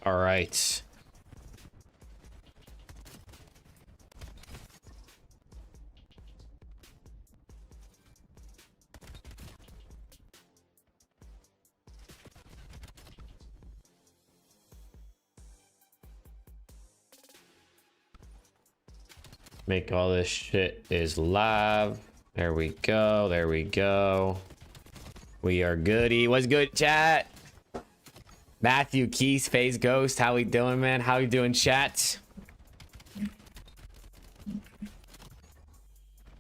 All right. Make all this shit is live. There we go. There we go. We are goody. What's good, chat? Matthew Keys, Phase Ghost. How we doing, man? How you doing, chat?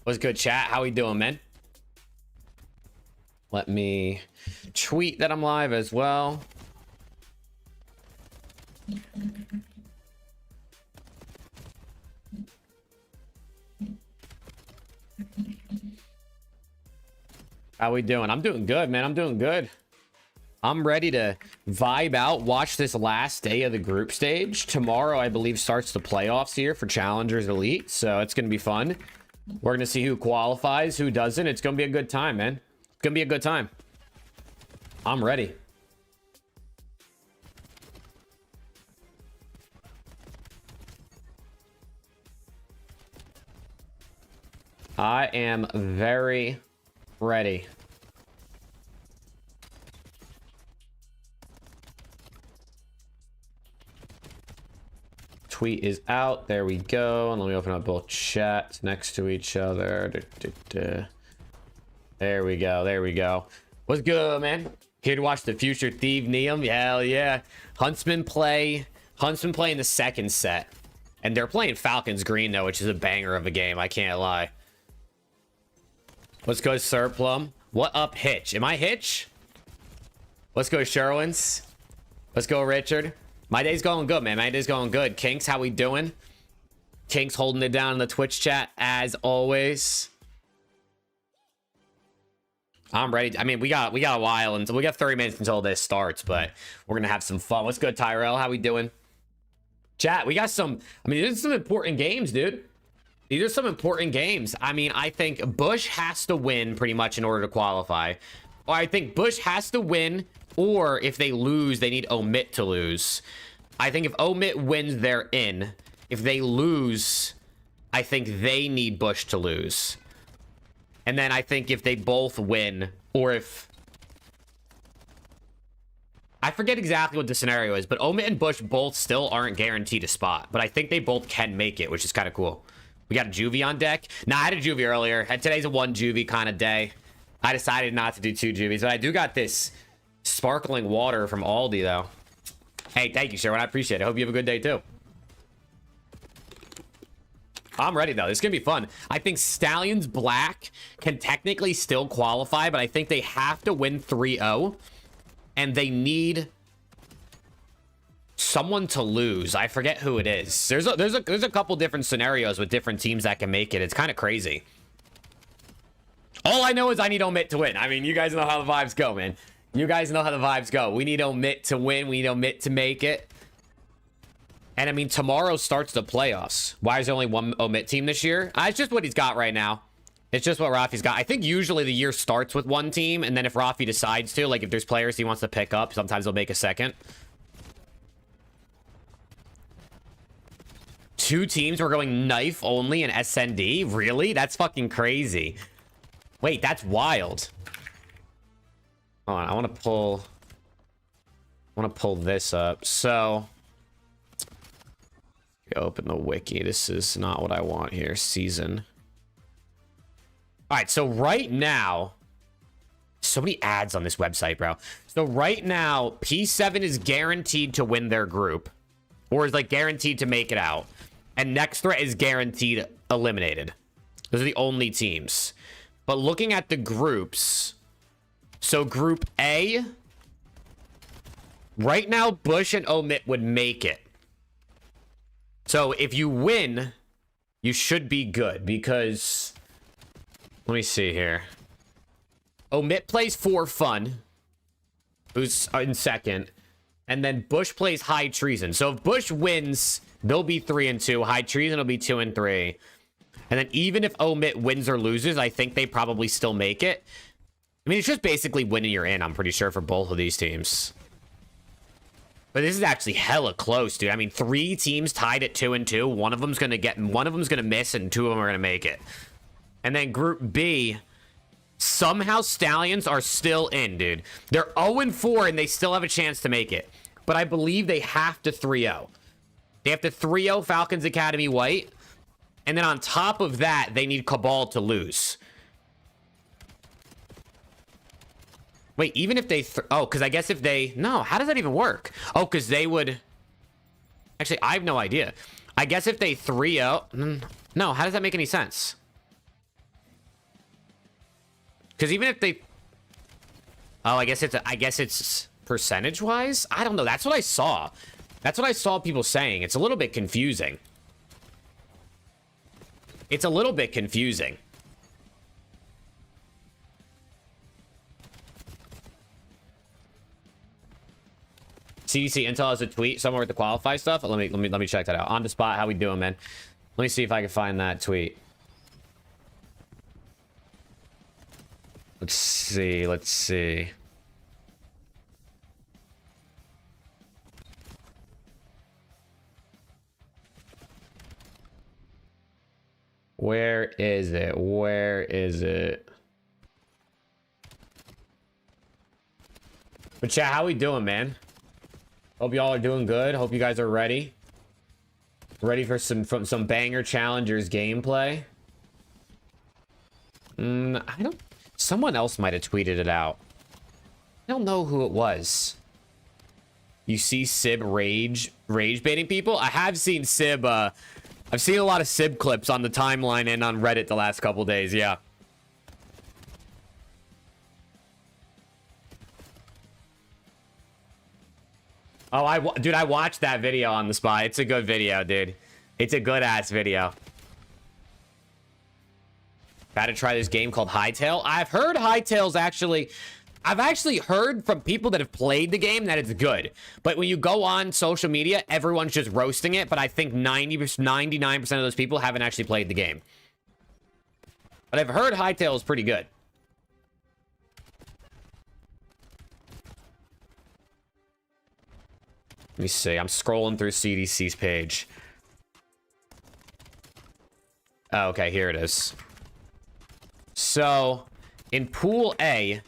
What's good, chat? How we doing, man? Let me tweet that I'm live as well. How we doing? I'm doing good, man. I'm doing good. I'm ready to vibe out, watch this last day of the group stage. Tomorrow, I believe, starts the playoffs here for Challengers Elite, so it's going to be fun. We're going to see who qualifies, who doesn't. It's going to be a good time, man. It's going to be a good time. I'm ready. I am very ready. Tweet is out. There we go. And let me open up both chats next to each other. There we go. There we go. What's good, man? Here to watch the future Thief Neum. Hell yeah. Huntsman play in the second set. And they're playing Falcons Green, though, which is a banger of a game. I can't lie. Let's go, Sir Plum. What up, Hitch? Am I Hitch? Let's go, Sherwins. Let's go, Richard. My day's going good, man. My day's going good. Kinks, how we doing? Kinks holding it down in the Twitch chat, as always. I'm ready. I mean, we got a while until we got 30 minutes until this starts, but we're gonna have some fun. What's good, Tyrell? How we doing? Chat, we got some. I mean, these are some important games, dude. These are some important games. I mean, I think Bush has to win pretty much in order to qualify. Or I think Bush has to win, or if they lose, they need Omit to lose. I think if Omit wins, they're in. If they lose, I think they need Bush to lose. And then I think if they both win, or if... I forget exactly what the scenario is, but Omit and Bush both still aren't guaranteed a spot. But I think they both can make it, which is kind of cool. We got a juvee on deck. Nah, I had a juvee earlier. And today's a one juvee kind of day. I decided not to do two juvees, but I do got this sparkling water from Aldi, though. Hey, thank you, Sherwin. I appreciate it. I hope you have a good day, too. I'm ready, though. This is going to be fun. I think Stallions Black can technically still qualify, but I think they have to win 3-0. And they need someone to lose. I forget who it is. There's a couple different scenarios with different teams that can make it. It's kind of crazy. All I know is I need Omit to win. I mean, you guys know how the vibes go, man. You guys know how the vibes go. We need Omit to win. We need Omit to make it. And I mean, tomorrow starts the playoffs. Why is there only one Omit team this year? It's just what he's got right now. It's just what Rafi's got. I think usually the year starts with one team, and then if Rafi decides to, like if there's players he wants to pick up, sometimes he'll make a second. Two teams were going knife only in SND? Really? That's fucking crazy. Wait, that's wild. Hold on, I want to pull this up. So, open the wiki. This is not what I want here. Season. All right, so right now, so many ads on this website, bro. So right now, P7 is guaranteed to win their group, or is like guaranteed to make it out. And Next Threat is guaranteed eliminated. Those are the only teams. But looking at the groups, so Group A, right now, Bush and Omit would make it. So if you win, you should be good because... Let me see here. Omit plays For Fun, who's in second. And then Bush plays High Treason. So if Bush wins, they'll be 3-2. High Treason will be 2-3. And then even if Omit wins or loses, I think they probably still make it. I mean, it's just basically winning you're in, I'm pretty sure, for both of these teams. But this is actually hella close, dude. I mean, 3 teams tied at 2-2. One of them's gonna miss, and 2 of them are gonna make it. And then Group B, somehow Stallions are still in, dude. They're 0-4, and they still have a chance to make it. But I believe they have to 3-0. They have to 3-0 Falcons Academy White. And then on top of that, they need Cabal to lose. Wait, even if they... oh, because I guess if they... no, how does that even work? Oh, because they would... actually, I have no idea. I guess if they 3-0... no, how does that make any sense? Because even if they... oh, I guess it's percentage-wise? I don't know. That's what I saw. That's what I saw people saying. It's a little bit confusing. It's a little bit confusing. CDC Intel has a tweet somewhere with the qualify stuff. Let me check that out. On the spot, how we doing, man? Let me see if I can find that tweet. Let's see. Where is it? But chat, how we doing, man? Hope y'all are doing good. Hope you guys are ready. Ready for some banger challengers gameplay. I don't... someone else might have tweeted it out. I don't know who it was. You see Sib rage baiting people? I have seen Sib, I've seen a lot of Sib clips on the timeline and on Reddit the last couple days, yeah. Oh, dude, I watched that video on the spot. It's a good video, dude. It's a good-ass video. About to try this game called Hightail. I've heard Hightail's actually... I've actually heard from people that have played the game that it's good. But when you go on social media, everyone's just roasting it. But I think 99% of those people haven't actually played the game. But I've heard Hightail is pretty good. Let me see. I'm scrolling through CDC's page. Oh, okay, here it is. So, in Pool A...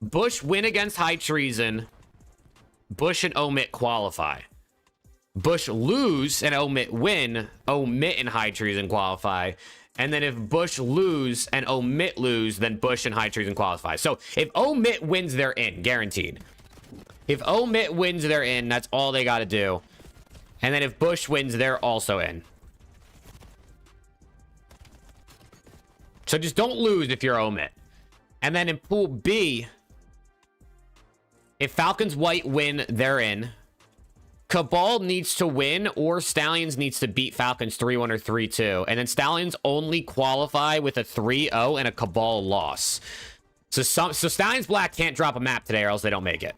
Bush win against high treason. Bush and Omit qualify. Bush lose and Omit win. Omit and high treason qualify. And then if Bush lose and Omit lose, then Bush and high treason qualify. So if Omit wins, they're in. Guaranteed. If Omit wins, they're in. That's all they got to do. And then if Bush wins, they're also in. So just don't lose if you're Omit. And then in Pool B... if Falcons White win, they're in. Cabal needs to win, or Stallions needs to beat Falcons 3-1 or 3-2. And then Stallions only qualify with a 3-0 and a Cabal loss. So Stallions Black can't drop a map today, or else they don't make it.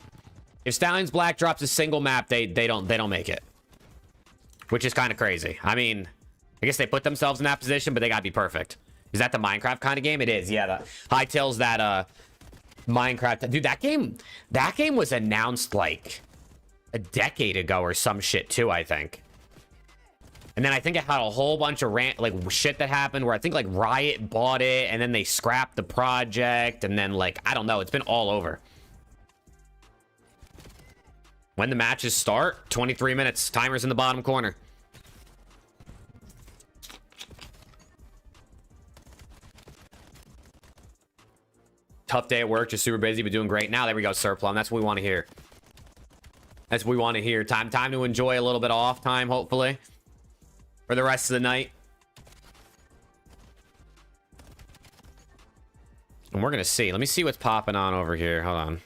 If Stallions Black drops a single map, they don't make it. Which is kind of crazy. I mean, I guess they put themselves in that position, but they gotta be perfect. Is that the Minecraft kind of game? It is, yeah. Hightail's that, Minecraft. Dude, that game was announced like a decade ago or some shit too, I think. And then I think it had a whole bunch of shit that happened where I think like Riot bought it and then they scrapped the project and then like, I don't know, it's been all over. When the matches start, 23 minutes. Timer's in the bottom corner. Tough day at work, just super busy, but doing great. Now, there we go, Sir Plum. That's what we want to hear. That's what we want to hear. Time to enjoy a little bit of off time, hopefully, for the rest of the night. And we're gonna see. Let me see what's popping on over here. Hold on.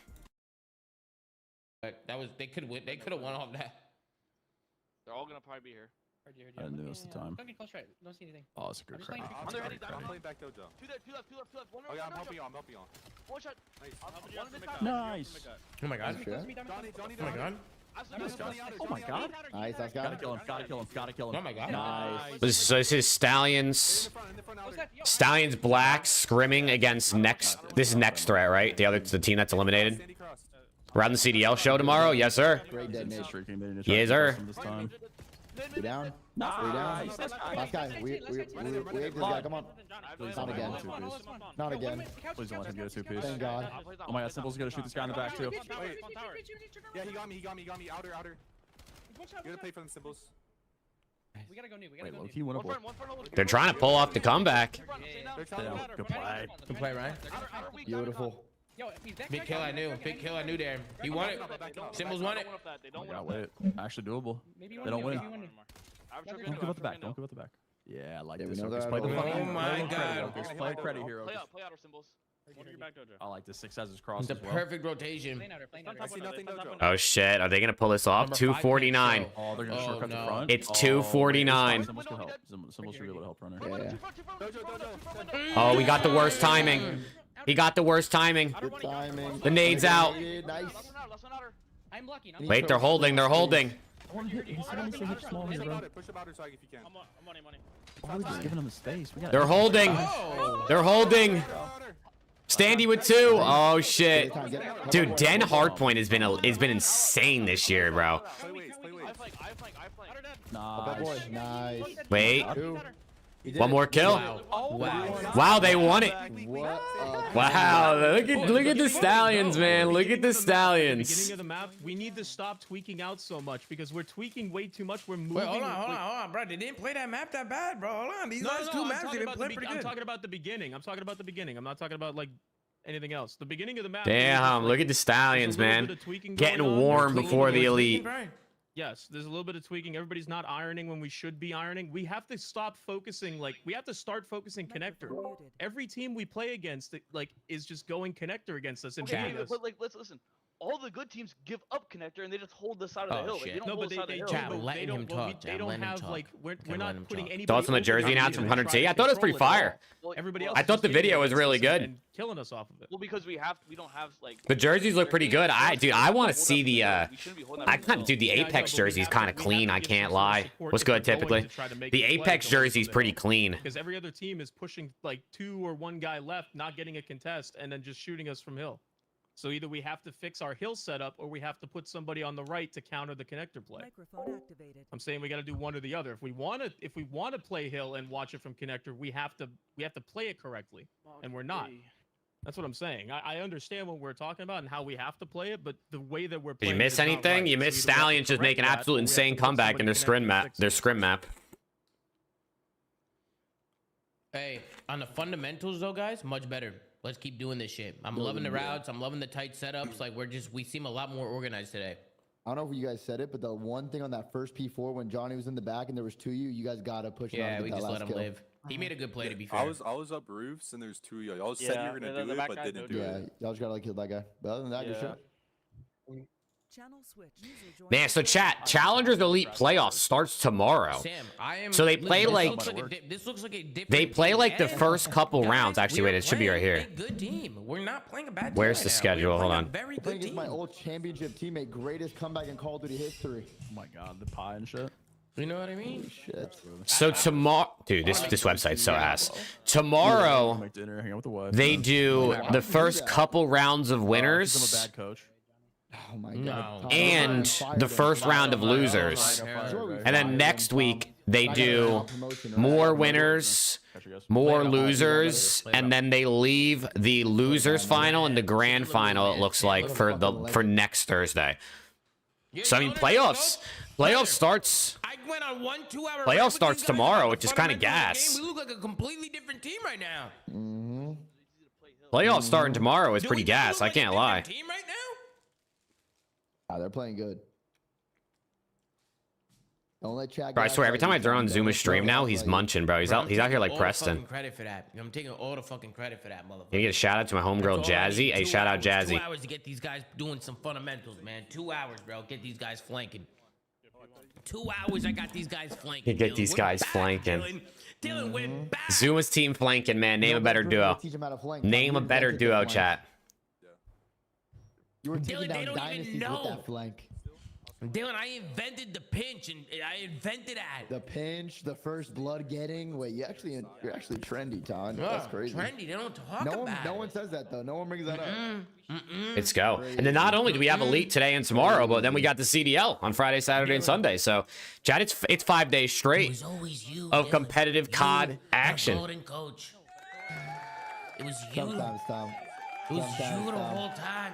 That was they could win. They could have won off that. They're all gonna probably be here. I didn't notice the time. Don't get close, right? Don't see anything. Oh, it's a good crowd. I'm ready down. I'm playing back dojo. Two left. One more. Oh yeah, I'm helping you. I'm helping you. One shot. Nice. Oh my god. Oh my god. Oh my god. Nice, that's Gotta kill him. Gotta kill him. Gotta kill him. Oh my god. Nice. So this is Stallions. Stallions Black scrimming against next. This is next threat, right? The team that's eliminated. Around the CDL show tomorrow? Yes, sir. Great detonation. Streaking, they didn't Yes, try to sir. press him this time. We down? We down? Last guy. We this guy. Come on. Not again. Not again. Please don't let him get a two-piece. Thank God. Oh my God, Simple's gonna shoot this guy in the back too. Yeah, he got me. Outer. You gotta play for them symbols. We gotta go new. We gotta Wait, go low new. key winnable. They're trying to pull off the comeback. Yeah, good play. Good play, Ryan. Beautiful. Yo, if he's that Big kill, I knew. Big kill, I knew there. He won it. Symbols won it. Oh my God, wait. Actually doable. Maybe you They don't win. Don't give up the back. Don't give up the back. Yeah, I like Yeah, we this. know Focus. that Play the all. fucking. Oh my God. Play credit here. Play out our symbols. I like this. 6 has his cross It's a as well. perfect rotation. I see nothing, no joke. Oh shit, are they gonna pull this off? Number 5 249. can't show. Oh, they're gonna Oh, shortcut the no. front. It's Oh, 249. wait, Symbols can help. Symbols should be able to help runner. Yeah. Oh, we got the worst timing. He got the worst timing. Good timing. The nade's out. Nice. I'm lucky. No? Wait, they're holding. They're holding. I want to hit. He said he needs to hit small here, bro. Push about it so if you can. Why are we just giving him the space? We got. They're holding. They're holding. Standy with 2. Oh shit. Dude, Den Hardpoint has been insane this year, bro. Play ways. Bad boy. Nice. Wait. Two. He did One it. more kill. Wow. Wow, they won it. What? Wow, look at the Stallions, man. Look at the Beginning Stallions. of the map, we need to stop tweaking out so much because we're tweaking way too much. We're moving. Wait, hold on, bro. They didn't play that map that bad, bro. Hold on. These last 2 maps, they didn't play pretty I'm good. talking about the beginning. I'm talking about the beginning. I'm not talking about like anything else. The beginning of the map. Damn, look at the Stallions, man. Getting warm before the elite. Yes, there's a little bit of tweaking. Everybody's not ironing when we should be ironing. We have to stop focusing. Like, we have to start focusing connector. Every team we play against, like, is just going connector against us and beating us. But like, let's listen. All the good teams give up connector and they just hold the side of the Oh, hill. Like, shit. they don't No, hold but the side of the hill. Chat, they letting don't, him well, talk, they Chat, don't letting him have talk. like we're Okay, not let him putting talk. anybody. Thoughts on the over jersey the announcement team from and 100T? trying I to thought it was control pretty it. fire. Everybody else. I is thought just the getting video was against really us good. and killing us off of it. Well, because we don't have like The jerseys look pretty good. Dude, I want to see the we shouldn't be holding that I for kind the of, dude, the Yeah, I know, Apex but we jersey's have kind to- of we clean. have I to give can't some lie. support What's if good, we're going typically? to try to make The a play Apex going jersey's from pretty there. clean. Because every other team is pushing like 2 or 1 guy left, not getting a contest, and then just shooting us from hill. So either we have to fix our hill setup, or we have to put somebody on the right to counter the connector play. Microphone activated. I'm saying we got to do one or the other. If we want to play hill and watch it from connector, we have to play it correctly, and we're not. That's what I'm saying. I understand what we're talking about and how we have to play it, but the way that we're Did playing you miss it is not anything? right. You So missed either we have to Stallions just correct make an that, absolute or we have insane to put comeback in somebody their scrim connector to map. fix Their it. scrim map. Hey, on the fundamentals though, guys, much better. Let's keep doing this shit. I'm loving the routes. I'm loving the tight setups. Like we seem a lot more organized today. I don't know if you guys said it, but the one thing on that first P4 when Johnny was in the back and there was 2 of you, you guys gotta push it out Yeah, and we get that just last let him kill. live. He made a good play to be fair. I was up roofs and there's 2 of y'all. Y'all said you were gonna do it, but didn't do Yeah, it. y'all just gotta like kill that guy. But other than that, good shit. Channel switch. User joined Man, so chat, Challengers Elite Playoffs starts tomorrow. Sam, I am. So they play listen, like- this looks like a different. They play team. like the And first couple guys, rounds. Actually, we wait, are it should be right playing here. A good team. We're not playing a bad team. Where's right the now. schedule? We're Hold playing on. a very I'm playing good against my team. old championship teammate, greatest comeback in Call of Duty history. Oh my God, the pie and shit. You know what I mean? Shit. So tomorrow, dude, this website's so ass. Tomorrow, Make dinner, hang out with the wife. they do the first couple rounds of I'm a winners bad coach. Oh my No. god. and the first round of losers. And then next week, they do more winners, Catch you guys. more losers, and then they leave the losers final and the grand final, it looks like, for next Thursday. So I mean, playoffs starts. I went on 1 2-hour. Playoff starts tomorrow, which is kinda gas. We look like a completely different team right now. Playoffs starting tomorrow is Do pretty we look gas. I like a can't lie. different Team right now? They're playing good. Don't let Chad. Bro, I swear, every time I turn on Zuma's stream now, he's munching, bro. He's Bro, out I'm here taking like all the Preston. fucking credit for that. I'm taking all the fucking credit for that, motherfucker. Can you get a shout out to my homegirl That's all I Jazzy? need. Hey, 2 shout out hours, Jazzy. 2 hours to get these guys doing some fundamentals, man. 2 hours, bro. Get these guys flanking. 2 hours, I got these guys flanking. Get Dylan. these We're guys back, flanking. Dylan, we're back. Zuma's team flanking, man. Name a better duo. Teach him how to flank. Name a You better invented the duo, flank. chat. You were taking Dylan, they down don't even dynasties with know. that flank. Dylan, I invented the pinch, and I invented that. The pinch, the first blood getting. Wait, you're actually trendy, Ton. That's crazy. Trendy. They don't talk No about one says that though. No one brings that up. Let's go. And then not only do we have Elite today and tomorrow, but then we got the CDL on Friday, Saturday, and Sunday. So, Chad, it's 5 days It straight was always you, of Dylan. competitive COD You, action. our golden coach. It was you. Sometimes, Tom. It was Sometimes, you the Tom. whole time.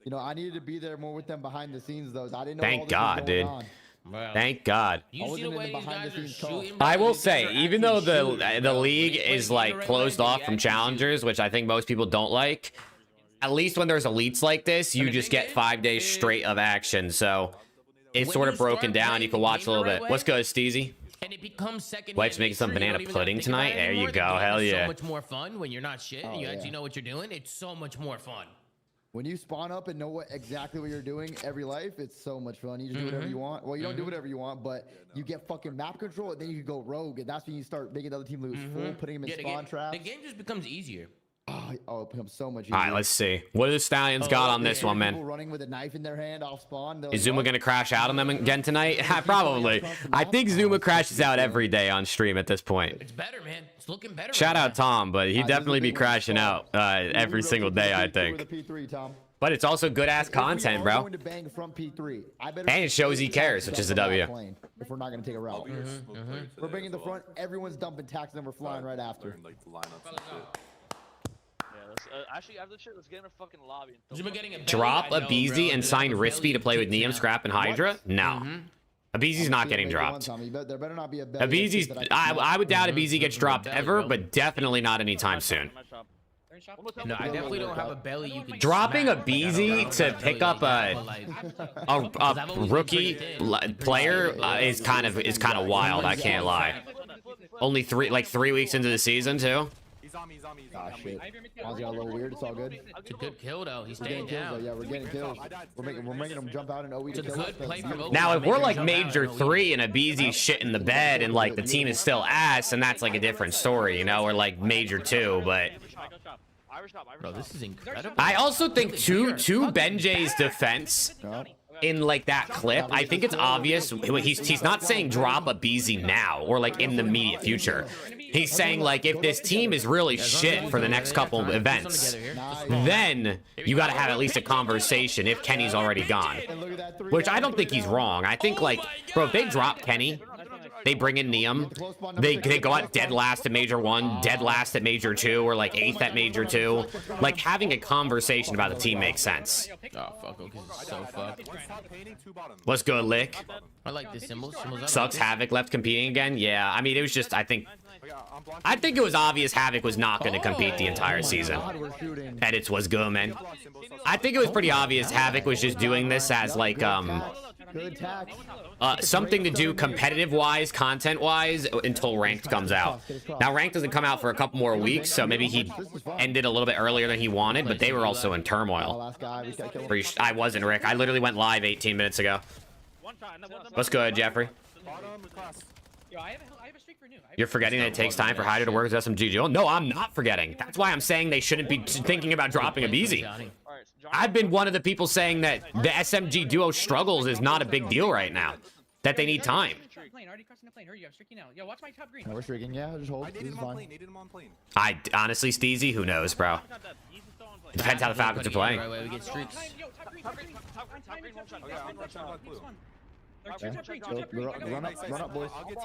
You know, I needed to be there more with them behind the scenes, though. I didn't know Thank all this God, was going dude. on. Bro. Thank God. You I see the wasn't in way the these behind guys the are scenes talk. shooting? I bro? will These guys say, are even though actually shooting, the bro. league When they is play like the right closed way, off you from actually shoot. challengers, which I think most people don't like, at least when there's elites like this, you And the just thing get is, 5 days straight of action. So it's when sort you of broken start down. playing You can the watch a game little the bit. right What's way, good, Steezy? And it becomes second. Wife's making some banana pudding tonight. There you go. Hell yeah. So much more fun when you're not shit and Oh, you yeah. actually know what you're doing. It's so much more fun. When you spawn up and know exactly what you're doing every life, it's so much fun. You just do whatever you want. Well, you don't do whatever you want, but you get fucking map control, and then you can go rogue, and that's when you start making the other team lose full, putting them in Yeah, spawn traps. the game just becomes easier. Oh, it becomes so much easier. All right, let's see. What do the Stallions got on this one, People man? running with a knife in their hand off spawn. they're Is like, Zuma "Oh, going to crash out on them again tonight? Probably. I think Zuma crashes out every day on stream at this point. It's better, man. It's looking better. Shout right out Tom, but he'd this is a definitely be big win for crashing Tom. out we every rotate single to day, the I P3 think. with a P3, Tom. But it's also good ass If we content, are bro. going to bang from P3, I better And it shows he cares, which is a W. plane If we're not going to take a route. We're bringing the front. Everyone's dumping tax, and then we're flying right after. Learn, like, the lineups and shit. Yeah, actually, after shit, let's get in a fucking lobby. And Zuma getting a Drop belly? a I know, BZ bro. and sign Have a Rispy belly to play with kicks Neum, now. Scrap, and Hydra? No. Abizi's not getting dropped. There better not be a belly Abizi's, that I can I would doubt Abizi gets dropped Belly, ever, bro. but definitely not anytime soon. They're in shop. No, I definitely don't have a belly you can Dropping a smack. BZ to pick up a rookie player is kind of wild. I can't lie. Only 3 weeks into the season too. He's on me, he's on me. Ah, shit. Honestly, got a little weird. It's all good. It's a good kill though. He's We're staying getting kills, though. down. Yeah, we're getting kills. We're making them jump out and OE to It's a kill us. good play That's from Obi. Now, if we're like Jump out, Major no, 3 and Abizi's shit in the bed and like the team is still ass, and that's like a different story, you know, or like Major 2, but Bro, this is incredible. I also think to Benjay's defense in like that clip, I think it's obvious he's not saying drop a BZ now or like in the immediate future. He's saying like if this team is really shit for the next couple of events, then you got to have at least a conversation if Kenny's already gone. Which I don't think he's wrong. I think like, bro, if they drop Kenny, they bring in Neum, they go out dead last at Major 1, dead last at Major 2, or like 8th at Major 2. Like having a conversation about the team makes sense. Oh fuck, okay, this is so fucked. What's good, Lick? I like this symbol. Sucks Havoc left competing again. Yeah, I mean it was just I think it was obvious Havoc was not going to compete the entire season. Edits was good, man. I think it was pretty obvious Havoc was just doing this as like something to do competitive wise, content wise, until ranked comes out. Now ranked doesn't come out for a couple more weeks, so maybe he ended a little bit earlier than he wanted, but they were also in turmoil. I wasn't, Rick. I literally went live 18 minutes ago. What's good, Jeffrey? Yo, I have a streak for new. You're forgetting that it takes time for Hydra to work as SMG. Oh, no, I'm not forgetting. That's why I'm saying they shouldn't be thinking about dropping a BZ. I've been one of the people saying that the SMG duo struggles is not a big deal right now. That they need time. Already crossing the plane. Hurry, I'm streaking now. Yo, watch my top green. We're streaking. Yeah, just hold. I This needed is him on fine. plane, needed him on plane. I honestly, Steezy, who knows, bro? It depends how the Falcons are playing. Right way, we get streaks. Yo, top green, top green. On time, top green. Okay, I'm watching on blue. Run up, boys. I'll get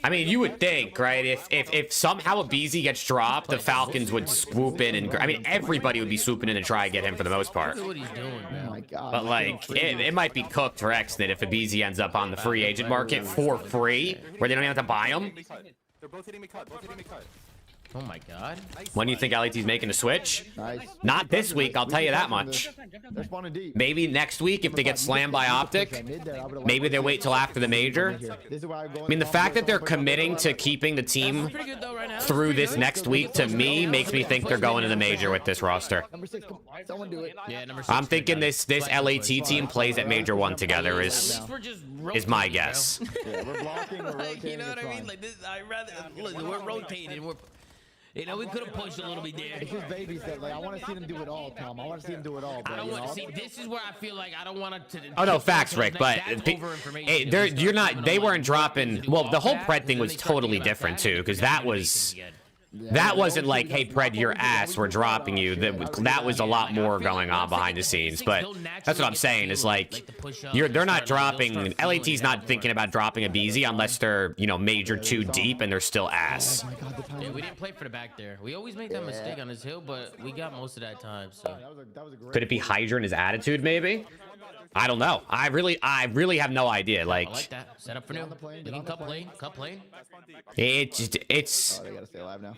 I mean, you would think, right? If somehow a BZ gets dropped, the Falcons would swoop in and I mean, everybody would be swooping in to try and get him for the most part. Look what he's doing, Oh man. my god. But like, it might be cooked for Exnit if a BZ ends up on the free agent market for free, where they don't even have to buy him. They're both hitting me cut, both hitting me cut. Oh my god. When do you think LET's making a switch? Nice. Not this week, I'll tell you that much. They're spawning deep. Maybe next week if they get slammed by Optic. Maybe they wait till after the major. I mean, the fact that they're committing to keeping the team Pretty good though right now. through this next week, to me, makes me think they're going to the major with this roster. Number 6, come on, someone do it. Yeah, number 6. I'm thinking this LAT team plays at Major 1 together At least we're just is my rotating, guess. Yeah, we're blocking, we're bro. Like, rotating. you know what it's I mean? fine. Like this, I rather look, we're rotating. You know, we could have pushed a little bit there. It's just baby steps. Like I want to see them do it all, Tom. I want to see them do it all. I Bro, don't you want know? to see. This is where I feel like I don't want to. Oh no, facts, Rick. But hey, you're not. They weren't dropping. Well, the whole Pred thing was totally different too, because that was. That wasn't like, hey, Pred, your ass, we're dropping you. That was a lot more going on behind the scenes. But that's what I'm saying is like, they're not dropping. LAT's not thinking about dropping a BZ unless they're, you know, major too deep and they're still ass. Yeah, we didn't play for the back there. We always make that mistake on this hill, but we got most of that time. So Could it be Hydra and his attitude, maybe? I don't know. I really have no idea. I like that. Set up for new. We can cut plane. It's. Oh, they gotta stay alive now.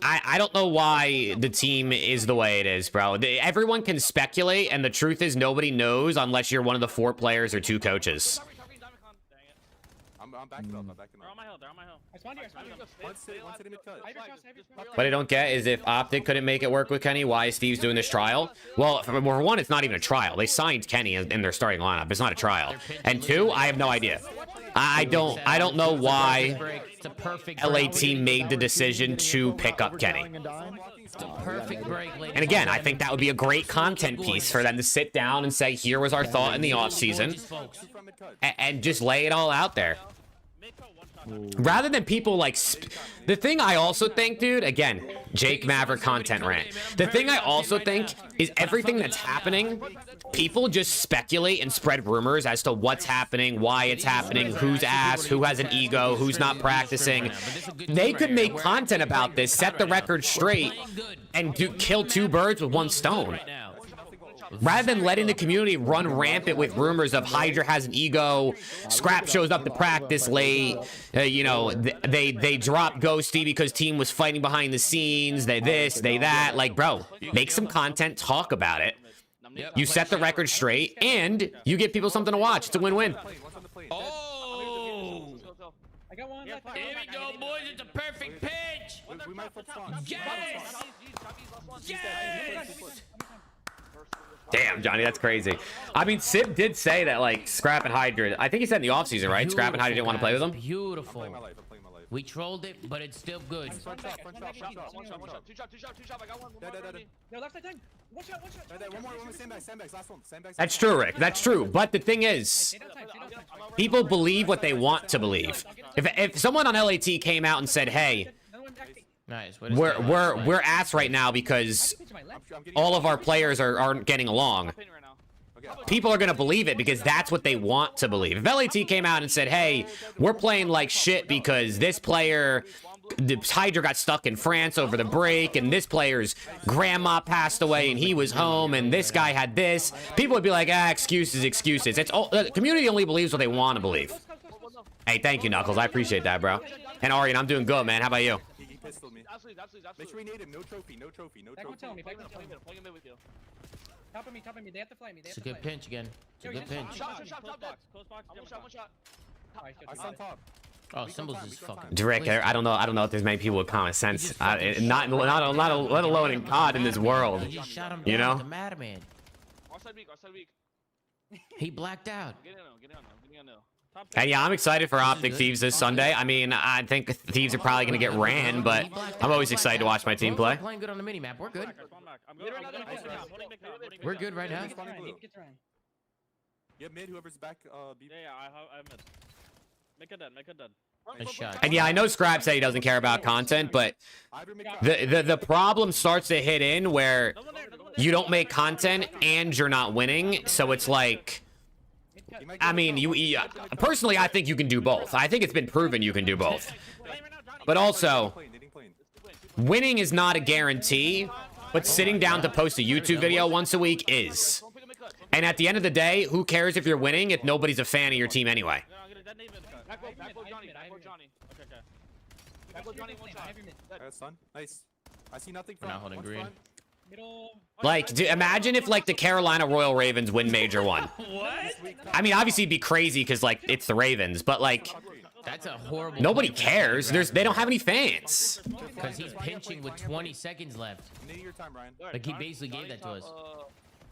I don't know why the team is the way it is, bro. Everyone can speculate, and the truth is nobody knows unless you're one of the 4 players or 2 coaches. I'm backing up. I'm backing They're on up. my hill. They're on my hill. I spawned here. One city mid cut. What I don't get is if Optic couldn't make it work with Kenny, why is Steve's doing this trial? Well, for one, it's not even a trial. They signed Kenny in their starting lineup. It's not a trial. And 2, I have no idea. I don't know why LAT made the decision to pick up Kenny. And again, I think that would be a great content piece for them to sit down and say, here was our thought in the offseason, and just lay it all out there. Rather than people like the thing I also think, dude, again, Jake Maverick content rant. The thing I also think is everything that's happening, people just speculate and spread rumors as to what's happening, why it's happening, who's ass, who has an ego, who's not practicing. They could make content about this, set the record straight, and kill 2 birds with 1 stone. Rather than letting the community run rampant with rumors of Hydra has an ego, Scrap shows up to practice late, you know, they dropped Ghosty because team was fighting behind the scenes, they this, they that. Like, bro, make some content, talk about it. You set the record straight, and you give people something to watch. It's a win-win. Oh! I got one. Here we go, boys. It's a perfect pitch. Yes! Yes! Damn, Johnny, that's crazy. I mean, Sib did say that, like, Scrap and Hydra, I think he said in the offseason, right? Scrap and Hydra didn't want to play with him? Beautiful. I'm playing my life. We trolled it, but it's still good. One shot. Two shot. I got one. No, left side time. One shot. One more sandbags. Last one. Sandbags. That's true, Rick. That's true. But the thing is, people believe what they want to believe. If someone on LAT came out and said, hey, Nice. we're ass right now because all of our players aren't getting along, people are going to believe it because that's what they want to believe. If LAT came out and said, hey, we're playing like shit because this player, the Hydra got stuck in France over the break, and this player's grandma passed away and he was home, and this guy had this, people would be like, excuses. It's all, the community only believes what they want to believe. Hey, thank you, Knuckles. I appreciate that, bro. And Arian, I'm doing good, man. How about you? He pistoled me. Make sure we need him. No trophy. Back on tell me. Plug him in with you. Top of me. They have to fly me. It's a good pinch again. It's a good pinch. Shot. Close box. One shot. I saw top. Oh, Symbols is fucking. Direct, I don't know if there's many people with common sense. Not let alone in COD in this world. You know? The madman. Our side weak. He blacked out. Get in now. And yeah, I'm excited for Optic Thieves this Sunday. I mean, I think Thieves are probably going to get ran, but I'm always excited to watch my team play. Playing good on the minimap. We're good. We're good right now. Yeah, mid. Whoever's back. I mid. Make it dead. Nice shot. And yeah, I know Scrap said he doesn't care about content, but the problem starts to hit in where you don't make content and you're not winning. So it's like, I mean, personally, I think you can do both. I think it's been proven you can do both. But also, winning is not a guarantee, but sitting down to post a YouTube video once a week is. And at the end of the day, who cares if you're winning if nobody's a fan of your team anyway? That's done. Nice. I see nothing. We're not holding green. Like, imagine if, like, the Carolina Royal Ravens win Major 1. What? I mean, obviously it'd be crazy because, like, it's the Ravens, but, like, That's a horrible. nobody cares. They don't have any fans. Because he's pinching with 20 seconds left. Your time, Ryan. Like, he basically gave that to us.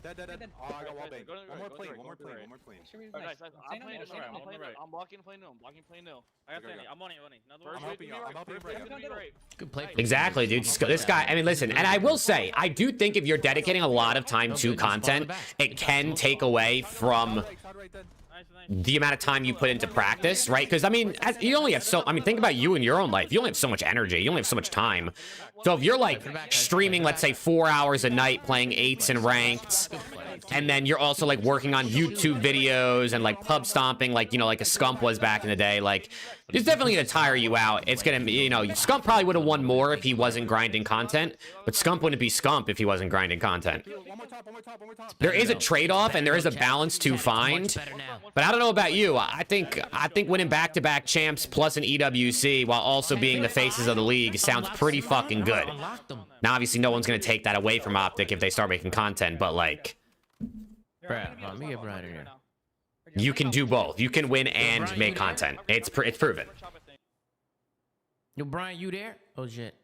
Dead. Oh, I got wall bang. Go to the One more right, plane. go to One more the plane. right. One more plane. Oh, nice. I'm playing Stay I'm on playing right. I'm blocking plane nil. I'm blocking plane nil. I got Okay, Sandy. okay. I'm on it. Another First one. I'm helping you. I'm helping you right. First, right. Good play. Exactly, dude. This guy, I mean, listen, and I will say, I do think if you're dedicating a lot of time to content, it can take away from Side right, dead. Nice. the amount of time you put into practice, right? Because I mean, you only have so, I mean, think about you in your own life. You only have so much energy. You only have so much time. So if you're like streaming, let's say 4 hours a night playing 8s and ranked, and then you're also like working on YouTube videos and like pub stomping, like, you know, like a Scump was back in the day, like it's definitely gonna tire you out. It's gonna, you know, Scump probably would have won more if he wasn't grinding content, but Scump wouldn't be Scump if he wasn't grinding content. One more top. One more top. One more top. There is a trade-off and there is a balance to find, but I don't know about you. I think winning back-to-back champs plus an EWC while also being the faces of the league sounds pretty fucking good. Now, obviously, no one's gonna take that away from Optic if they start making content, but like, Bruh, let me get Brian in here. you can do both. You can win and make content. It's proven. Yo, Brian, you there? Oh shit.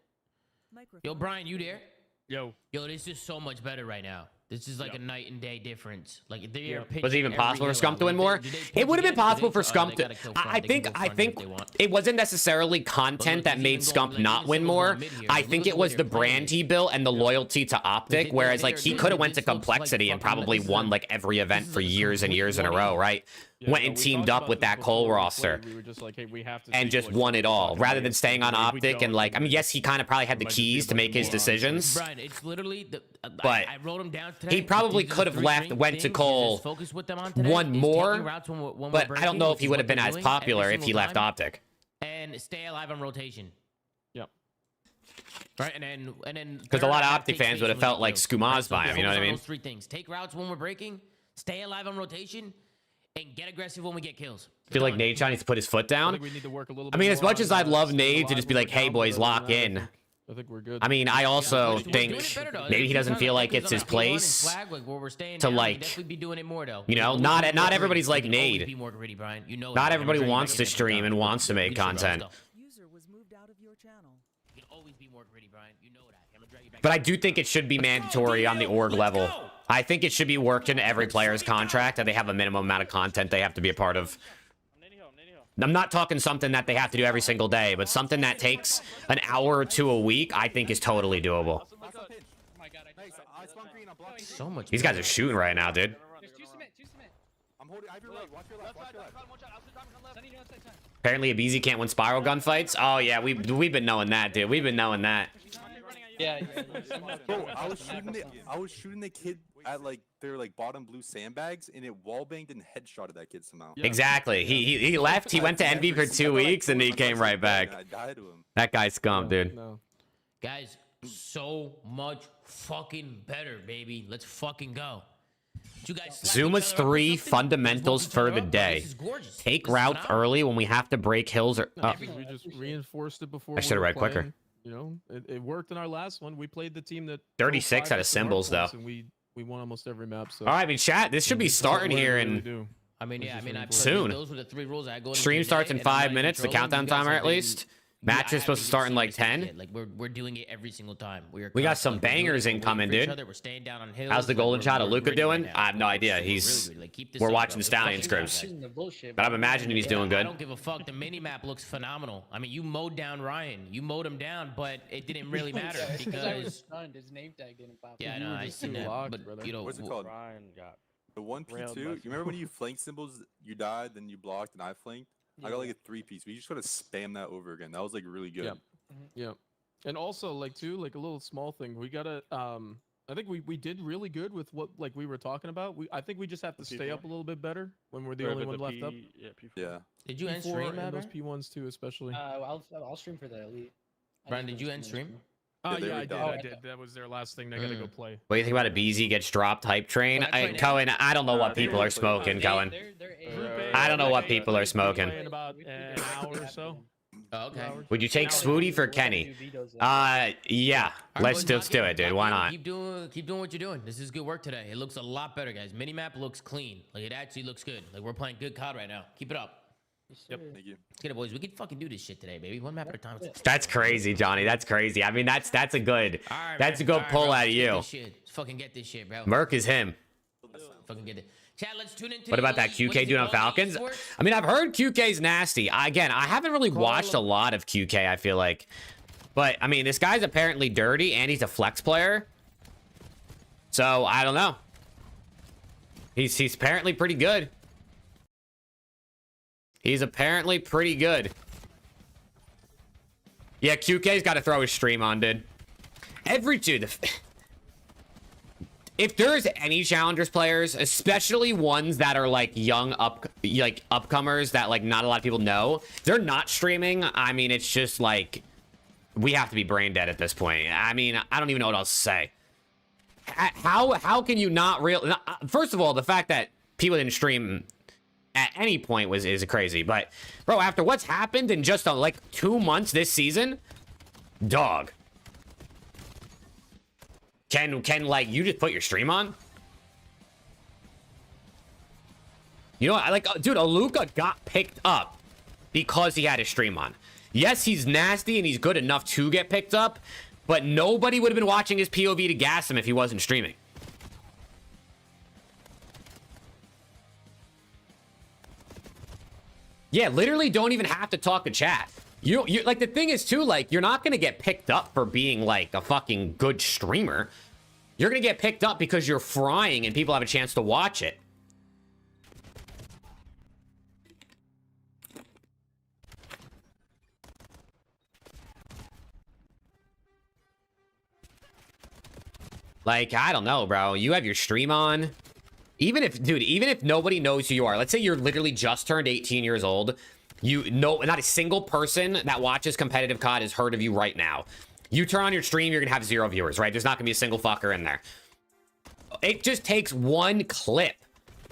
Yo, Brian, you there? Yo. Yo, this is so much better right now. This is like a night and day difference. Like they're Was it even possible for Scump to win more? It would have been possible for Scump to. I think it wasn't necessarily content that made Scump not win more. I think it was the brand he built and the loyalty to Optic. Whereas like he could have went to Complexity and probably won like every event for years and years in a row, right? Went and teamed up with that Cole roster We were just like, hey, we have to and just won it all rather than staying on Optic and like, I mean, yes, he kind of probably had the keys to make his decisions. Brian, it's literally But I wrote him down today. he probably could have left, went to Cole, won more, but I don't know if he would have been as popular if he left Optic. And stay alive on rotation. Yep. Right, and then Because a lot of Optic fans would have felt like Skumaz by him, you know what I mean? Those three things: take routes when we're breaking, stay alive on rotation, and get aggressive when we get kills. I feel like Nate needs to put his foot I down. think we need to work a little I bit mean, as more much on as I'd love staying Nate to alive just be when like, we're hey, down, boys, but lock in. I think we're good. I mean, I also think maybe he doesn't feel like it's his place to like, you know, not everybody's like Nate. Not everybody wants to stream and wants to make content. User was moved out of your channel. You can always be more gritty, Brian. You know that. I'm gonna drag you back. But I do think it should be mandatory on the org level. I think it should be worked into every player's contract that they have a minimum amount of content they have to be a part of. I'm not talking something that they have to do every single day, but something that takes an hour or two a week, I think is totally doable. Oh my god, I just So much. These guys are shooting right now, dude. There's two cement. I'm holding. I have your right. Watch your left. Watch your left. Sunny, you outside time. Apparently, Abizi can't win spiral gunfights. Oh yeah, we've been knowing that, dude. We've been knowing that. Yeah. Bro, I was shooting the kid at like their like bottom blue sandbags, and it wallbanged and headshotted that kid somehow. Exactly. He left. He went to Envy for 2 weeks, and he came right back. I died to him. That guy's scum, dude. No. Guys, so much fucking better, baby. Let's fucking go. You guys slap Zuma's each other up or 3 something? fundamentals Just for woke the each other up? day. This is gorgeous. Take This is routes phenomenal. early when we have to break hills. Or We just reinforced it before. I should have we were read quicker. playing. You know, it worked in our last one. We played the team that 36 out of symbols, though. And we won almost every map. So all right, I mean, chat. This should be starting here and in I mean, yeah, I mean, I Soon. Those were the 3 rules I go into stream the starts day, in and I'm 5 not minutes. The controlling. countdown You guys timer have at been- least. Match is supposed to start in like 10. Like we're doing it every single time. We got constantly- some we're doing it, bangers we're waiting incoming, for each dude. other, We're staying down on hills. How's the like, golden we're- shot of we're Luca gritty right doing? now. I have no idea. We're really He's good. Like, keep this we're up, watching bro. the Stallion Fucking scrims. guys. The bullshit. But I'm imagining he's doing I good. don't give a fuck. The mini map looks phenomenal. I mean, you mowed down Ryan. You mowed him down, but it didn't really matter Because I was because stunned. His name tag didn't pop. yeah, You no, were I just seen too that. locked, But brother. you know, What's it called? Ryan got The 1P2. You remember when you flanked symbols? You died, then you blocked, and I flanked. I got like a 3-piece. We just gotta spam that over again. That was like really good. Yep. Yeah. And also like too, like a little small thing. We gotta I think we did really good with what like we were talking about. I think we just have to stay up a little bit better when we're the only one left up. Yeah, P4. Yeah. did you end P4 stream, and man? those P1s too, especially. I'll stream for the elite. Brian, did you end stream? Oh they yeah, were I did. done. I did. That was their last thing. They gotta go play. What do you think about a BZ gets dropped hype train? Well, that's right now. Cohen, I don't know what people are smoking, Cohen. I don't know what people are smoking. In about an hour or so. Oh, okay. Would you take Swooty for Kenny? Yeah. All right, Let's boys, do lock it, in, dude. lock Why in. not? Keep doing what you're doing. This is good work today. It looks a lot better, guys. Minimap looks clean. Like it actually looks good. Like we're playing good COD right now. Keep it up. Yep. Thank you. Let's get it, boys. We can fucking do this shit today, baby. One map at a time. That's crazy, Johnny. That's crazy. I mean, that's a good All right, that's a bro. good All right, pull bro. out of Let's get you. this shit. Let's fucking get this shit, bro. Merc is him. fucking get it. Chat, let's tune into What the about that elite. What QK is it doing on called? Falcons? Esports? I mean, I've heard QK's nasty. Again, I haven't really watched a lot of QK, I feel like. But, I mean, this guy's apparently dirty, and he's a flex player. So, I don't know. He's apparently pretty good. He's apparently pretty good. Yeah, QK's got to throw his stream on, dude. Dude, if there's any challengers players, especially ones that are like young upcomers that like not a lot of people know, they're not streaming. I mean, it's just like we have to be brain dead at this point. I mean, I don't even know what else to say. How can you not first of all, the fact that people didn't stream at any point is crazy. But bro, after what's happened in just like 2 months this season, dog. Can like you just put your stream on? You know, like, dude, Aluka got picked up because he had his stream on. Yes, he's nasty and he's good enough to get picked up, but nobody would have been watching his POV to gas him if he wasn't streaming. Yeah, literally don't even have to talk to chat. You like, the thing is too, like, you're not gonna get picked up for being like a fucking good streamer. You're gonna get picked up because you're frying and people have a chance to watch it. Like, I don't know, bro. You have your stream on. Even if nobody knows who you are, let's say you're literally just turned 18 years old. You know, not a single person that watches competitive COD has heard of you right now. You turn on your stream, you're gonna have 0 viewers, right? There's not gonna be a single fucker in there. It just takes one clip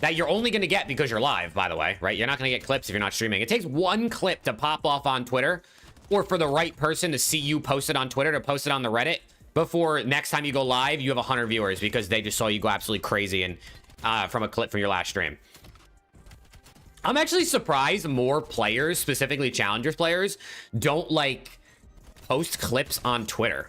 that you're only gonna get because you're live, by the way, right? You're not gonna get clips if you're not streaming. It takes one clip to pop off on Twitter, or for the right person to see you post it on Twitter, to post it on the Reddit, before next time you go live, you have 100 viewers because they just saw you go absolutely crazy and from a clip from your last stream. I'm actually surprised more players, specifically challengers players, don't like post clips on Twitter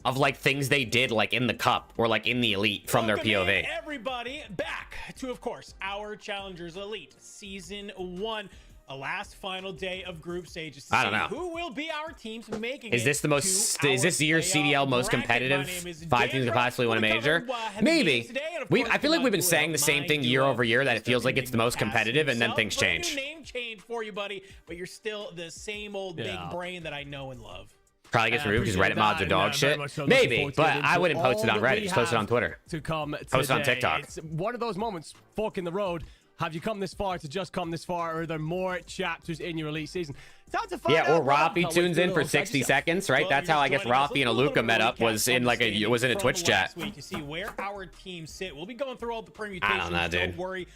of like things they did like in the cup or like in the elite from their POV. Everybody back to, of course, our Challengers Elite Season 1. A last final day of group stages. I don't know. Who will be our teams making Is this the most? Is this year's CDL most competitive? 5 teams could possibly win a major. Maybe. I feel like we've been saying the same thing year over year, that it feels like it's the most competitive, and then things change. Name change for you, buddy, but you're still the same old big brain that I know and love. Probably gets removed because Reddit mods are dog shit. Maybe, but I wouldn't post it on Reddit. Just post it on Twitter. Post it on TikTok. It's one of those moments, fork in the road. Have you come this far to just come this far, or are there more chapters in your elite season? Time to find out. Or Rafi tunes in for 60 seconds, right? That's how I guess Rafi and Aluka met up, was in like a Twitch chat. To see where our teams sit. We'll be going through all the permutations. I don't know, dude. Don't worry.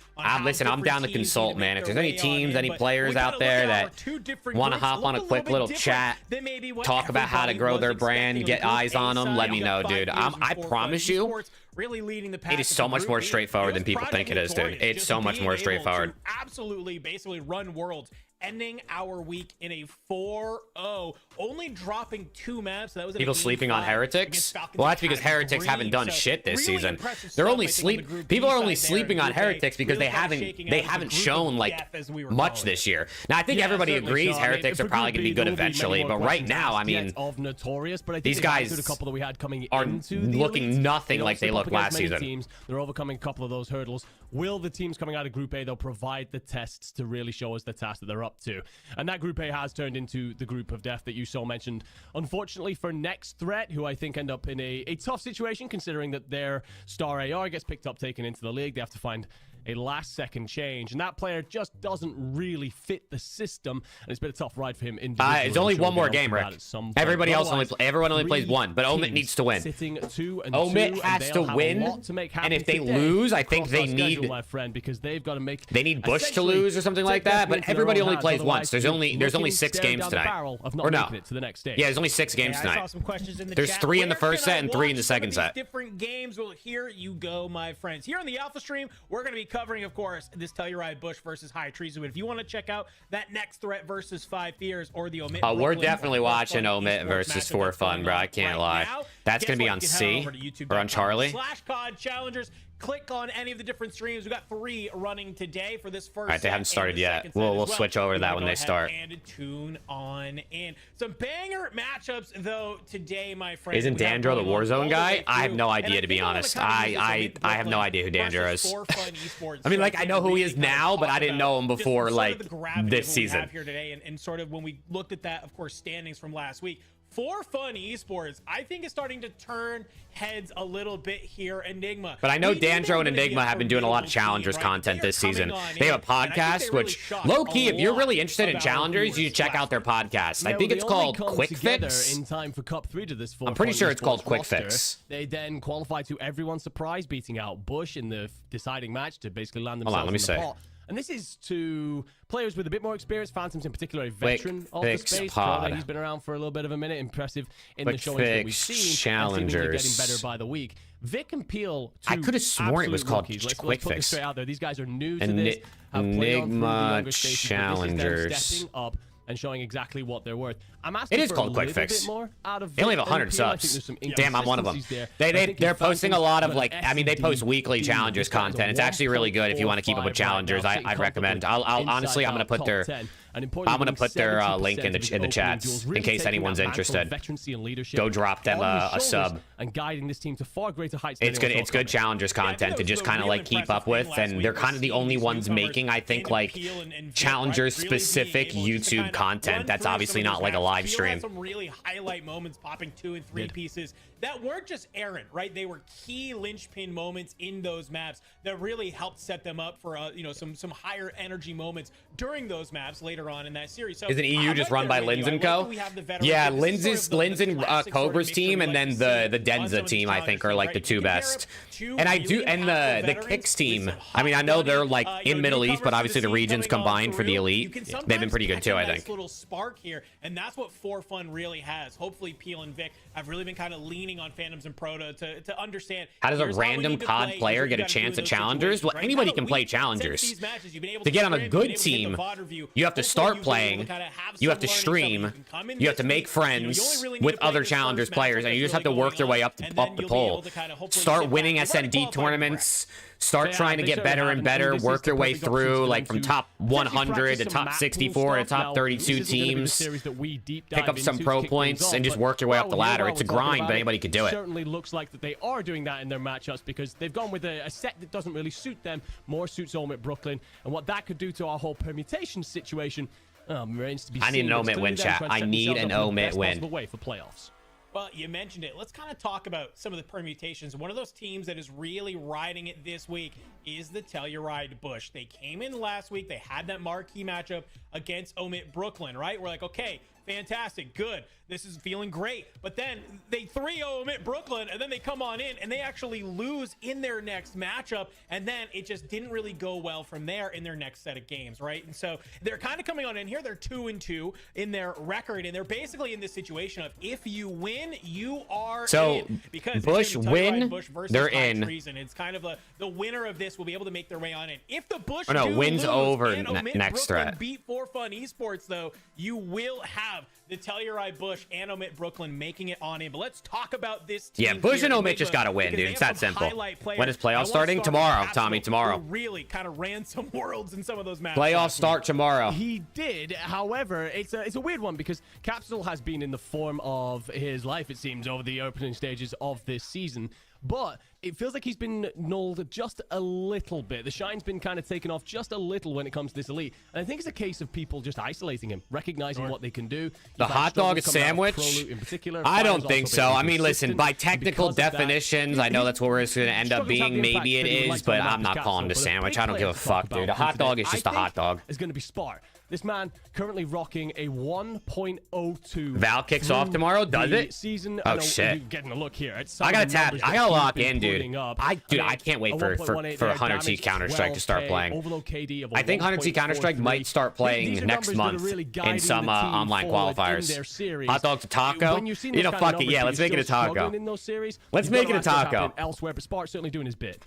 Listen, I'm down to consult, man. If there's any teams, any players out there that want to hop on a quick little chat, talk about how to grow their brand, get eyes on them, let me know, dude. I promise you, it is so much more straightforward than people think it is, dude. It's so much more straightforward. Absolutely, basically run Worlds, ending our week in a 4-0, only dropping 2 maps. That was people sleeping on Heretics. Well, that's because Heretics haven't done shit this season. They're only people are only sleeping on Heretics because they haven't shown like much this year. Now I think everybody agrees Heretics are probably going to be good eventually, but right now, I mean, these guys are looking nothing like they looked last season. They're overcoming a couple of those hurdles. Will the teams coming out of Group A, they'll provide the tests to really show us the task that they're up to? And that Group A has turned into the group of death that you so mentioned. Unfortunately for Next Threat, who I think end up in a tough situation, considering that their star AR gets picked up, taken into the league. They have to find a last-second change, and that player just doesn't really fit the system, and it's been a tough ride for him individually. It's only one more game, Rick. Everyone only plays one, but Omit needs to win. Omit has to win, and if they lose, I think they need Bush to lose or something like that. But everybody only plays once. There's only 6 games tonight, or no? Yeah, there's only 6 games tonight. There's 3 in the first set and 3 in the second set. Different games. Well, here you go, my friends. Here on the Alpha stream, we're going to be covering, of course, this Telluride Bush versus High Treason. If you want to check out that Next Threat versus 5 Fears or the Omit, we're definitely watching Omit versus For Fun, bro. I can't lie. That's gonna be on C or on Charlie. /COD Challengers. click on any of the different streams. We got 3 running today for this first. All right, they haven't set started and the yet. second set We'll as well. switch over to You that wanna when go they ahead start. And tune on in. Some banger matchups though today, my friend. Isn't We have Dandro the going on all Warzone the guy? way I have through. no And idea, to be think I wanna honest. kinda use this I Omid have no Brooklyn idea who Dandro versus is. For Fun Esports. I mean, So like, I know who he is really kinda now, but talk I didn't about know him just before, sort of like, the gravity this of what we season. have here today, and sort of when we looked at that, of course, standings from last week. For Fun Esports, I think is starting to turn heads a little bit here. Enigma. But I know We knew they were Dandro and gonna be a Enigma have been doing a lot of formidable team, Challengers right? content They are this season. coming on They have a in, and I think they podcast, really which, shocked low key, a if you're lot really interested in about Challengers, who you was check out their last podcast. I No, think they it's only called come Quick together Fix. in time for Cup 3 to this I'm pretty sure it's called Quick roster. Fix. They then qualified to everyone's surprise, beating out Bush in the deciding match to basically land Hold themselves on, let me in the see. pot. And this is to players with a bit more experience. Phantoms in particular, a Quick veteran of the Fix space. pod. He's been around for a little bit of a minute. Impressive in Quick the showings that we've Fix seen. And seemingly Challengers. getting better by the week. Vic and Peel, I could have sworn it was absolute called rookies. Let's Quick put this Fix. straight out there. These guys are new to this. Have played on through the Enigma younger stages, but this is them Challengers. stepping up and showing exactly what they're worth. I'm asking It is for called a Quick little Fix. bit more out of They only have Vic and 100 Peel. I think subs. there's some Damn, I'm one of them. inconsistencies there. I think They're in posting a Phantoms, lot of, but like, I mean, they post weekly SD, Challengers these guys are content. It's actually really good if you want to keep up with 1.45 right now, Challengers. sitting I'd recommend. comfortably I'll honestly, I'm inside gonna put top their 10. And I'm importantly, gonna put their winning link in 70% of his the opening chats duels, in really case taking anyone's that mantle of interested. veterancy and leadership Go drop them on his a shoulders sub. and guiding this team to far greater heights. than It's good. anyone It's saw good coming. Challengers content to just kind of like keep up with, and they're kind of the only ones making, I think, like Challengers specific YouTube content. That's obviously not like a live stream. Some really highlight moments, popping 2 and 3 pieces that weren't just errant, right? They were key linchpin moments in those maps that really helped set them up for some higher energy moments during those maps later on in that series. So Isn't EU just run by Linz and Co? Yeah, Linz and Cobra's team, and then the Denza team, I think, are like the 2 best. And I do, and the Kicks team. I mean, I know they're like in Middle East, but obviously the regions combined for the elite, they've been pretty good too, I think. Little spark here, and that's what For Fun really has. Hopefully, Peel and Vic have really been kind of leaning on Phantoms and Proto to understand. How does a here's how we random need to COD play, player here's get a what you gotta chance do at in those Challengers? situations, Well, right? anybody Now, can play since Challengers. these matches, you've been able To get on a stream, good you've been able to team, get the VOD review. you have to Hopefully, start you've been able playing, to kinda have you have some to learnings stream, that you can come in you have to this make week. friends You only really need with to play other this Challengers first players, matchup and you that's just have to really work your going way on, up and the then you'll be pole. able to kinda hopefully Start sit winning back. They've already SND qualified for tournaments. Start Yeah, trying to they get certainly better have, and and better. this is Work the your way perfect through, opportunity like from to top essentially 100 to practice some top map pool 64 to stuff. top Now, 32 this is gonna be the teams. series that we deep Pick dive up some into to pro kick points things and off, just but work your way up the while ladder. we're It's a talking grind, about but anybody could do it. Certainly looks like that they are doing that in their matchups because they've gone with a set that doesn't really suit them. More suits Omit Brooklyn, and what that could do to our whole permutation situation remains to be seen. I need an but it's Omit clearly win, them chat. trying to I set need themselves an up in the Omit best win. possible way for playoffs. Well, you mentioned it. Let's kind of talk about some of the permutations. One of those teams that is really riding it this week is the Telluride Bush. They came in last week. They had that marquee matchup against Omit Brooklyn, right? We're like, okay, fantastic, good. This is feeling great. But then they 3-0 Omit Brooklyn, and then they come on in, and they actually lose in their next matchup, and then it just didn't really go well from there in their next set of games, right? And so they're kind of coming on in here. They're 2-2 in their record, and they're basically in this situation of if you win, you are in. Because Bush it's gonna be Telluride win, Bush versus they're High in. Treason. It's kind of the winner of this will be able to make their way on in. If the Bush Oh, no, do wins lose over and Omit next Brooklyn threat. beat For Fun Esports, though, you will have the Telluride Bush and Omit Brooklyn making it on in. But let's talk about this team. Yeah, Bush here, and Omit Enigma, just got to win, because dude. they It's have that some simple. highlight players. When is I playoffs wanna starting? start with Tomorrow, Absol, Tommy, tomorrow. who really kind of ran some worlds in some of those matches. Playoffs start tomorrow. He did. However, it's a weird one because Capsule has been in the form of his life, it seems, over the opening stages of this season. But it feels like he's been nulled just a little bit. The shine's been kind of taken off just a little when it comes to this elite. And I think it's a case of people just isolating him, recognizing what they can do. The hot dog sandwich? In particular. I don't Fire's think also so. been I mean, listen, consistent, by and technical because of that, definitions, I know that's where it's going to end up struggles to have being. the impact Maybe it that he would is, like but to have I'm with not Capsule. calling it a But a sandwich. big I don't give a player to talk fuck, dude. A about hot dog today, is just a I hot think, dog. is going to be Spar. This man currently rocking a 1.02. Val kicks off through tomorrow, does the it? Season. Oh, I know shit. you're getting a look here. I gotta tap. I gotta lock in, dude. Dude, I can't wait for 100T Counter-Strike to start playing. I think 100T Counter-Strike might start playing next month in some online qualifiers. Hot dog to taco? You know, fuck it. Yeah, let's make it a taco. Let's make it a taco. Elsewhere, but Spark's certainly doing his bit.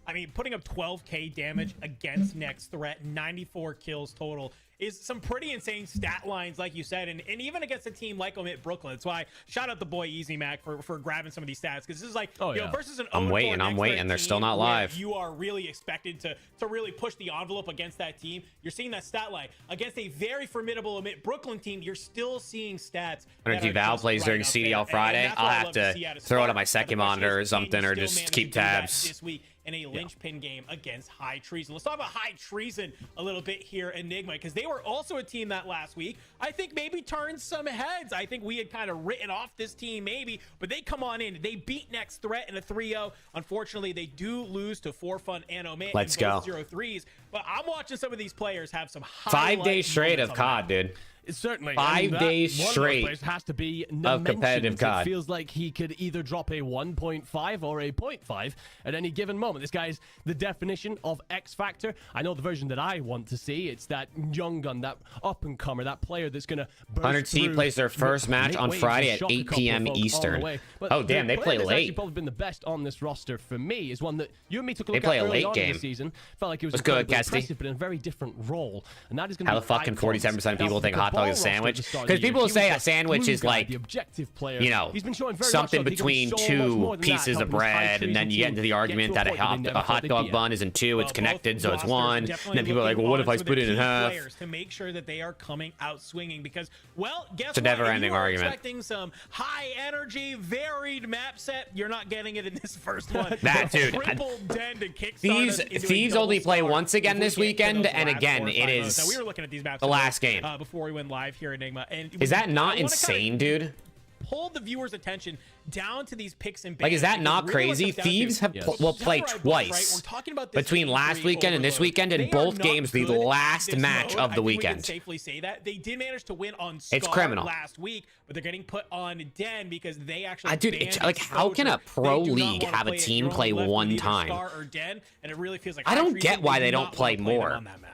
I mean, putting up 12k damage against Next Threat, 94 kills total is some pretty insane stat lines, like you said, and even against a team like Omit Brooklyn. That's why shout out the boy Easy Mac for grabbing some of these stats, because this is like, you know, versus an I'm 0-4 waiting. Next Threat They're still team not where live. You are really expected to really push the envelope against that team. You're seeing that stat line against a very formidable Omit Brooklyn team. You're still seeing stats. Energy Val plays during CDL Friday. I'll have to throw it on my second monitor or something, or just keep tabs. This week in a linchpin game against High Treason. Let's talk about High Treason a little bit here, Enigma, because they were also a team that last week I think maybe turned some heads. I think we had kind of written off this team maybe, but they come on in. They beat Next Threat in a 3-0. Unfortunately, they do lose to 4Fun and Omit. Let's go. 0-3s, but I'm watching some of these players have some 5 days straight of COD, dude. It's certainly 5 days straight has to be of competitive COD. It feels like he could either drop a 1.5 or a 0.5 at any given moment. This guy's the definition of X Factor. I know the version that I want to see. It's that young gun, that up and comer, that player that's going to burst 100T plays their first match on Friday at 8 p.m. Eastern. Oh, damn, they play late. Probably been the best on this roster for me is one that you and me took a They look play at a early late on game. in the season. Felt like it was good, incredibly Kesty? impressive, but in a very different role. And that is going to How be the fucking Icons. 47% of people Now, think the hot dog Ball is a roster at sandwich? the start of Because the year, people he say was a sandwich glue is guy, like, the objective player. you know, He's been showing very something much so that he can between be so much more two than that, pieces of helping his High bread, and then Treason you get into the team argument get that to a point they a never hot thought they'd dog be at. bun isn't two, it's Well, connected, both so it's rosters one. And definitely then people are like, well, what if I looking split it in on some half? key players to make sure that they are coming out swinging, because, well, guess It's a what? If never-ending you are argument. expecting some high energy, varied map set, you're not getting it in this first one. That, dude, Triple den to kickstart us into a Thieves double only play star once again if we this get to weekend, those and last again, 4 or it 5 is modes. Now, we were looking at these maps the last game. before we went live here at Enigma, and Is that I not wanna insane, dude? hold the viewers' attention down to these picks and bans. Like, is that because not really what crazy? it comes down Thieves to- will play Samurai Bush, right? twice We're talking about this between game last 3 weekend and this overload. weekend, and They are both not games the good at last this match mode. of the I think weekend. We can safely say that they did manage to win on It's Scar criminal. last week, but they're getting put on Den because they actually. Dude, banned like, how can a exposure. pro They do not league wanna have a play it. team You're play only left with one either time? Scar or Den, and it really feels like I don't High get Treason, why do they not don't wanna play them more. on that map.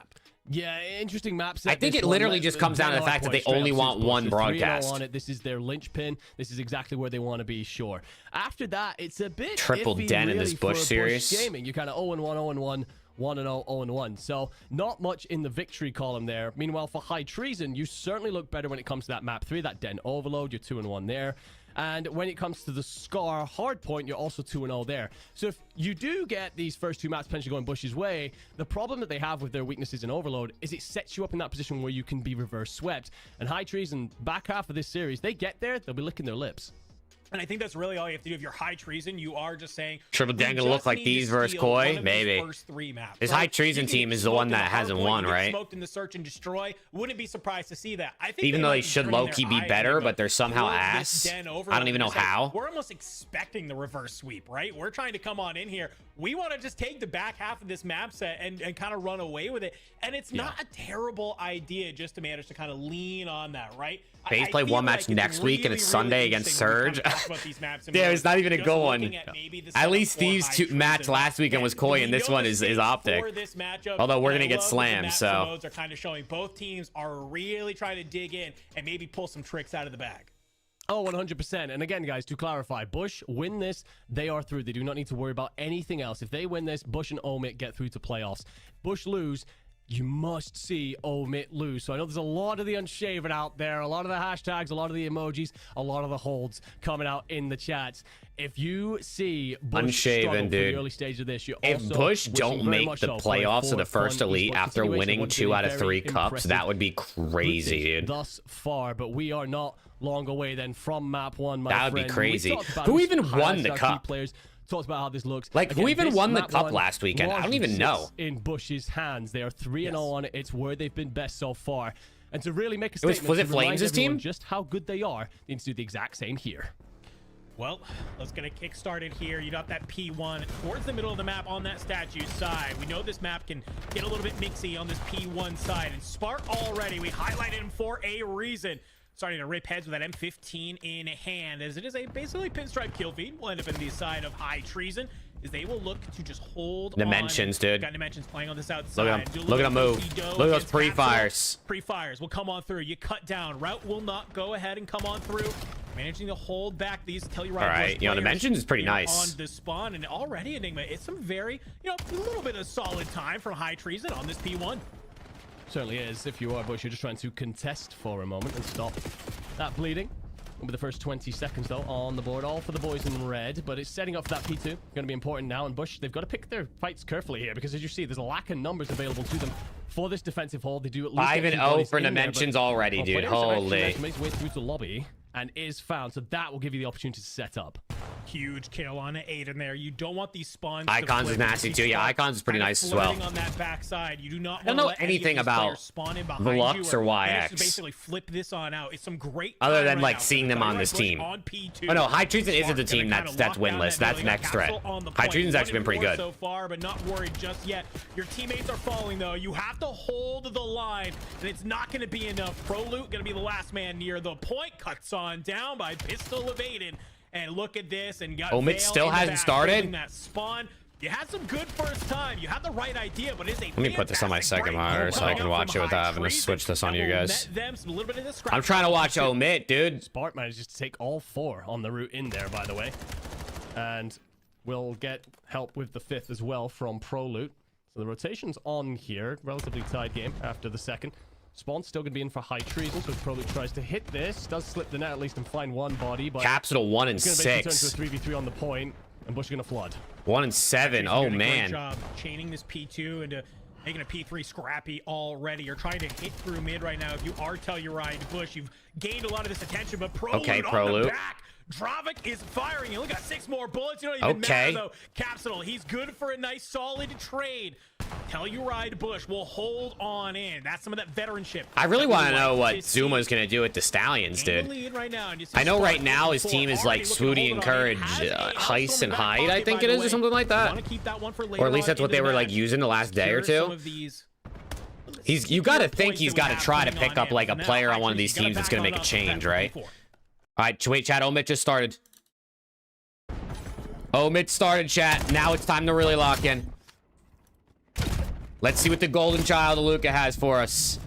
Yeah, interesting map set. I think this it one. literally Let's- just comes down to the let's fact that point they straight only up want since one Bush is 3-0 broadcast. on it. This is their linchpin. This is exactly where they want to be, sure. After that, it's a bit Triple iffy, den in really, this Bush for series. Gaming. You're kind of 0-1, 0-1, 1-0, 0-1. So not much in the victory column there. Meanwhile, for High Treason, you certainly look better when it comes to that map 3, that Den Overload. You're 2-1 there. And when it comes to the Scar Hardpoint, you're also 2-0 there. So if you do get these first 2 maps potentially going Bush's way, the problem that they have with their weaknesses in Overload is it sets you up in that position where you can be reverse swept. And High Treason, back half of this series, they get there, they'll be licking their lips. And I think that's really all you have to do. If you're High Treason, you are just saying Triple Den gonna look like these versus Koi? Maybe. This High Treason team is the one that hasn't won, right? Smoked in the search and destroy. Wouldn't be surprised to see that. I think Even though might they be should turning low-key their be eye better, to but they're somehow pull this ass. Den over I don't and even know just like, how. We're almost expecting the reverse sweep, right? We're trying to come on in here. We want to just take the back half of this map set and kind of run away with it. And it's not a terrible idea just to manage to kind of lean on that, right? They play one match next week, and it's Sunday against Surge. Yeah, it's not even a good one. At least Thieves' match last weekend was Koi, and this one is Optic. Although we're gonna get slammed, so. Modes are kind of showing both teams are really trying to dig in and maybe pull some tricks out of the bag. Oh, 100%. And again, guys, to clarify, Bush win this, they are through. They do not need to worry about anything else. If they win this, Bush and Omit get through to playoffs. Bush lose, you must see Omit lose. So I know there's a lot of the unshaven out there, a lot of the hashtags, a lot of the emojis, a lot of the holds coming out in the chats. If you see Bush Unshaven, struggle dude. for the early stage of this, you're If also Bush wishing don't very make much the so for a playoffs of the first fun elite esports after continuation, winning what's 2 been out of very 3 cups, impressive that would be crazy, dude. thus far, but we are not long away then from map 1, my That would be friend. crazy. We talked about Who who's even won highlighted the our key cup? Players, talked about how this looks. Like, who even this won the map cup 1 last weekend? I don't even sits know. in Bush's hands. They are 3-0 on it. It's where they've been best so far. And to really make a was statement, it to remind Flames' everyone team? just how good they are, they need to do the exact same here. Well, let's get a kick started here. You got that P1 towards the middle of the map on that statue side. We know this map can get a little bit mixy on this P1 side. And Spark already, we highlighted him for a reason. Starting to rip heads with that M15 in hand, as it is a basically pinstripe kill feed. Will end up in the side of High Treason, as they will look to just hold Dimensions, on. dude. Got Dimensions playing on this outside. Look at him. Look at him move. Look at those pre-fires. Pre-fires will come on through. You cut down. Route will not go ahead and come on through. managing to hold back these Telluride. All right, you know, the mentions is pretty nice. On the spawn, and already Enigma, it's some very, a little bit of solid time from High Treason on this P1. Certainly is. If you are Bush, you're just trying to contest for a moment and stop that bleeding. With the first 20 seconds, though, on the board. All for the boys in red, but it's setting up for that P2. Going to be important now. And Bush, they've got to pick their fights carefully here because, as you see, there's a lack of numbers available to them for this defensive hold. They do at least 5-0 for dimensions already, dude. Holy. Makes his way through to lobby and is found. So that will give you the opportunity to set up. Huge kill on Aiden there. You don't want these spawns. Icons is nasty too. Yeah, Icons is pretty nice as well. On that backside, you do not I don't know anything about the Lux or YX. Basically flip this on out. It's some great other than like seeing them on this team. On P2. Oh no, High Treason isn't the team that's winless. That's next threat. High Treason's actually been pretty good so far, but not worried just yet. Your teammates are falling though. You have to hold the line, and it's not going to be enough. ProLoot going to be the last man near the point. Cuts on down by Pistol of Aiden. And look at this, and got Omid still hasn't started. That spawn. You had some good first time. You had the right idea, but it's a let me put this on my second monitor so I can watch it without having to switch this on you guys. I'm trying to watch Omid, dude. Smart manages to take all 4 on the route in there, by the way. And we'll get help with the 5th as well from ProLoot. So the rotation's on here. Relatively tight game after the second. Spawn's still going to be in for High Treason, so ProLoot tries to hit this. Does slip the net at least and find one body, but... Capsule 1 and 6. It's going to turn to a 3v3 on the point, and Bush is going to flood. 1 and 7. Oh, man. Great job chaining this P2 into making a P3 scrappy already. You're trying to hit through mid right now. If you are Telluride Bush, you've gained a lot of this attention, but ProLoot on the back. Dravik is firing. You only got 6 more bullets. You don't even matter, though. Capsule, he's good for a nice, solid trade. Telluride Bush will hold on in. That's some of that veteranship. I really want to know what Zuma's going to do with the Stallions, dude. I know right now his team is like Swooty and Courage, Heist and Hide, I think it is, or something like that. Or at least that's what they were like using the last day or two. You got to think he's got to try to pick up like a player on one of these teams that's going to make a change, right? All right, wait, chat. Omid just started. Omid started, chat. Now it's time to really lock in. Let's see what the golden child of Luca has for us.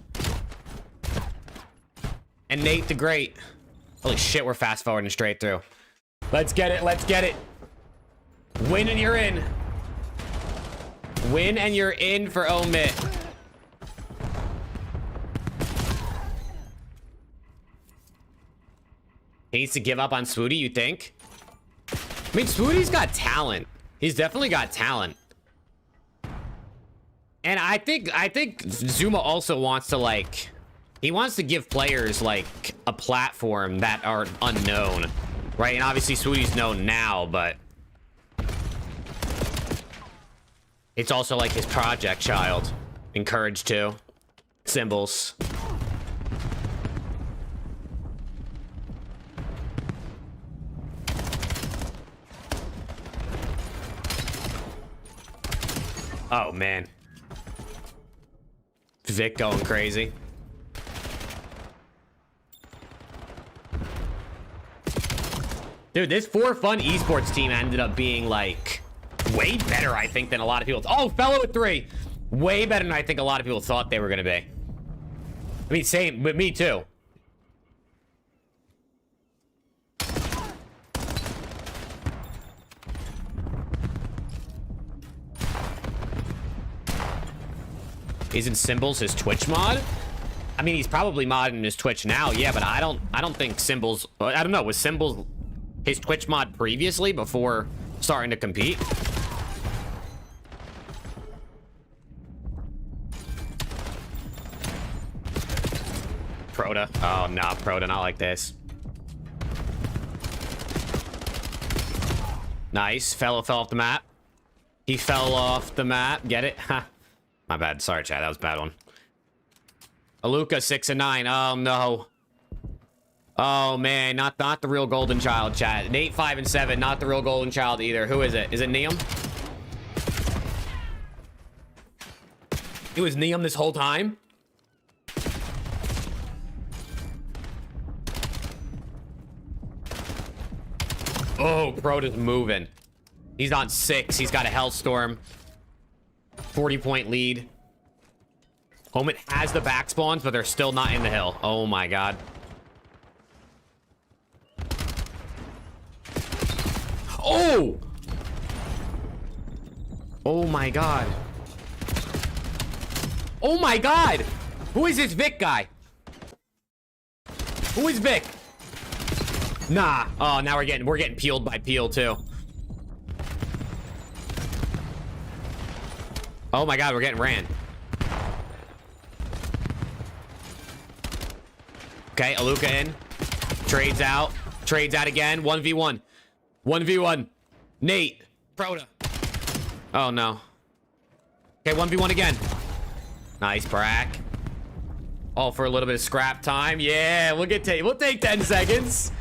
And Nate the Great. Holy shit, we're fast forwarding straight through. Let's get it. Let's get it. Win and you're in. Win and you're in for Omid. He needs to give up on Swooty, you think? I mean, Swooty's got talent. He's definitely got talent. And I think Zuma also wants to, like, he wants to give players, like, a platform that are unknown, right? And obviously Swooty's known now, but it's also, like, his project child. Encourage too. Symbols. Oh, man. Vic going crazy. Dude, this For Fun esports team ended up being, like, way better, I think, than a lot of people. Oh, fellow with 3. Way better than I think a lot of people thought they were going to be. I mean, same with me, too. Isn't Symbols his Twitch mod? I mean, he's probably modding his Twitch now, yeah, but I don't think Symbols, I don't know, was Symbols his Twitch mod previously before starting to compete? Proto. Oh, no, Proto, not like this. Nice. Fellow fell off the map. He fell off the map. Get it? Ha. My bad. Sorry, chat. That was a bad one. Aluka 6 and 9. Oh no. Oh man, not the real golden child, chat. Nate 5 and 7. Not the real golden child either. Who is it? Is it Neum? It was Neum this whole time. Oh, Proto's moving. He's on 6. He's got a Hellstorm. 40-point lead. Homit has the back spawns, but they're still not in the hill. Oh my god. Oh! Oh my god. Oh my god! Who is this Vic guy? Who is Vic? Nah. Oh, now we're getting peeled by Peel too. Oh my god, we're getting ran. Okay, Aluka in. Trades out. Trades out again. 1v1. 1v1. Nate. Proto. Oh no. Okay, 1v1 again. Nice, Brack. All for a little bit of scrap time. Yeah, we'll take 10 seconds.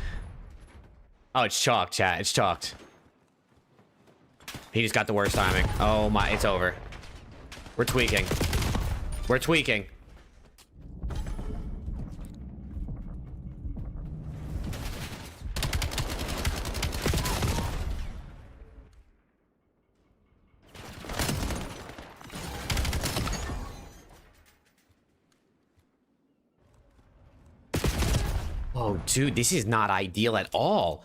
Oh, it's chalked, chat. It's chalked. He just got the worst timing. Oh my, it's over. We're tweaking. We're tweaking. Oh, dude, this is not ideal at all.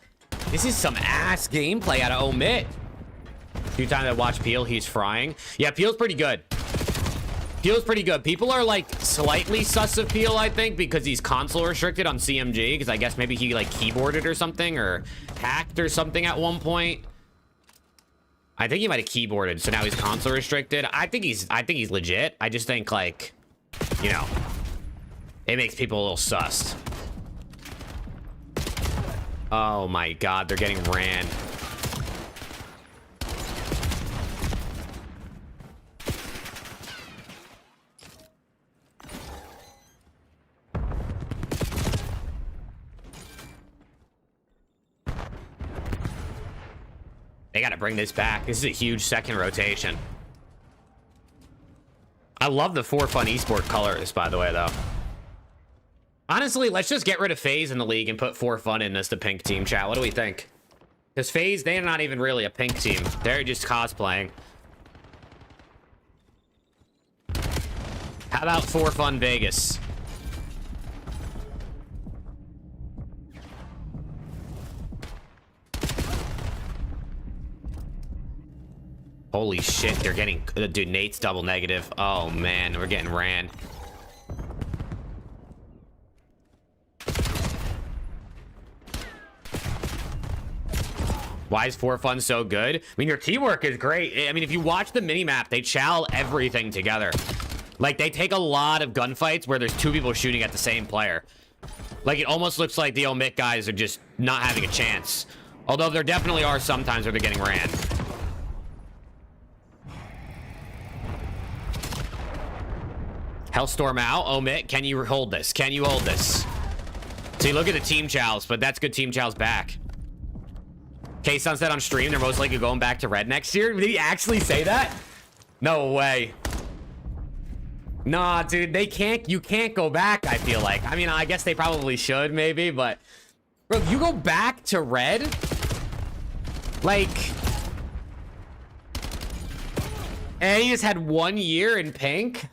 This is some ass gameplay out of Omit. Few times I watch Peel, he's frying. Yeah, Peel's pretty good. Peel's pretty good. People are like slightly sus of Peel, I think, because he's console restricted on CMG, because I guess maybe he like keyboarded or something, or hacked or something at one point. I think he might have keyboarded, so now he's console restricted. I think he's legit. I just think, like, you know, it makes people a little sus. Oh my god, they're getting ran. They gotta bring this back. This is a huge second rotation. I love the For Fun Esport colors, by the way, though. Honestly, let's just get rid of FaZe in the league and put For Fun in as the pink team, chat. What do we think? Because FaZe, they're not even really a pink team. They're just cosplaying. How about For Fun Vegas? Holy shit, they're getting... Dude, Nate's double negative. Oh, man, we're getting ran. Why is For Fun so good? I mean, your teamwork is great. I mean, if you watch the minimap, they chow everything together. Like, they take a lot of gunfights where there's two people shooting at the same player. Like, it almost looks like the Omit guys are just not having a chance. Although there definitely are some times where they're getting ran. Hellstorm out. Omit, can you hold this? Can you hold this? See, look at the team chows, but that's good team chows back. K-Sunset on stream, they're most likely going back to red next year. Did he actually say that? No way. Nah, dude, they can't, you can't go back, I feel like. I mean, I guess they probably should, maybe, but... Bro, if you go back to red... Like... And he just had 1 year in pink...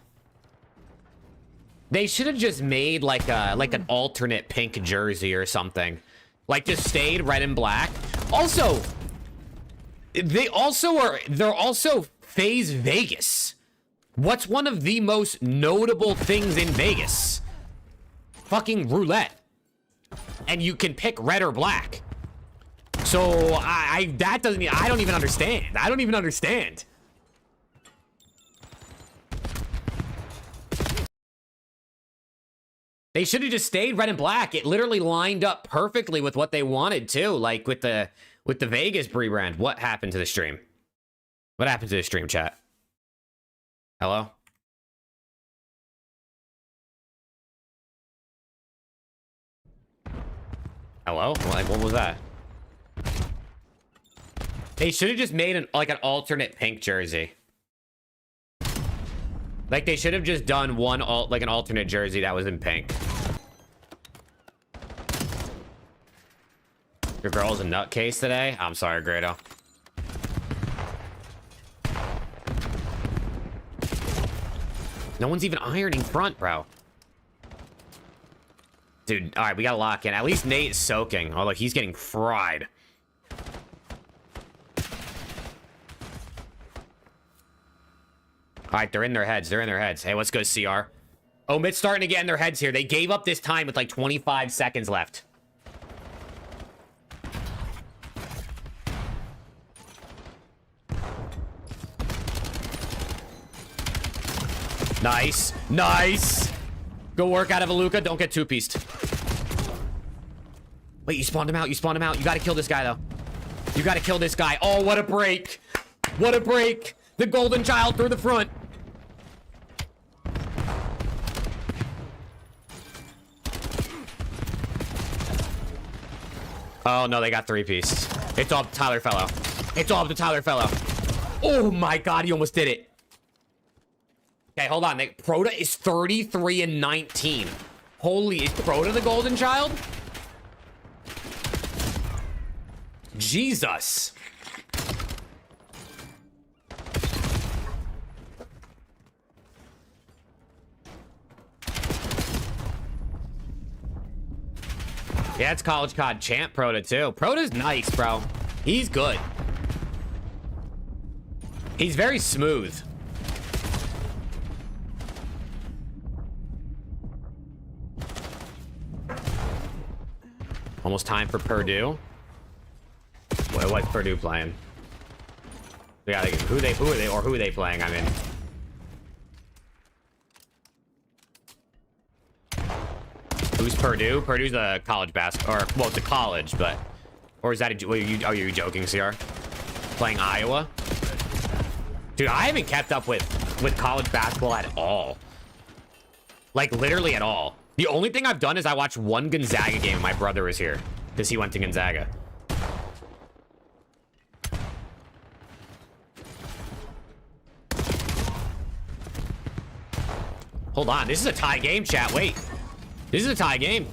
They should have just made like an alternate pink jersey or something. Like just stayed red and black. Also, they're also FaZe Vegas. What's one of the most notable things in Vegas? Fucking roulette. And you can pick red or black. So I don't even understand. I don't even understand. They should have just stayed red and black. It literally lined up perfectly with what they wanted too. Like with the Vegas rebrand. What happened to the stream? What happened to the stream, chat? Hello? Hello? Like, what was that? They should have just made an alternate pink jersey. Like, they should have just done an alternate jersey that was in pink. Your girl's a nutcase today? I'm sorry, Grado. No one's even ironing front, bro. Dude, all right, we gotta lock in. At least Nate's soaking. Oh, look, he's getting fried. All right, they're in their heads. They're in their heads. Hey, let's go, CR. Omit's starting to get in their heads here. They gave up this time with like 25 seconds left. Nice. Nice. Go work out of Aluka. Don't get two-pieced. Wait, you spawned him out. You spawned him out. You got to kill this guy, though. You got to kill this guy. Oh, what a break. What a break. The golden child through the front. Oh, no, they got three-piece. It's all up to Tyler Fellow. It's all up to Tyler Fellow. Oh, my God. He almost did it. Okay, hold on. Proto is 33 and 19. Holy, is Proto the golden child? Jesus. Yeah, it's College COD champ Proto too. Proto's nice, bro. He's good. He's very smooth. Almost time for Purdue. What's Purdue playing? We gotta get who are they playing? I mean, who's Purdue? Purdue's a college basketball, or well, it's a college, but or is that are you joking, CR? Playing Iowa? Dude, I haven't kept up with college basketball at all. Like literally at all. The only thing I've done is I watched one Gonzaga game. My brother was here because he went to Gonzaga. Hold on, this is a tie game, chat. Wait, this is a tie game.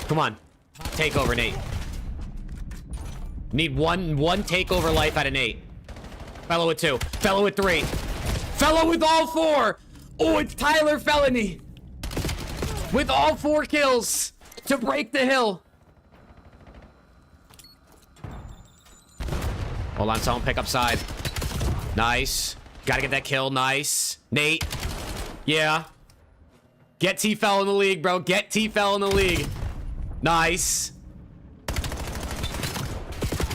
Come on, take over, Nate. Need one takeover life out of Nate. Fellow with 2, fellow with 3, fellow with all 4. Oh, it's Tyler Felony with all 4 kills to break the hill. Hold on, someone pick up side. Nice. Gotta get that kill. Nice. Nate. Yeah. Get T-Fel in the league, bro. Get T-Fel in the league. Nice.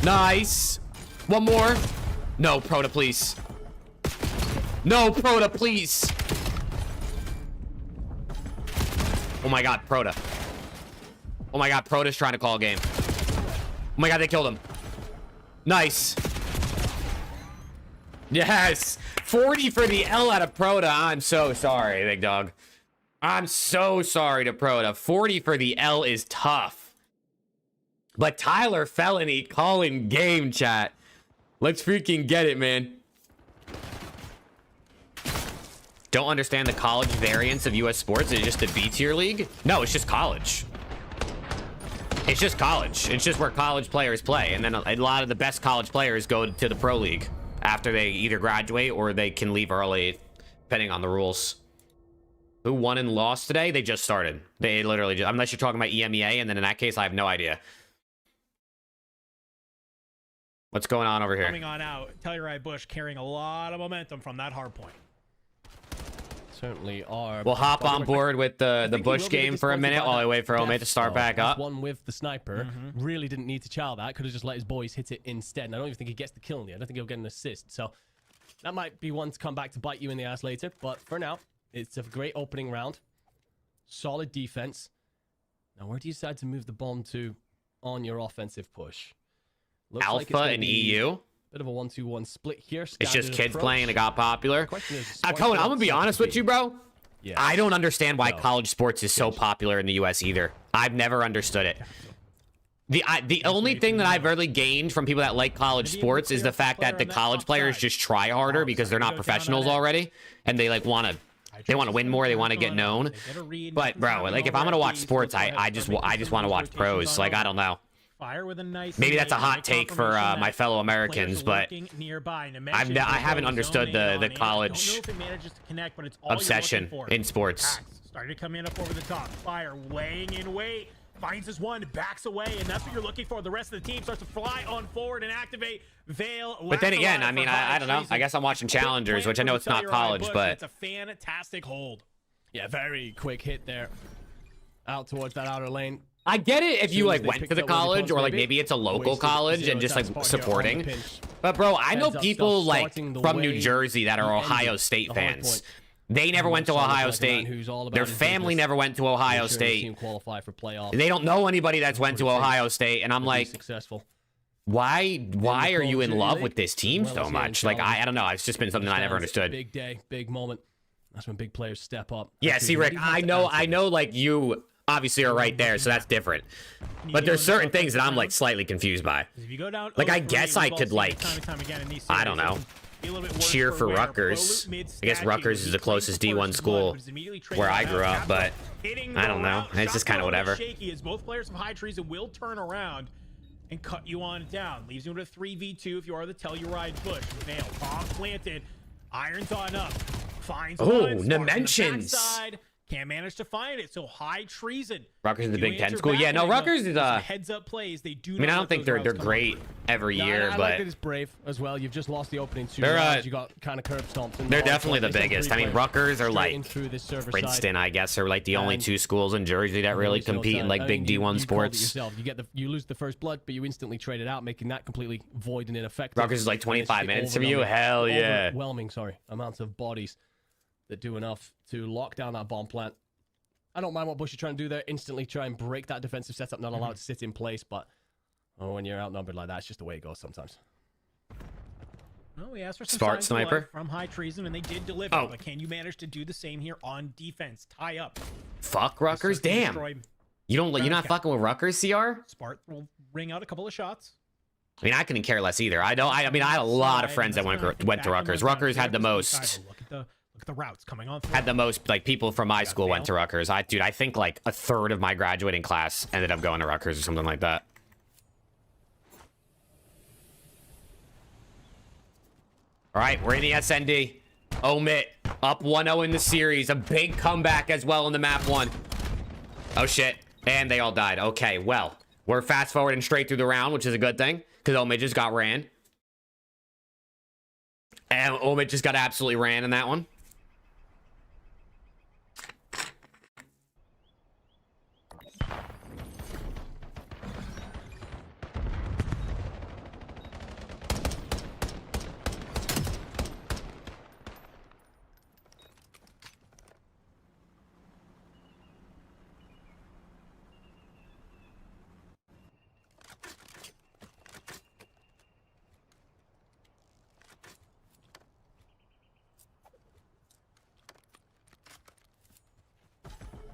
Nice. One more. No, Proto, please. No, Proto, please. Oh my God, Proto. Oh my God, Proto's trying to call a game. Oh my God, they killed him. Nice. Yes. 40 for the L out of Proto. I'm so sorry, big dog. I'm so sorry to Proto. 40 for the L is tough. But Tyler Felony calling game, chat. Let's freaking get it, man. Don't understand the college variants of US sports. Is it just the B tier league? No, it's just college. It's just college. It's just where college players play. And then a lot of the best college players go to the pro league after they either graduate or they can leave early, depending on the rules. Who won and lost today? They just started. They literally just, unless you're talking about EMEA, and then in that case, I have no idea. What's going on over here? Coming on out, Telluride Bush carrying a lot of momentum from that hard point. Certainly are. We'll hop on board with the Bush game for a minute while I wait for Omate to start back up. One with the sniper. Really didn't need to chow that. Could have just let his boys hit it instead. And I don't even think he gets the kill in the end. I don't think he'll get an assist. So that might be one to come back to bite you in the ass later. But for now, it's a great opening round. Solid defense. Now, where do you decide to move the bomb to on your offensive push? Looks Alpha like it's gonna and be EU. Bit of a 1-2-1 split here. It's just kids approach. playing and it got popular. Is, Cohen, I'm gonna be honest with you, bro. Yeah. I don't understand why college sports is so popular in the US either. I've never understood it. The only thing that I've really gained from people that like college sports is the fact that the college players just try harder because they're not professionals already, and they like want to win more. They want to get known. But bro, like if I'm gonna watch sports, I just want to watch pros. Like I don't know. Fire with a nice Maybe that's a hot take for my fellow Americans, but I haven't understood the college obsession in sports. Started coming up over the top. Fire weighing in weight. finds his one, backs away, and that's what you're looking for. The rest of the team starts to fly on forward and activate Veil. But then again, I mean, I don't know. I guess I'm watching Challengers, which I know it's not college, but it's a fantastic hold. Yeah, very quick hit there. Out towards that outer lane. I get it if you like went to the college or like maybe it's a local college and just like supporting. But bro, I know people like from New Jersey that are Ohio State fans. They never went to Ohio State. Their family never went to Ohio State. They don't know anybody that's went to Ohio State, and I'm like, why are you in love with this team so much? Like I don't know. It's just been something I never understood. Big day, big moment. That's when big players step up. Yeah, see, Rick, I know, like you obviously are right there, so that's different. But there's certain things that I'm like slightly confused by. Like I guess I could like, I don't know, cheer for Rutgers. I guess Rutgers is the closest D1 school where I grew up, but I don't know. It's just kind of whatever. Shaky as both players of High Treason will turn around and cut you on down. Leaves you with a 3v2 if you are the Telluride Bush. Nail, bomb planted, irons on up. Finds one, Dimensions. Can't manage to find it, so High Treason. Rutgers is the Big Ten school. Yeah, no, Rutgers is heads up plays. They do. I mean, I don't think they're great every year, I but like that it's brave as well. You've just lost the opening 2 rounds. You got kind of curb stomped. They're definitely the biggest. I mean, Rutgers are like Princeton, side. I guess, are like the only 2 schools in Jersey that really compete in like big D1 sports. You lose the first blood, but you instantly trade it out, making that completely void and ineffective. Rutgers is like 25 minutes from you. Hell yeah. Overwhelming, amounts of bodies that do enough to lock down that bomb plant. I don't mind what Bush is trying to do there. Instantly try and break that defensive setup, not allow it to sit in place. But when you're outnumbered like that, it's just the way it goes sometimes. Well, we asked for some Smart sniper from High Treason, and they did deliver. But can you manage to do the same here on defense? Tie up. Fuck Rutgers, damn. You're not fucking with Rutgers, CR? Spart will ring out a couple of shots. I mean, I couldn't care less either. I mean, I had a lot of friends that went to Rutgers. Rutgers had the most. Look at the routes coming on. Had the most, like, people from my school went to Rutgers. Dude, I think like a third of my graduating class ended up going to Rutgers or something like that. All right, we're in the SND. Omit up 1-0 in the series. A big comeback as well in the map 1. Oh shit, and they all died. Okay, well, we're fast forwarding straight through the round, which is a good thing because Omit just got ran. And Omit just got absolutely ran in that one.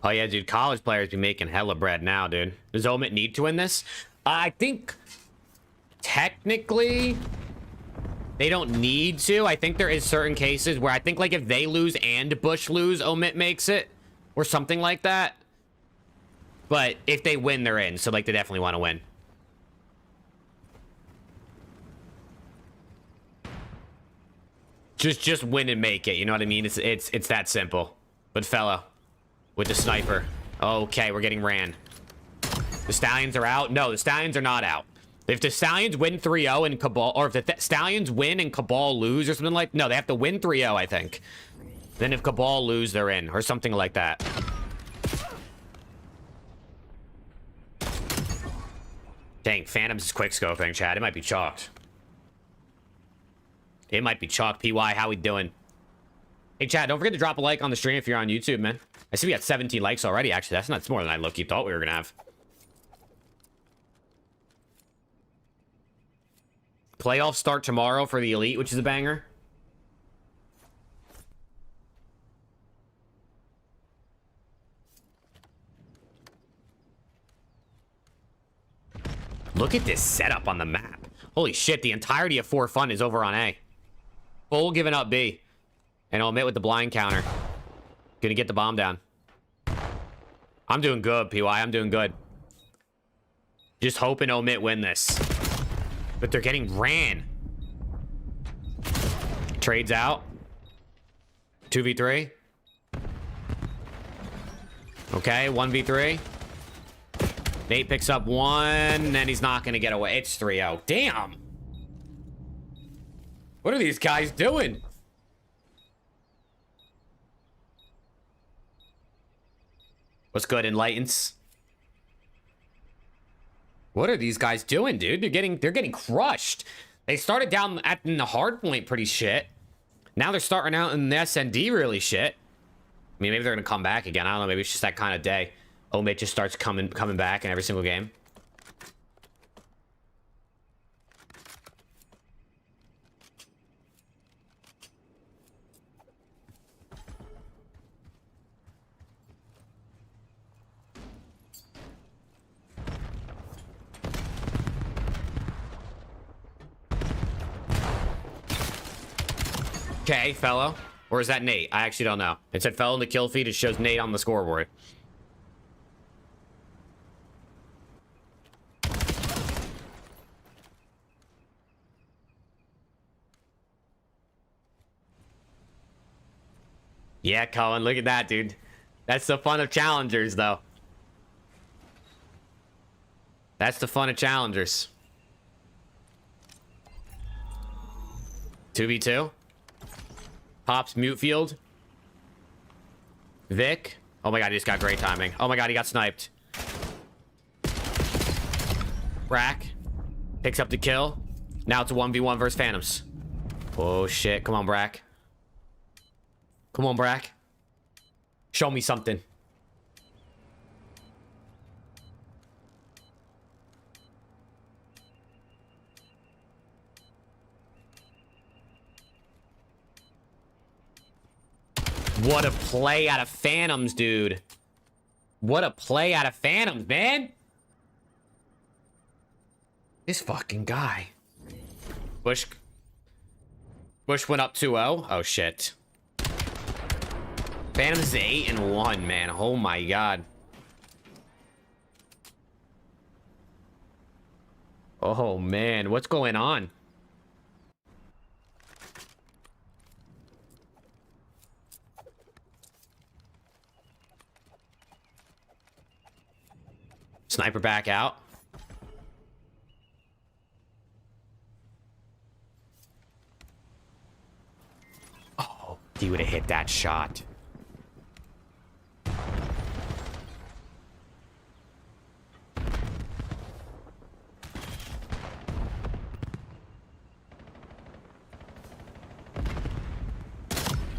Oh yeah, dude, college players be making hella bread now, dude. Does Omit need to win this? I think technically they don't need to. I think there is certain cases where I think like if they lose and Bush lose, Omit makes it or something like that. But if they win, they're in. So like they definitely want to win. Just win and make it. You know what I mean? It's that simple. But fella. With the sniper. Okay, we're getting ran. The Stallions are out? No, the Stallions are not out. If the Stallions win 3-0 and Cabal, or if the Stallions win and Cabal lose or something like, no, they have to win 3-0, I think. Then if Cabal lose, they're in, or something like that. Dang, Phantom's is quick scoping, Chad. It might be chalked. It might be chalked. PY, how we doing? Hey, Chad, don't forget to drop a like on the stream if you're on YouTube, man. I see we got 17 likes already, actually. That's more than I low-key thought we were going to have. Playoffs start tomorrow for the Elite, which is a banger. Look at this setup on the map. Holy shit, the entirety of 4 Fun is over on A. Full giving up B. And Omit with the blind counter. Gonna get the bomb down. I'm doing good, PY. I'm doing good. Just hoping Omit win this. But they're getting ran. Trades out. 2v3. Okay, 1v3. Nate picks up one, and he's not going to get away. It's 3-0. Damn. What are these guys doing? What's good, Enlightens? What are these guys doing, dude? They're getting crushed. They started down in the hard point pretty shit. Now they're starting out in the SND really shit. I mean, maybe they're gonna come back again. I don't know. Maybe it's just that kind of day. Omate just starts coming back in every single game. Okay, fellow. Or is that Nate? I actually don't know. It said fellow in the kill feed. It shows Nate on the scoreboard. Yeah, Colin, look at that, dude. That's the fun of challengers, though. That's the fun of challengers. 2v2. Pops mute field. Vic. Oh my god, he just got great timing. Oh my god, he got sniped. Brack. Picks up the kill. Now it's a 1v1 versus Phantoms. Oh shit. Come on, Brack. Come on, Brack. Show me something. What a play out of Phantoms, dude. What a play out of Phantoms, man. This fucking guy. Bush went up 2-0. Oh, shit. Phantoms is 8-1, man. Oh, my God. Oh, man. What's going on? Sniper back out. Oh, he would have hit that shot.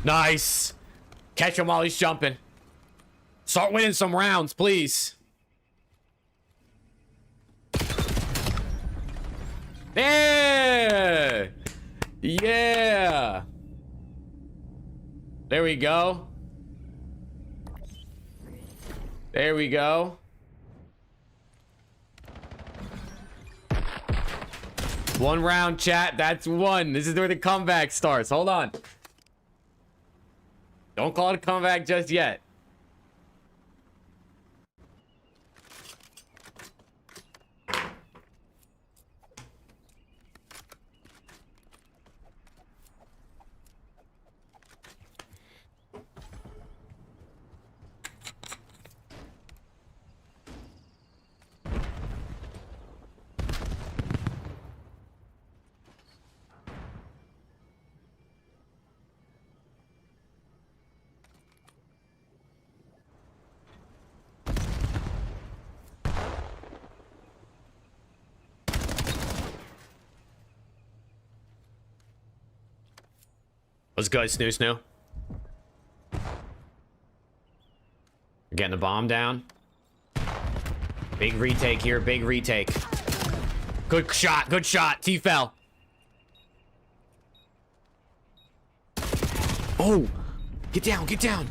Nice. Catch him while he's jumping. Start winning some rounds, please. Yeah! Yeah! There we go. There we go. One round, chat. That's one. This is where the comeback starts. Hold on. Don't call it a comeback just yet. Let's go, Snoo Snoo. We're getting the bomb down. Big retake here, big retake. Good shot, good shot. T fell. Oh, get down, get down.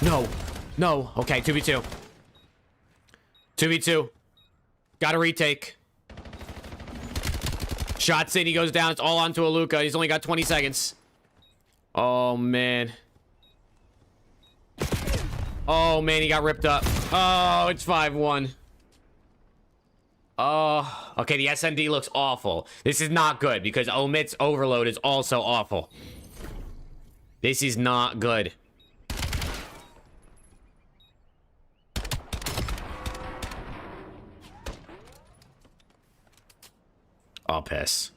No, no. Okay, 2v2. 2v2. Got a retake. Shots in, he goes down. It's all onto Aluka. He's only got 20 seconds. Oh, man. Oh, man, he got ripped up. Oh, it's 5-1. Oh, okay, the SND looks awful. This is not good because Omit's overload is also awful. This is not good. I'll piss.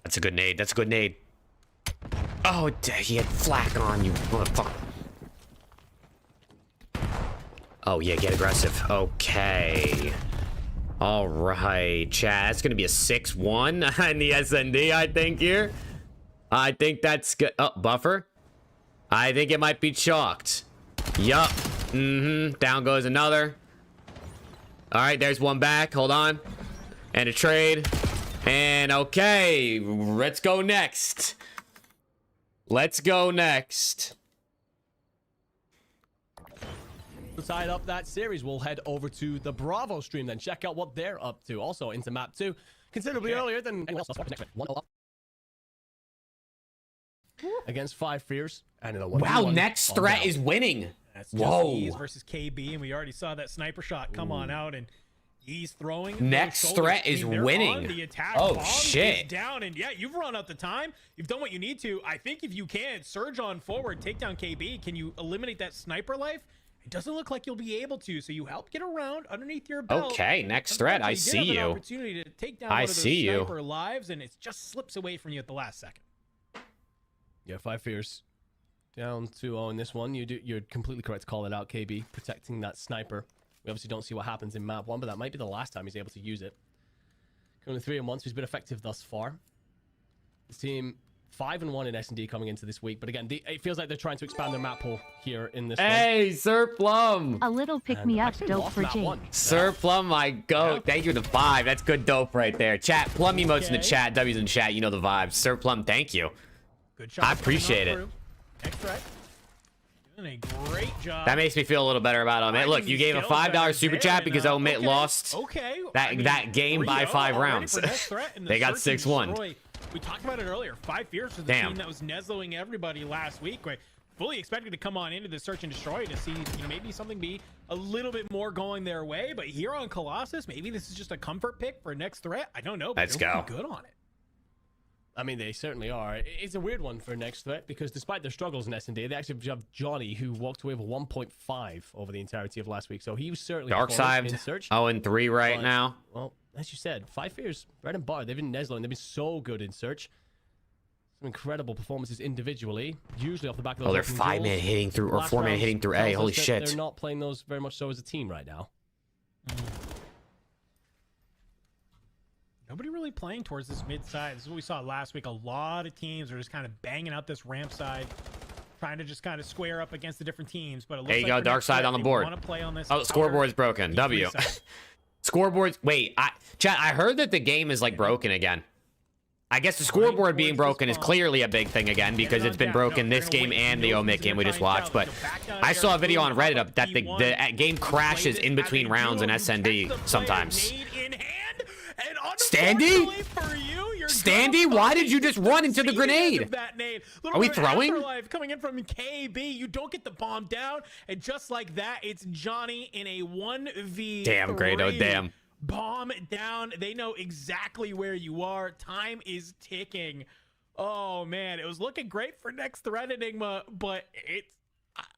That's a good nade. That's a good nade. Oh, he had flak on you, motherfucker. Oh, yeah, get aggressive. Okay. All right, chat. That's going to be a 6-1 in the SND, I think, here. I think that's good. Oh, buffer. I think it might be chalked. Yup. Down goes another. All right, there's one back. Hold on. And a trade. And okay, let's go next. Let's go next. To tie up that series, we'll head over to the Bravo stream then. Check out what they're up to. Also into map 2, considerably earlier than anyone else. Next 1-0 up. Against 5 Fears. And in a Wow, next threat is winning. That's just Ease versus KB, and we already saw that sniper shot come on out, and he's throwing. Next threat is winning. The attack. Oh Bomb shit! is down, and yeah, you've run out the time. You've done what you need to. I think if you can surge on forward, take down KB. Can you eliminate that sniper life? It doesn't look like you'll be able to. So you help get around underneath your belt. Okay, next threat. I see you. Opportunity to take down one of those sniper lives, and it just slips away from you at the last second. Yeah, 5 Fears down 2-0 in this one. You're completely correct to call it out, KB, protecting that sniper. We obviously don't see what happens in map 1, but that might be the last time he's able to use it. Going 3-1, so he's been effective thus far. This team 5-1 in S&D coming into this week, but again, it feels like they're trying to expand their map pool here in this Hey, Sir Plum! A little pick-me-up dope for Jake. Sir Plum, my goat. Thank you for the 5. That's good dope right there. Chat, Plum emotes in the chat, W's in the chat. You know the vibes. Sir Plum, thank you. Good shot. I appreciate it. Next threat. Doing a great job. That makes me feel a little better about Omit. Look, you gave a $5 super chat because Omit lost that game by 5 rounds. They got 6-1. We talked about it earlier. 5 Fears was the team that was Nesloing everybody last week. We fully expected to come on into the search and destroy to see, maybe something be a little bit more going their way. But here on Colossus, maybe this is just a comfort pick for next threat. I don't know. But let's go. Good on it. I mean, they certainly are. It's a weird one for next threat because despite their struggles in S&D, they actually have Johnny, who walked away with 1.5 over the entirety of last week. So he was certainly Dark Side 0-3 right now. Well, as you said, 5 Fears, bread and butter. They've been Neslo and they've been so good in search. Some incredible performances individually, usually off the back of those. Oh, they're 5-man hitting through or 4-man hitting through A. Holy shit! They're not playing those very much so as a team right now. Nobody really playing towards this mid side. This is what we saw last week. A lot of teams are just kind of banging out this ramp side, trying to just kind of square up against the different teams. But it looks there you go, Dark Side on the board. Oh, scoreboard's broken. W. Scoreboard's. Wait, chat. I heard that the game is like broken again. I guess the scoreboard being broken is clearly a big thing again because it's been broken this game and the Omit game we just watched. But I saw a video on Reddit that the game crashes in between rounds in SND sometimes. Standy? Standy, why did you just run into the grenade? Are we throwing? Coming in from KB, you don't get the bomb down, and just like that, it's Johnny in a 1v3. Damn, Grado, damn. Bomb down. They know exactly where you are. Time is ticking. Oh man, it was looking great for next threat, Enigma, but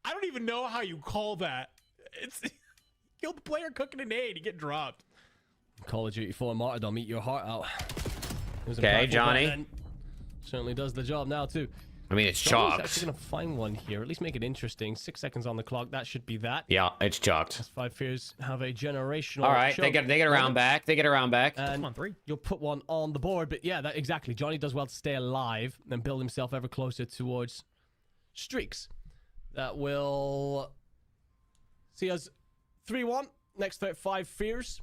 I don't even know how you call that. It's kill the player cooking a nade, you get dropped. Call of Duty 4 Martyrdom, eat your heart out. Okay, Johnny. Certainly does the job now, too. I mean, it's Johnny's chalked. actually going to find one here. At least make it interesting. 6 seconds on the clock. That should be that. Yeah, it's chalked. 5 Fears have a generational. All right, they get around back. They get around back. And on 3. You'll put one on the board. But yeah, that exactly. Johnny does well to stay alive and build himself ever closer towards streaks. That will see us 3-1. Next 5 Fears.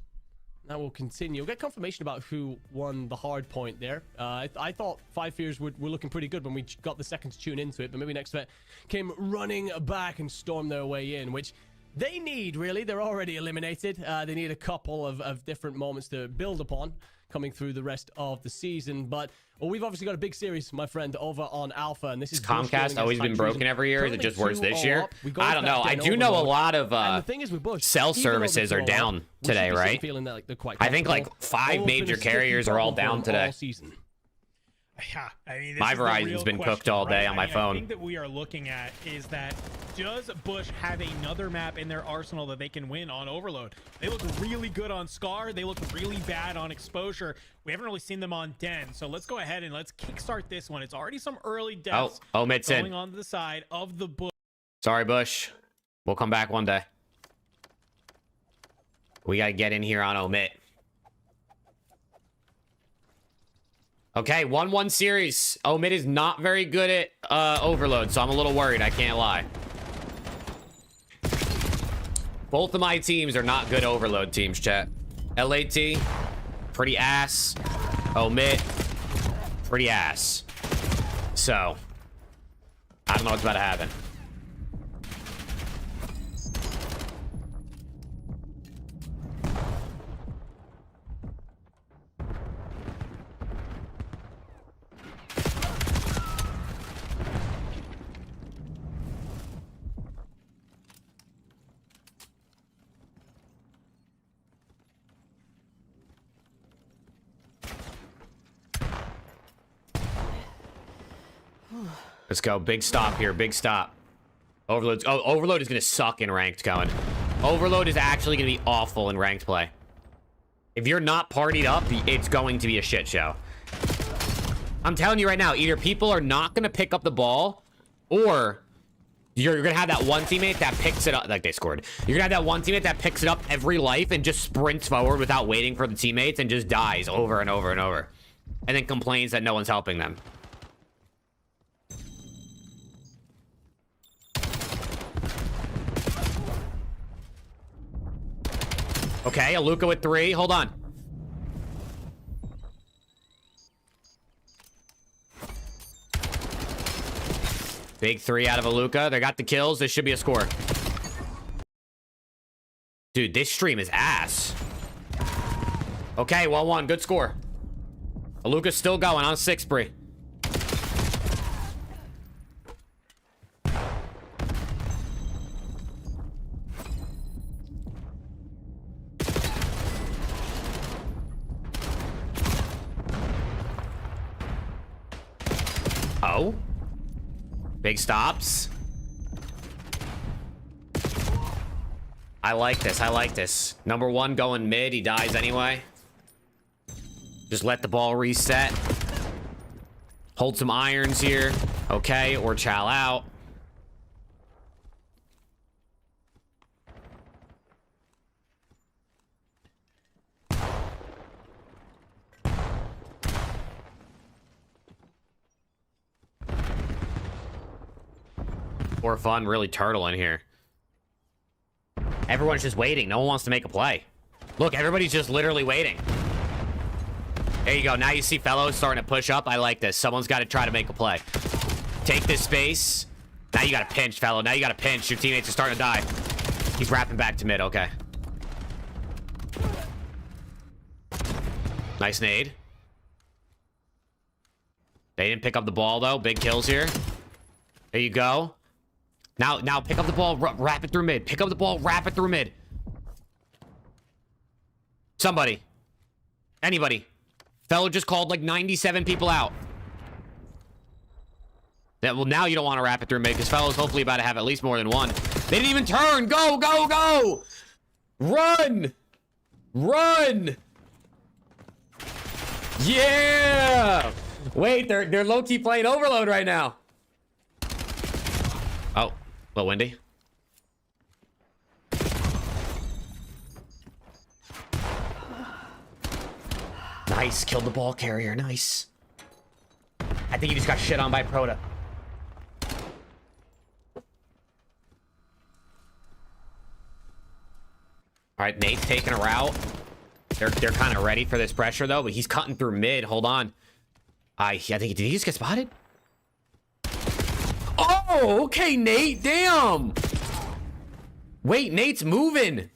That will continue. We'll get confirmation about who won the hard point there. I thought 5 Fears were looking pretty good when we got the second to tune into it, but maybe next vet came running back and stormed their way in, which they need, really. They're already eliminated. They need a couple of different moments to build upon. coming through the rest of the season. But we've obviously got a big series, my friend, over on Alpha, and this is Comcast always been broken every year. Is it just worse this year? I don't know. I do know a lot of cell services are down today, right? I think like 5 major carriers are all down today. Yeah, I mean, my Verizon's been cooked all day on my phone. I think that we are looking at is that does Bush have another map in their arsenal that they can win on Overload? They look really good on Scar. They look really bad on Exposure. We haven't really seen them on Den. So let's go ahead and let's kickstart this one. It's already some early deaths going on the side of the Bush. Sorry, Bush. We'll come back one day. We got to get in here on Omit. Okay, 1-1 series. Omid is not very good at Overload, so I'm a little worried. I can't lie. Both of my teams are not good Overload teams, chat. LAT, pretty ass. Omid, pretty ass. So, I don't know what's about to happen. Let's go. Big stop here. Big stop. Overload. Oh, Overload is going to suck in ranked going. Overload is actually going to be awful in ranked play. If you're not partied up, it's going to be a shit show. I'm telling you right now, either people are not going to pick up the ball, or you're going to have that one teammate that picks it up. Like they scored. You're going to have that one teammate that picks it up every life and just sprints forward without waiting for the teammates and just dies over and over and over. And then complains that no one's helping them. Okay, Aluka with 3. Hold on. Big 3 out of Aluka. They got the kills. This should be a score. Dude, this stream is ass. Okay, 1-1. Good score. Aluka's still going on 6 spree. Oh. Big stops. I like this. I like this. Number 1 going mid. He dies anyway. Just let the ball reset. Hold some irons here. Okay, or chow out. For fun, really turtle in here. Everyone's just waiting. No one wants to make a play. Look, everybody's just literally waiting. There you go. Now you see fellows starting to push up. I like this. Someone's got to try to make a play. Take this space. Now you got to pinch, fellow. Now you got to pinch. Your teammates are starting to die. He's wrapping back to mid. Okay. Nice nade. They didn't pick up the ball, though. Big kills here. There you go. Now pick up the ball, wrap it through mid. Pick up the ball, wrap it through mid. Somebody. Anybody. Fellow just called like 97 people out. Well, now you don't want to wrap it through mid because Fellow's hopefully about to have at least more than one. They didn't even turn. Go, go, go. Run. Run. Yeah. Wait, they're low-key playing Overload right now. Oh. Well, Wendy. Nice. Killed the ball carrier. Nice. I think he just got shit on by Proto. All right, Nate's taking a route. They're kind of ready for this pressure, though, but he's cutting through mid. Hold on. I think, did he just get spotted? Oh, okay, Nate. Damn. Wait, Nate's moving.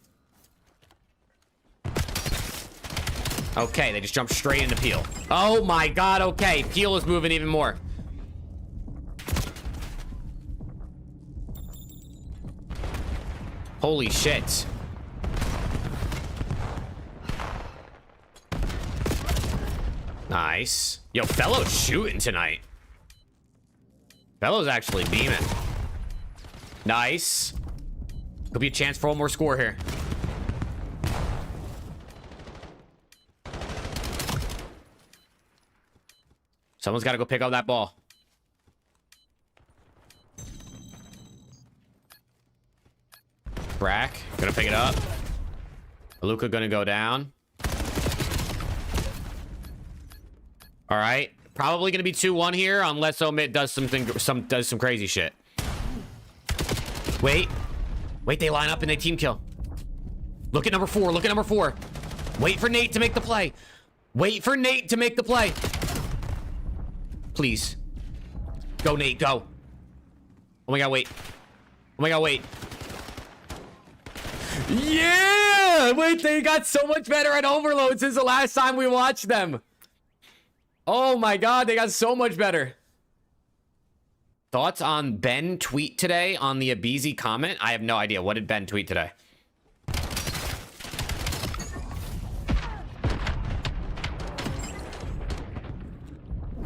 Okay, they just jumped straight into Peel. Oh my god, okay. Peel is moving even more. Holy shit. Nice. Yo, Fellow's shooting tonight. Fellow's actually beaming. Nice. Could be a chance for one more score here. Someone's got to go pick up that ball. Brack, gonna pick it up. Luca gonna go down. All right, probably gonna be 2-1 here unless Omit does some crazy shit. Wait, they line up and they team kill. Look at number 4. Look at number 4. Wait for Nate to make the play. Wait for Nate to make the play. Please. Go, Nate, go. Oh my god, wait. Oh my god, wait. Yeah! Wait, they got so much better at overload since the last time we watched them. Oh my god, they got so much better. Thoughts on Ben tweet today on the Abizi comment? I have no idea. What did Ben tweet today?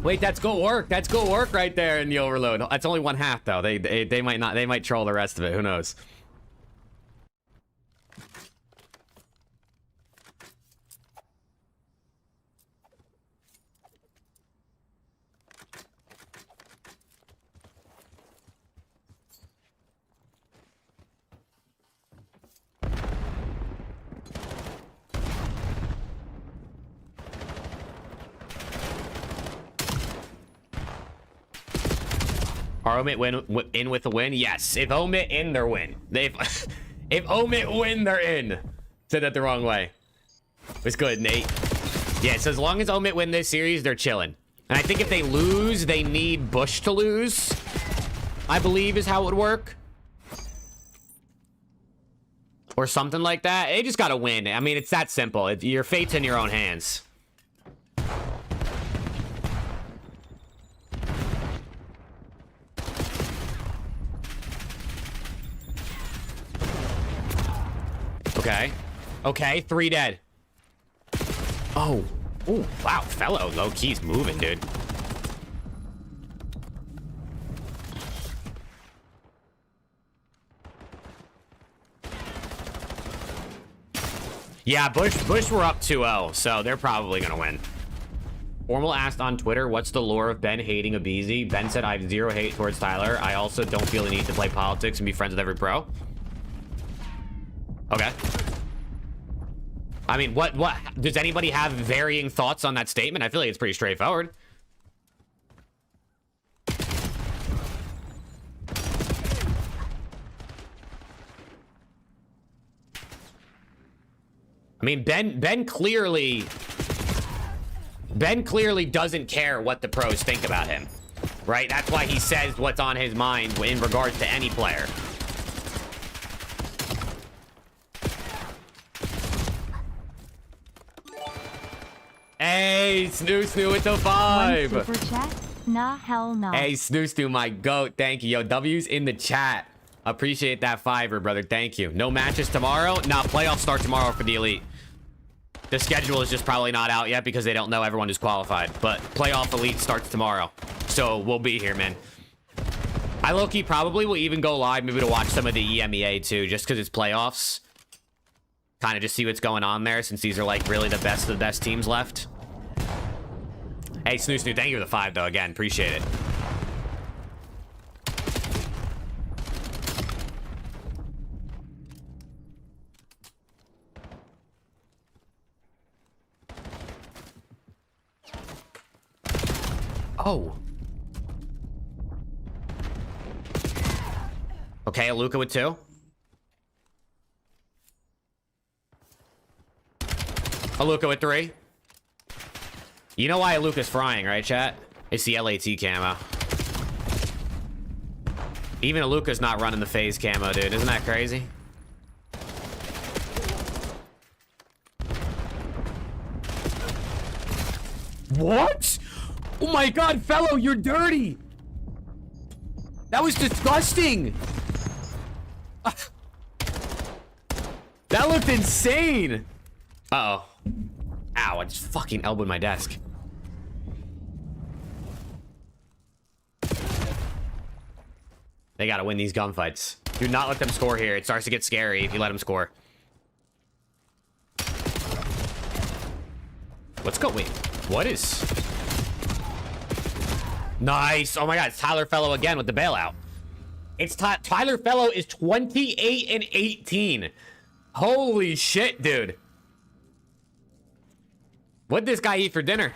Wait, that's good work. That's good work right there in the overload. That's only 1/2 though. They might not. They might troll the rest of it. Who knows? Are Omit in with a win? Yes. If Omit in, they're win. If Omit win, they're in. Said that the wrong way. It's good, Nate. Yeah, so as long as Omit win this series, they're chilling. And I think if they lose, they need Bush to lose. I believe is how it would work. Or something like that. They just gotta win. I mean, it's that simple. Your fate's in your own hands. Okay. Okay, 3 dead. Oh. Ooh, wow. Fellow low-key's moving, dude. Yeah, Bush were up 2-0, so they're probably gonna win. Formal asked on Twitter, what's the lore of Ben hating Abizi? Ben said, I have 0 hate towards Tyler. I also don't feel the need to play politics and be friends with every pro. Okay. I mean, what does anybody have varying thoughts on that statement? I feel like it's pretty straightforward. I mean, Ben clearly doesn't care what the pros think about him, right? That's why he says what's on his mind in regards to any player. Hey, Snoo with the 5. One super chat? Nah, hell no. Hey, Snoo, my goat. Thank you. Yo, W's in the chat. Appreciate that 5er, brother. Thank you. No matches tomorrow? Nah, playoffs start tomorrow for the Elite. The schedule is just probably not out yet because they don't know everyone who's qualified. But playoff Elite starts tomorrow. So we'll be here, man. I low-key probably will even go live maybe to watch some of the EMEA too, just because it's playoffs. Kind of just see what's going on there since these are like really the best of the best teams left. Hey, Snoo, thank you for the 5 though. Again, appreciate it. Oh. Okay, Luca with 2. Aluka with 3. You know why Aluka's frying, right, chat? It's the LAT camo. Even Aluka's not running the phase camo, dude. Isn't that crazy? What? Oh my god, fellow, you're dirty. That was disgusting. That looked insane. Uh-oh. Ow, I just fucking elbowed my desk. They gotta win these gunfights. Do not let them score here. It starts to get scary if you let them score. Let's go. Wait, what is... Nice. Oh my god, it's Tyler Fellow again with the bailout. It's Tyler Fellow is 28 and 18. Holy shit, dude. What'd this guy eat for dinner?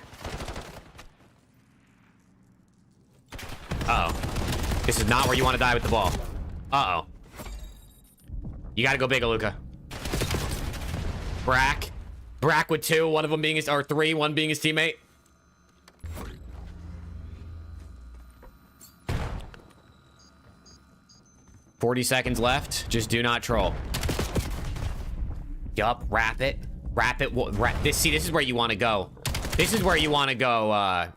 Uh-oh. This is not where you want to die with the ball. Uh-oh. You gotta go big, Aluka. Brack with 2, one of them being his, or 3, one being his teammate. $40 seconds left. Just do not troll. Yup, wrap it. Wrap it. This is where you want to go. This is where you want to go,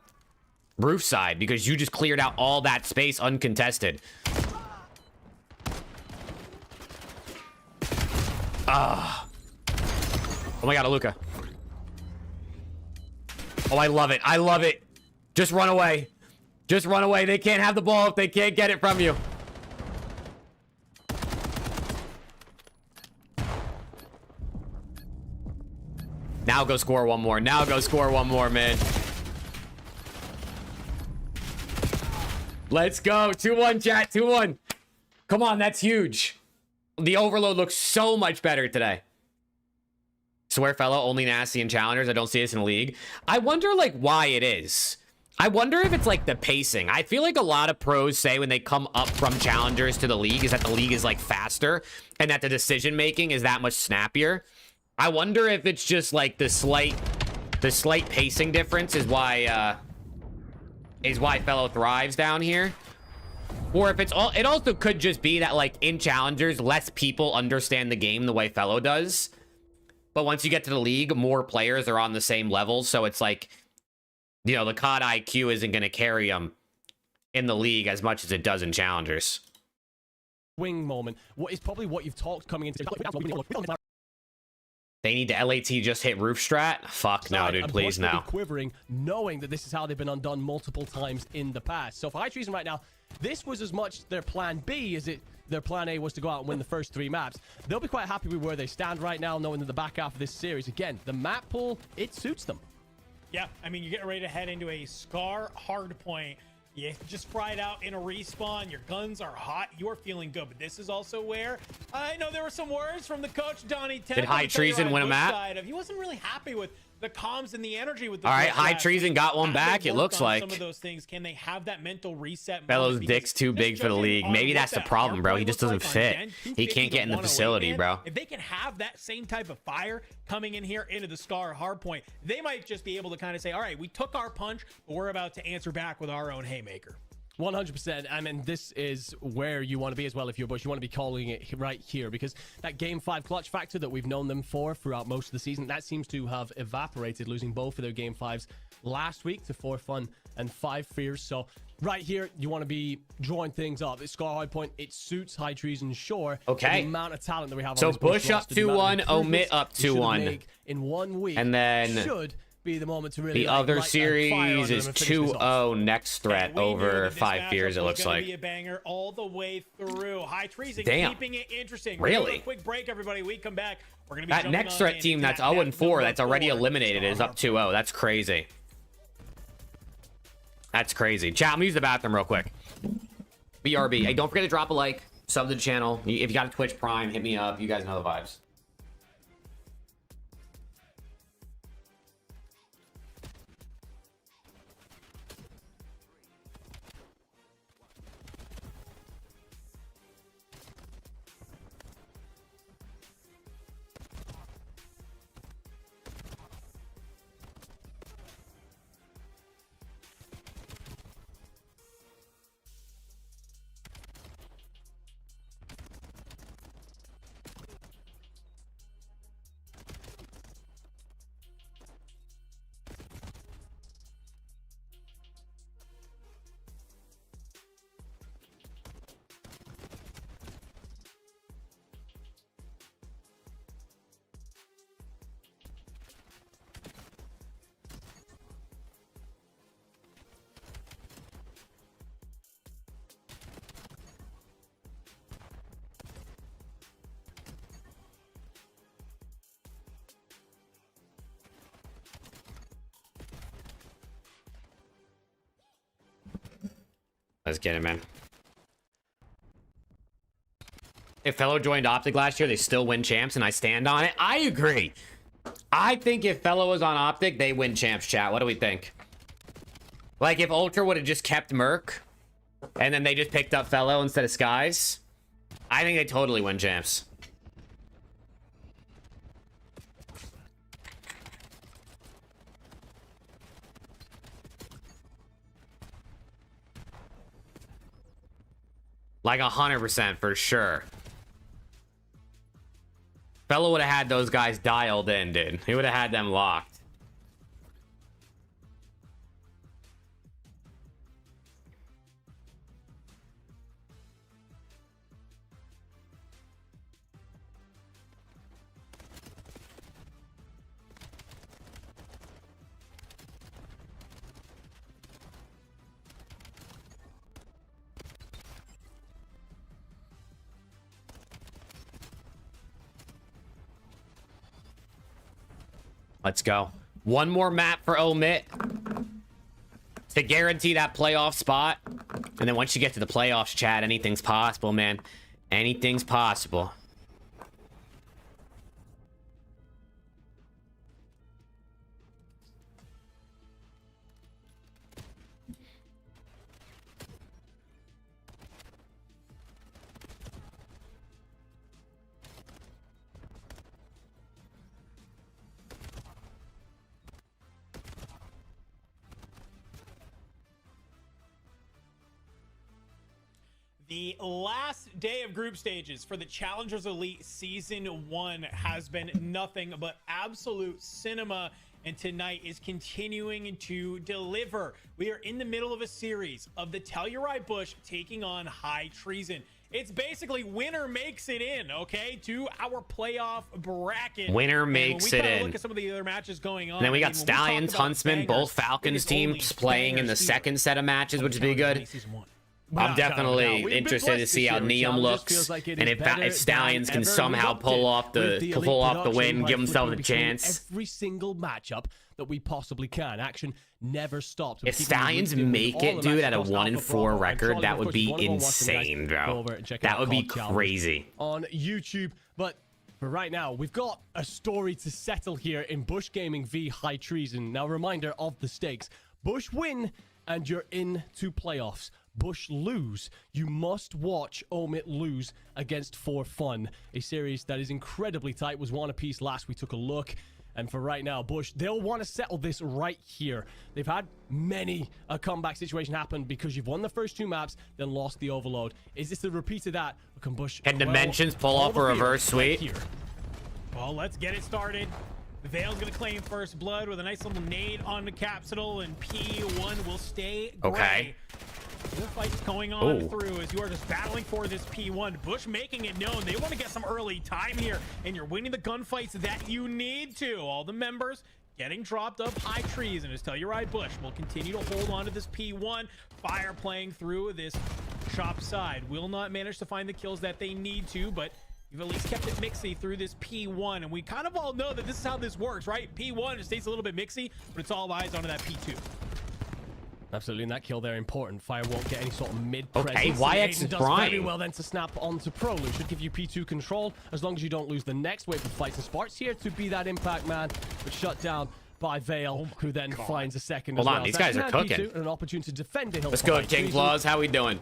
roof side, because you just cleared out all that space uncontested. Oh my god, Aluka. Oh, I love it. I love it. Just run away. Just run away. They can't have the ball if they can't get it from you. Now go score one more. Now go score one more, man. Let's go. 2-1, chat. 2-1. Come on, that's huge. The overload looks so much better today. Swear fellow, only nasty in challengers. I don't see this in the league. I wonder, like, why it is. I wonder if it's, like, the pacing. I feel like a lot of pros say when they come up from challengers to the league is that the league is, like, faster and that the decision-making is that much snappier. I wonder if it's just, like, the slight pacing difference is why fellow thrives down here. Or if it's all, it also could just be that, like, in challengers, less people understand the game the way fellow does. But once you get to the league, more players are on the same level. So it's like, you know, the COD IQ isn't going to carry them in the league as much as it does in challengers. Wing moment. What is probably what you've talked coming into... They need to LAT just hit roof strat? Fuck no, dude, please no. Quivering, knowing that this is how they've been undone multiple times in the past. So for High Treason right now, this was as much their plan B as their plan A was to go out and win the first 3 maps. They'll be quite happy with where they stand right now, knowing that the back half of this series, again, the map pool, it suits them. Yeah, I mean, you're getting ready to head into a Scar hardpoint. You just fried out in a respawn. Your guns are hot. You're feeling good. But this is also where I know there were some words from the coach, Donnie. Did High Treason win a map? He wasn't really happy with the comms and the energy with the... All right, High Treason got one back, it looks like. Some of those things, can they have that mental reset? Fellow's dick's too big for the league. Maybe that's the problem, bro. He just doesn't fit. He can't get in the facility, bro. If they can have that same type of fire coming in here into the Scar hardpoint, they might just be able to kind of say, all right, we took our punch, but we're about to answer back with our own haymaker. 100%. I mean, this is where you want to be as well if you're Bush. You want to be calling it right here because that Game 5 clutch factor that we've known them for throughout most of the season, that seems to have evaporated, losing both of their Game 5s last week to 4 Fun and 5 Fears. So right here, you want to be drawing things up. It's Scar High Point. It suits High Treason, sure. Okay. The amount of talent that we have so on this Bush up 2-1, omit up 2-1. In 1 week. And then... should be the moment to really the other series is 2-0 next threat over 5 Fears, it looks like. Be a banger all the way through. High Treason keeping it interesting. Really? A quick break, everybody. We come back. We're gonna be that next threat team that's 0-4 that's already eliminated is up 2-0. That's crazy. That's crazy. Chat, I'm gonna use the bathroom real quick. BRB. Hey, don't forget to drop a like, sub to the channel. If you got a Twitch Prime, hit me up. You guys know the vibes. Let's get it, man. If Fellow joined Optic last year, they still win champs, and I stand on it. I agree. I think if Fellow was on Optic, they win champs, chat. What do we think? Like, if Ultra would have just kept Merc, and then they just picked up Fellow instead of Skies, I think they totally win champs. Like 100% for sure. Fellow would have had those guys dialed in, dude. He would have had them locked. Let's go. One more map for Omit to guarantee that playoff spot. And then once you get to the playoffs, chat, anything's possible, man. Anything's possible. The last day of group stages for the Challengers Elite Season 1 has been nothing but absolute cinema, and tonight is continuing to deliver. We are in the middle of a series of the Telluride Bush taking on High Treason. It's basically winner makes it in, okay, to our playoff bracket. Winner makes it in. Look at some of the other matches going on. And then we got Stallions, Huntsman, both Falcons teams playing in the second set of matches, which would be good. I'm definitely interested to see how Neum looks, and if Stallions can somehow pull off the win, give themselves a chance. Every single matchup that we possibly can. Action never stops. If Stallions make it, dude, at a 1-4 record, that would be insane, bro. That would be crazy. On YouTube, but for right now, we've got a story to settle here in Bush Gaming v High Treason. Now, reminder of the stakes: Bush win, and you're into playoffs. Bush lose, you must watch Omit lose against For Fun, a series that is incredibly tight. Was one apiece last we took a look, and for right now, Bush, they'll want to settle this right here. They've had many a comeback situation happen because you've won the first two maps, then lost the overload. Is this a repeat of that, or can Bush and Dimensions pull off a reverse sweep? Right, well, let's get it started. Vale's gonna claim first blood with a nice little nade on the Capsule, and P1 will stay gray. Okay. The fight's going on through as you are just battling for this P1. Bush making it known they want to get some early time here, and you're winning the gunfights that you need to. All the members getting dropped up High Trees, and as Telluride Bush will continue to hold on to this P1. Fire playing through this shop side. Will not manage to find the kills that they need to, but you've at least kept it mixy through this P1, and we kind of all know that this is how this works, right? P1 just stays a little bit mixy, but it's all eyes onto that P2. Absolutely, and that kill there important. Fire won't get any sort of mid presence. Okay, YX is does Prime. very well then to snap onto Prolu. Should give you P2 control as long as you don't lose the next wave of fights. And Sparks here to be that impact man, but shut down by Vale, who then finds a second as well. Hold on, these guys are cooking. P2, and an opportunity to defend the hill. Let's go, King Claws. How we doing?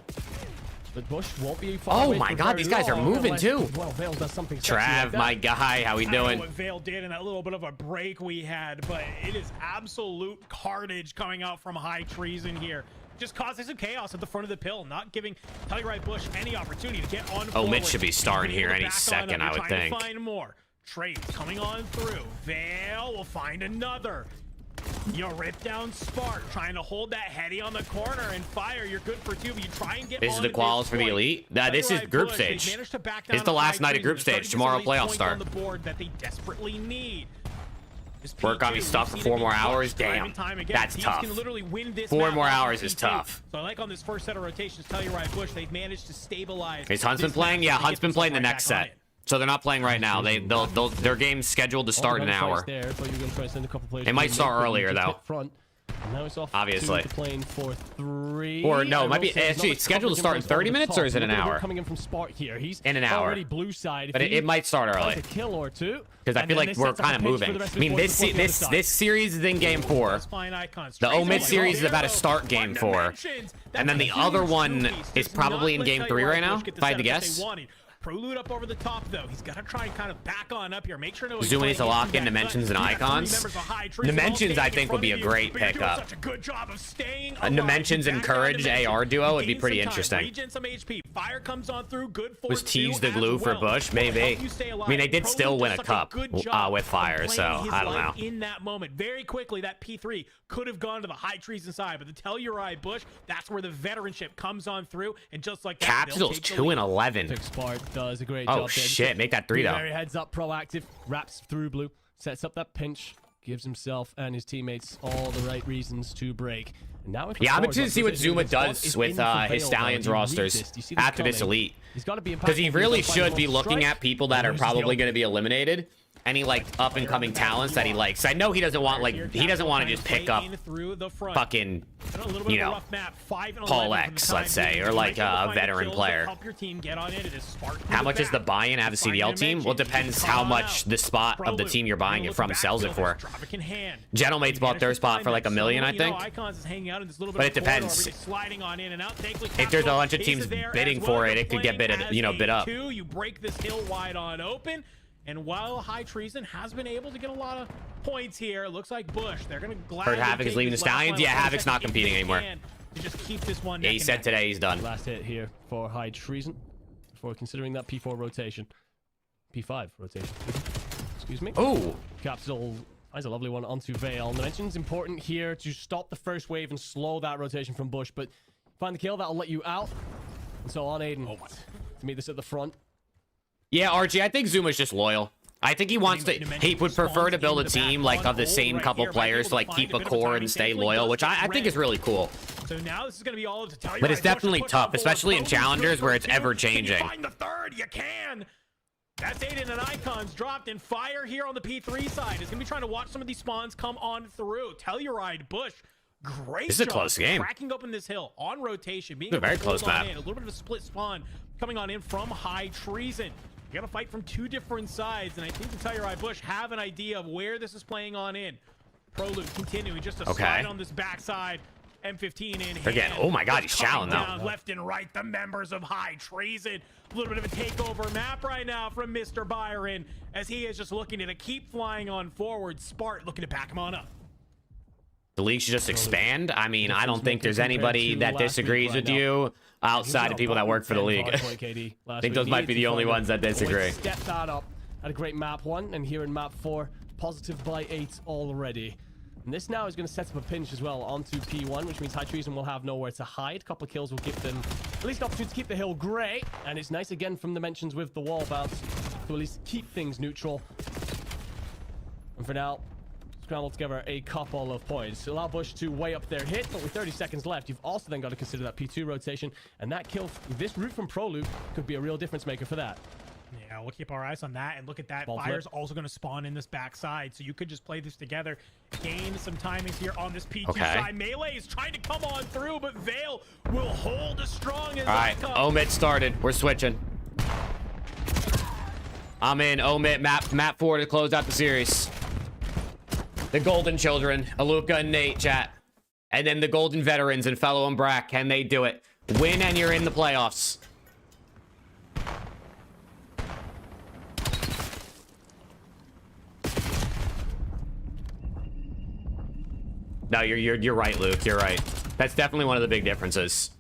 But Bush won't be far away my for God, very these guys are long, moving too. Well, Vale does something sexy Trav, like that. my guy, how we I don't know doing? what Vale did in that little bit of a break we had, but it is absolute carnage coming out from High Treason here. Just causing some chaos at the front of the pill, not giving Telluride Bush any opportunity to get on forward. Mitch should be starting here any second, I would think. Find more trades coming on through. Vale will find another. You rip down Spark, trying to hold that heady on the corner and fire. You're good for two, but you try and get. This is the quals for the elite. This is group stage. This is the last night of group stage. Tomorrow playoff start. On the board that they desperately need. Work on me stuck for 4 more hours. Damn, that's tough. 4 more hours is tough. So I like on this first set of rotations, Telluride Bush, they've managed to stabilize. Is Huntsman playing? Yeah, Huntsman playing the next set. So they're not playing right now. Their game's scheduled to start in an hour. They might start earlier though. And now it's off Obviously. to the plane for 3. Or no, I it might will be say there's actually not it's scheduled to much start in coverage 30 over the minutes, top. or is it an Look at the hour? hit coming in from Spark here. He's In an hour. already blue side. If But he it might start early. finds a kill or two, Because I and feel then like this we're sets up a kind of pitch moving. for the rest I of mean, his boys this to support the other this series is in game 4. Those fine icons. The Straight Omid away. series is about to Zero. start game 4. Fundamentals. And then the That's other huge one two-piece. is Does probably not in let game 3 Telluride right now, Bush get the if I had to setup that guess. they wanted. Prelude up over the top, though. He's got to try and kind of back on up here. Make sure no one's Zuma needs to playing lock into in that Dimensions cut. and You got 3 Icons. members of High Trees all Dimensions, I standing in think, would front be a of you, great but you're doing pickup. such a good job of staying A Dimensions alive. and Back on Courage Dimensions. AR duo would be Gain pretty some time. interesting. Regen some HP. Fire comes on through. Good for Was two Tease the as glue for well. Bush? Will Maybe. help you stay I alive. mean, they did Pro still Luke win does a such cup good job with of Fire, playing so his I don't life know. in that moment. Very quickly, that P3 could have gone to the High Trees inside, but the Telluride Bush, that's where the veteranship comes on through, and just like that, they'll Capsules take the 2 lead. and 11. Took Spark, does a great Oh job there. shit, make that 3 though. Very heads up, proactive, wraps through blue, sets up that pinch, gives himself and his teammates all the right reasons to break. And now Yeah, I'm interested to see what Zuma does with his Stallions rosters after this elite. He's got to be Because he impactful. really He's gotta find should be the looking strike. at people that are Loses the probably open. going to be eliminated. Any like up and coming talents that he likes. I know he doesn't want he doesn't want to just pick up fucking, you know, Paul X, let's say, or like a veteran player. How much is the buy-in out of the CDL team? Well, it depends how much the spot of the team you're buying it from sells it for. Gentlemate's bought their spot for like $1 million, I think. But it depends. If there's a bunch of teams bidding for it, it could get bid up. You break this hill wide on open. And while High Treason has been able to get a lot of points here, it looks like Bush, they're going to gladly Heard Havoc is leaving the Stallions. Yeah, Havoc's not competing anymore. To just keep this one Yeah, he said today he's done. Last hit here for High Treason before considering that P4 rotation. P5 rotation. Excuse me. Ooh. Capsule. That's a lovely one onto Vale. Dimension's important here to stop the first wave and slow that rotation from Bush, but find the kill, that'll let you out. And so on Aiden to meet this at the front. Yeah, RG, I think Zuma's just loyal. I think he wants to. He would prefer to build a team like of the same couple players to like keep a core and stay loyal, which I think is really cool. So now this is going to be all to tell you. But it's definitely tough, especially in challengers where it's ever changing. Can you find the third? You can. That's Aiden and Icons dropped in Fire here on the P3 side. Is going to be trying to watch some of these spawns come on through. Telluride Bush. Great This is a job close game. cracking open this hill on rotation. Being It's a very able to hold close on map. in. A little bit of a split spawn coming on in from High Treason. You got to fight from 2 different sides, and I think the Telluride Bush have an idea of where this is playing on in. Prolude continuing just to slide on this backside. M15 in They're getting, oh my god, he's challenging though. Left and right, the members of High Treason. A little bit of a takeover map right now from Mr. Byron, as he is just looking to keep flying on forward. Spart looking to back him on up. The league should just expand. I mean, I don't think there's anybody that disagrees with you outside of people that work for the league. I think those might be the only ones that disagree. Step that up. Had a great map 1, and here in map 4, positive by 8 already. And this now is going to set up a pinch as well onto P1, which means High Treason will have nowhere to hide. A couple of kills will give them at least an opportunity to keep the hill great. And it's nice again from Dimensions with the wall bounce to at least keep things neutral. And for now, scramble together a couple of points. Allow Bush to weigh up their hit, but with 30 seconds left, you've also then got to consider that P2 rotation. And that kill, this route from Prolude could be a real difference maker for that. Yeah, we'll keep our eyes on that, and look at that. Ball Fire's flip. also going to spawn in this backside, so you could just play this together, gain some timings here on this P2 Okay. side. Melee is trying to come on through, but Vale will hold as strong as All right, Omid started. We're switching. I'm in Omid map 4 to close out the series. The Golden Children, Aluka and Nate, chat. And then the Golden Veterans and Fellow and Brack. Can they do it? Win and you're in the playoffs. No, you're right, Luke. You're right. That's definitely one of the big differences.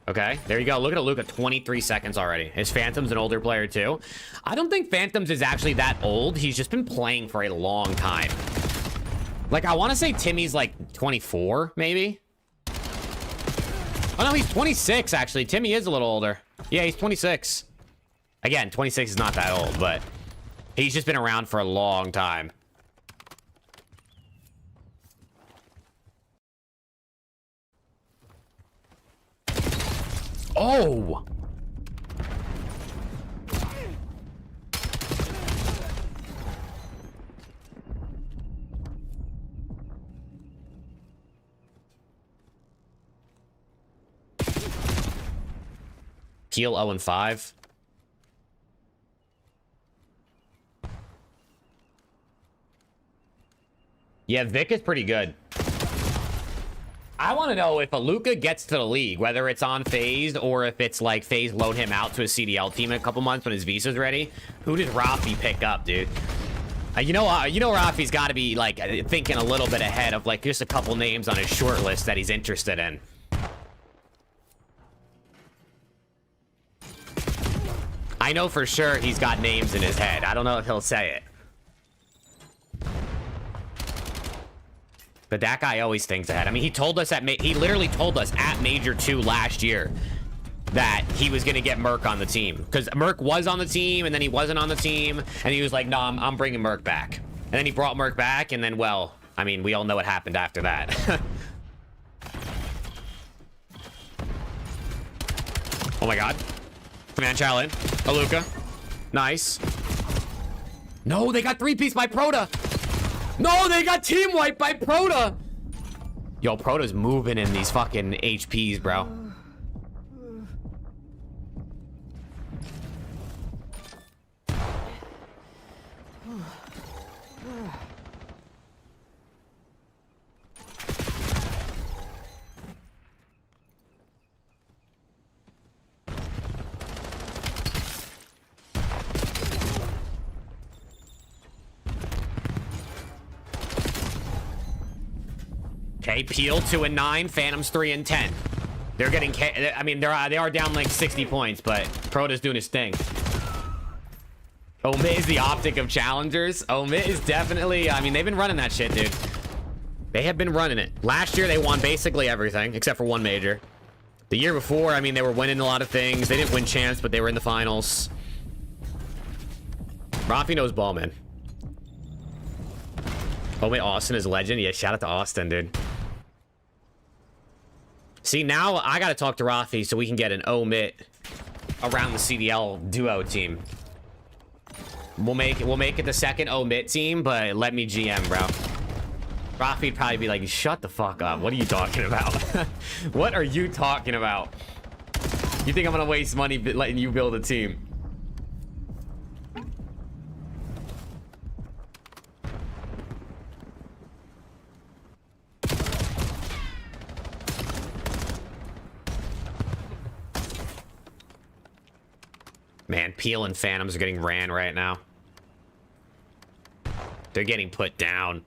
Okay, there you go. Look at Luca, 23 seconds already. His Phantom's an older player too. I don't think Phantoms is actually that old. He's just been playing for a long time. Like, I want to say Timmy's like 24, maybe. Oh no, he's 26 actually. Timmy is a little older. Yeah, he's 26. Again, 26 is not that old, but he's just been around for a long time. Oh! Peel 0 and 5. Yeah, Vic is pretty good. I want to know if Aluka gets to the league, whether it's on FaZe or if it's like FaZe loan him out to a CDL team in a couple months when his visa's ready. Who does Rafi pick up, dude? You know Rafi's got to be like thinking a little bit ahead of like just a couple names on his short list that he's interested in. I know for sure he's got names in his head. I don't know if he'll say it. But that guy always thinks ahead. I mean, he told us he literally told us at Major 2 last year that he was going to get Merc on the team. Because Merc was on the team, and then he wasn't on the team. And he was like, no, I'm bringing Merc back. And then he brought Merc back, and then, well, I mean, we all know what happened after that. Oh, my God. Command challenge. Aluka. Nice. No, they got 3-piece by Proto. No, they got team wiped by Proto. Yo, Proto's moving in these fucking HPs, bro. Okay, Peel 2 and 9, Phantoms 3 and 10. They're getting, I mean, they are down like 60 points, but Proto's doing his thing. Omit is the optic of challengers. Omit is definitely, I mean, they've been running that shit, dude. They have been running it. Last year, they won basically everything, except for one major. The year before, I mean, they were winning a lot of things. They didn't win champs, but they were in the finals. Rafi knows ball, man. Oh, wait, Austin is a legend. Yeah, shout out to Austin, dude. See, now I gotta talk to Rafi so we can get an omit around the CDL duo team. We'll make it the second omit team, but let me GM, bro. Rafi'd probably be like, shut the fuck up. What are you talking about? What are you talking about? You think I'm gonna waste money letting you build a team? Man, Peel and Phantoms are getting ran right now. They're getting put down.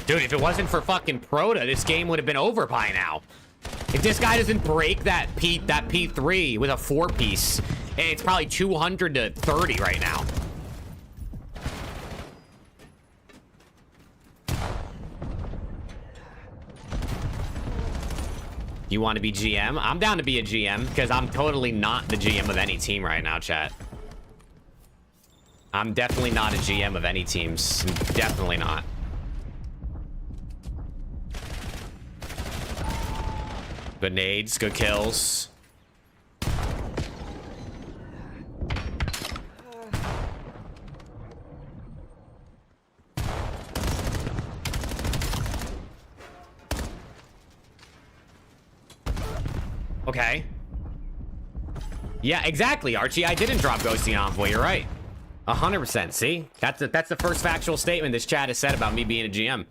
Dude, if it wasn't for fucking Proto, this game would have been over by now. If this guy doesn't break that P3 with a 4-piece, it's probably 200 to 30 right now. You want to be GM? I'm down to be a GM because I'm totally not the GM of any team right now, chat. I'm definitely not a GM of any teams. Definitely not. Good nades, good kills. Okay. Yeah, exactly, Archie. I didn't drop Ghosting Envoy. You're right. 100%. See? That's the first factual statement this chat has said about me being a GM.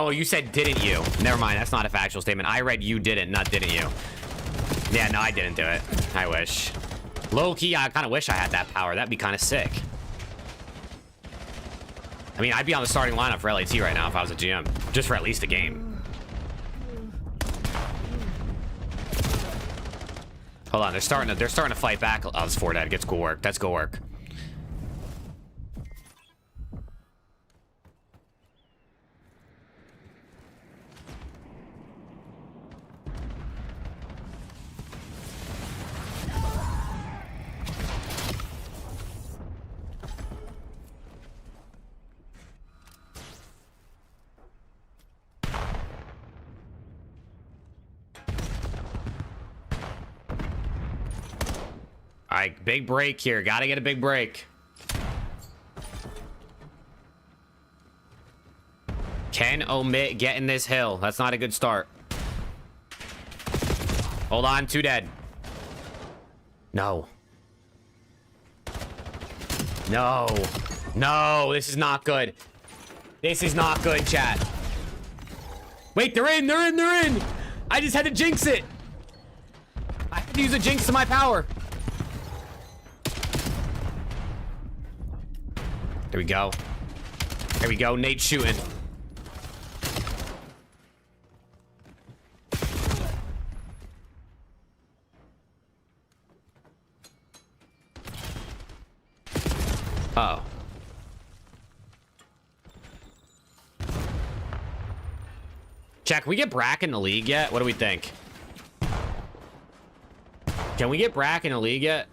Oh, you said didn't you? Never mind, that's not a factual statement. I read you didn't, not didn't you. Yeah, no, I didn't do it. I wish. Low-key, I kind of wish I had that power. That'd be kind of sick. I mean, I'd be on the starting lineup for LAT right now if I was a GM. Just for at least a game. Hold on, they're starting to fight back. Oh, it's 4 dead. Gets good work. That's good work. All right, big break here. Got to get a big break. Can Omit get in this hill? That's not a good start. Hold on, 2 dead. No. No. No, this is not good. This is not good, chat. Wait, they're in. I just had to jinx it. I had to use a jinx to my power. There we go. There we go. Nate's shooting. Uh-oh. Jack, can we get Brack in the league yet? What do we think? Can we get Brack in the league yet?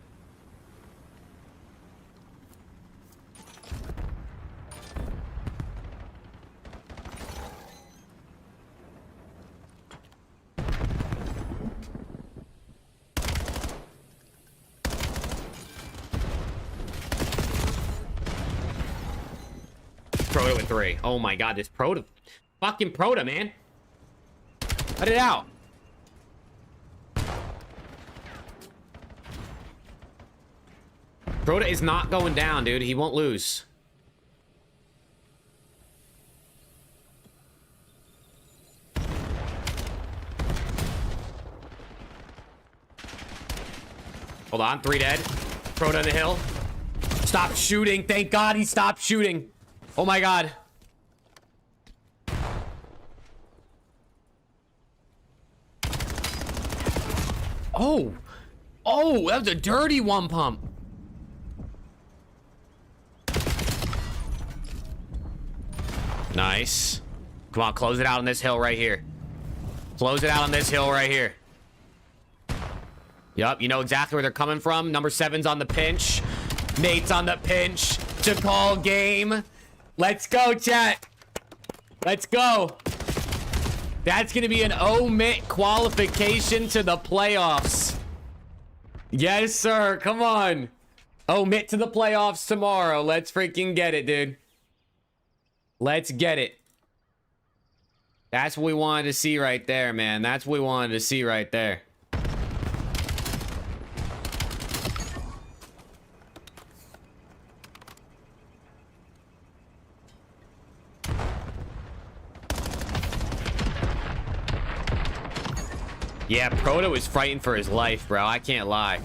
Proto with 3. Oh my god, this Proto. Fucking Proto, man. Cut it out. Proto is not going down, dude. He won't lose. Hold on, 3 dead. Proto on the hill. Stop shooting. Thank God he stopped shooting. Oh my God. Oh. Oh, that was a dirty 1 pump. Nice. Come on, close it out on this hill right here. Close it out on this hill right here. Yup, you know exactly where they're coming from. Number 7's on the pinch. Nate's on the pinch to call game. Let's go, chat. Let's go. That's going to be an Omit qualification to the playoffs. Yes, sir. Come on. Omit to the playoffs tomorrow. Let's freaking get it, dude. Let's get it. That's what we wanted to see right there, man. That's what we wanted to see right there. Yeah, Proto was fighting for his life, bro. I can't lie.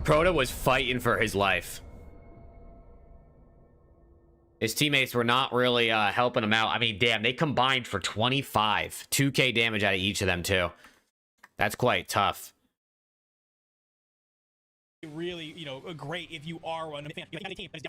Proto was fighting for his life. His teammates were not really helping him out. I mean, damn, they combined for 25. 2k damage out of each of them, too. That's quite tough. Really, you know, great if you are one of the fans. But it's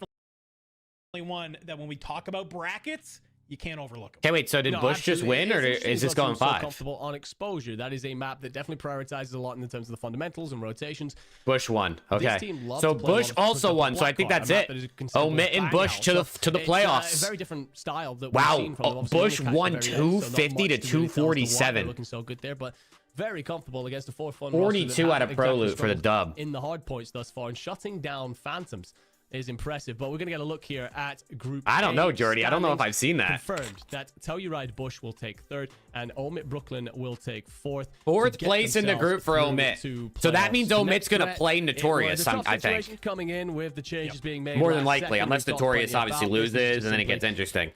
definitely one that when we talk about brackets, you can't overlook them. Okay, wait, so did Bush just win, or is this going 5? Comfortable on exposure. That is a map that definitely prioritizes a lot in terms of the fundamentals and rotations. Bush won. Okay. So Bush also won, so I think that's it. Omit and Bush to the playoffs. A very different style that wow. we've seen from them. Bush won 250 to 247. Looking so good there, but very comfortable against the 4-1 42 out of Pro Loot for the dub. In the hard points thus far, and shutting down Phantoms is impressive. But we're going to get a look here at Group I don't A know, Jordy. I don't know if I've seen that. Confirmed that Telluride Bush will take 3rd and Omit Brooklyn will take 4th. 4th place in the group for Omit. So that means Omit's going to play Notorious, I think. Coming in with the changes being made. More than likely, unless Notorious obviously loses, and then it gets interesting.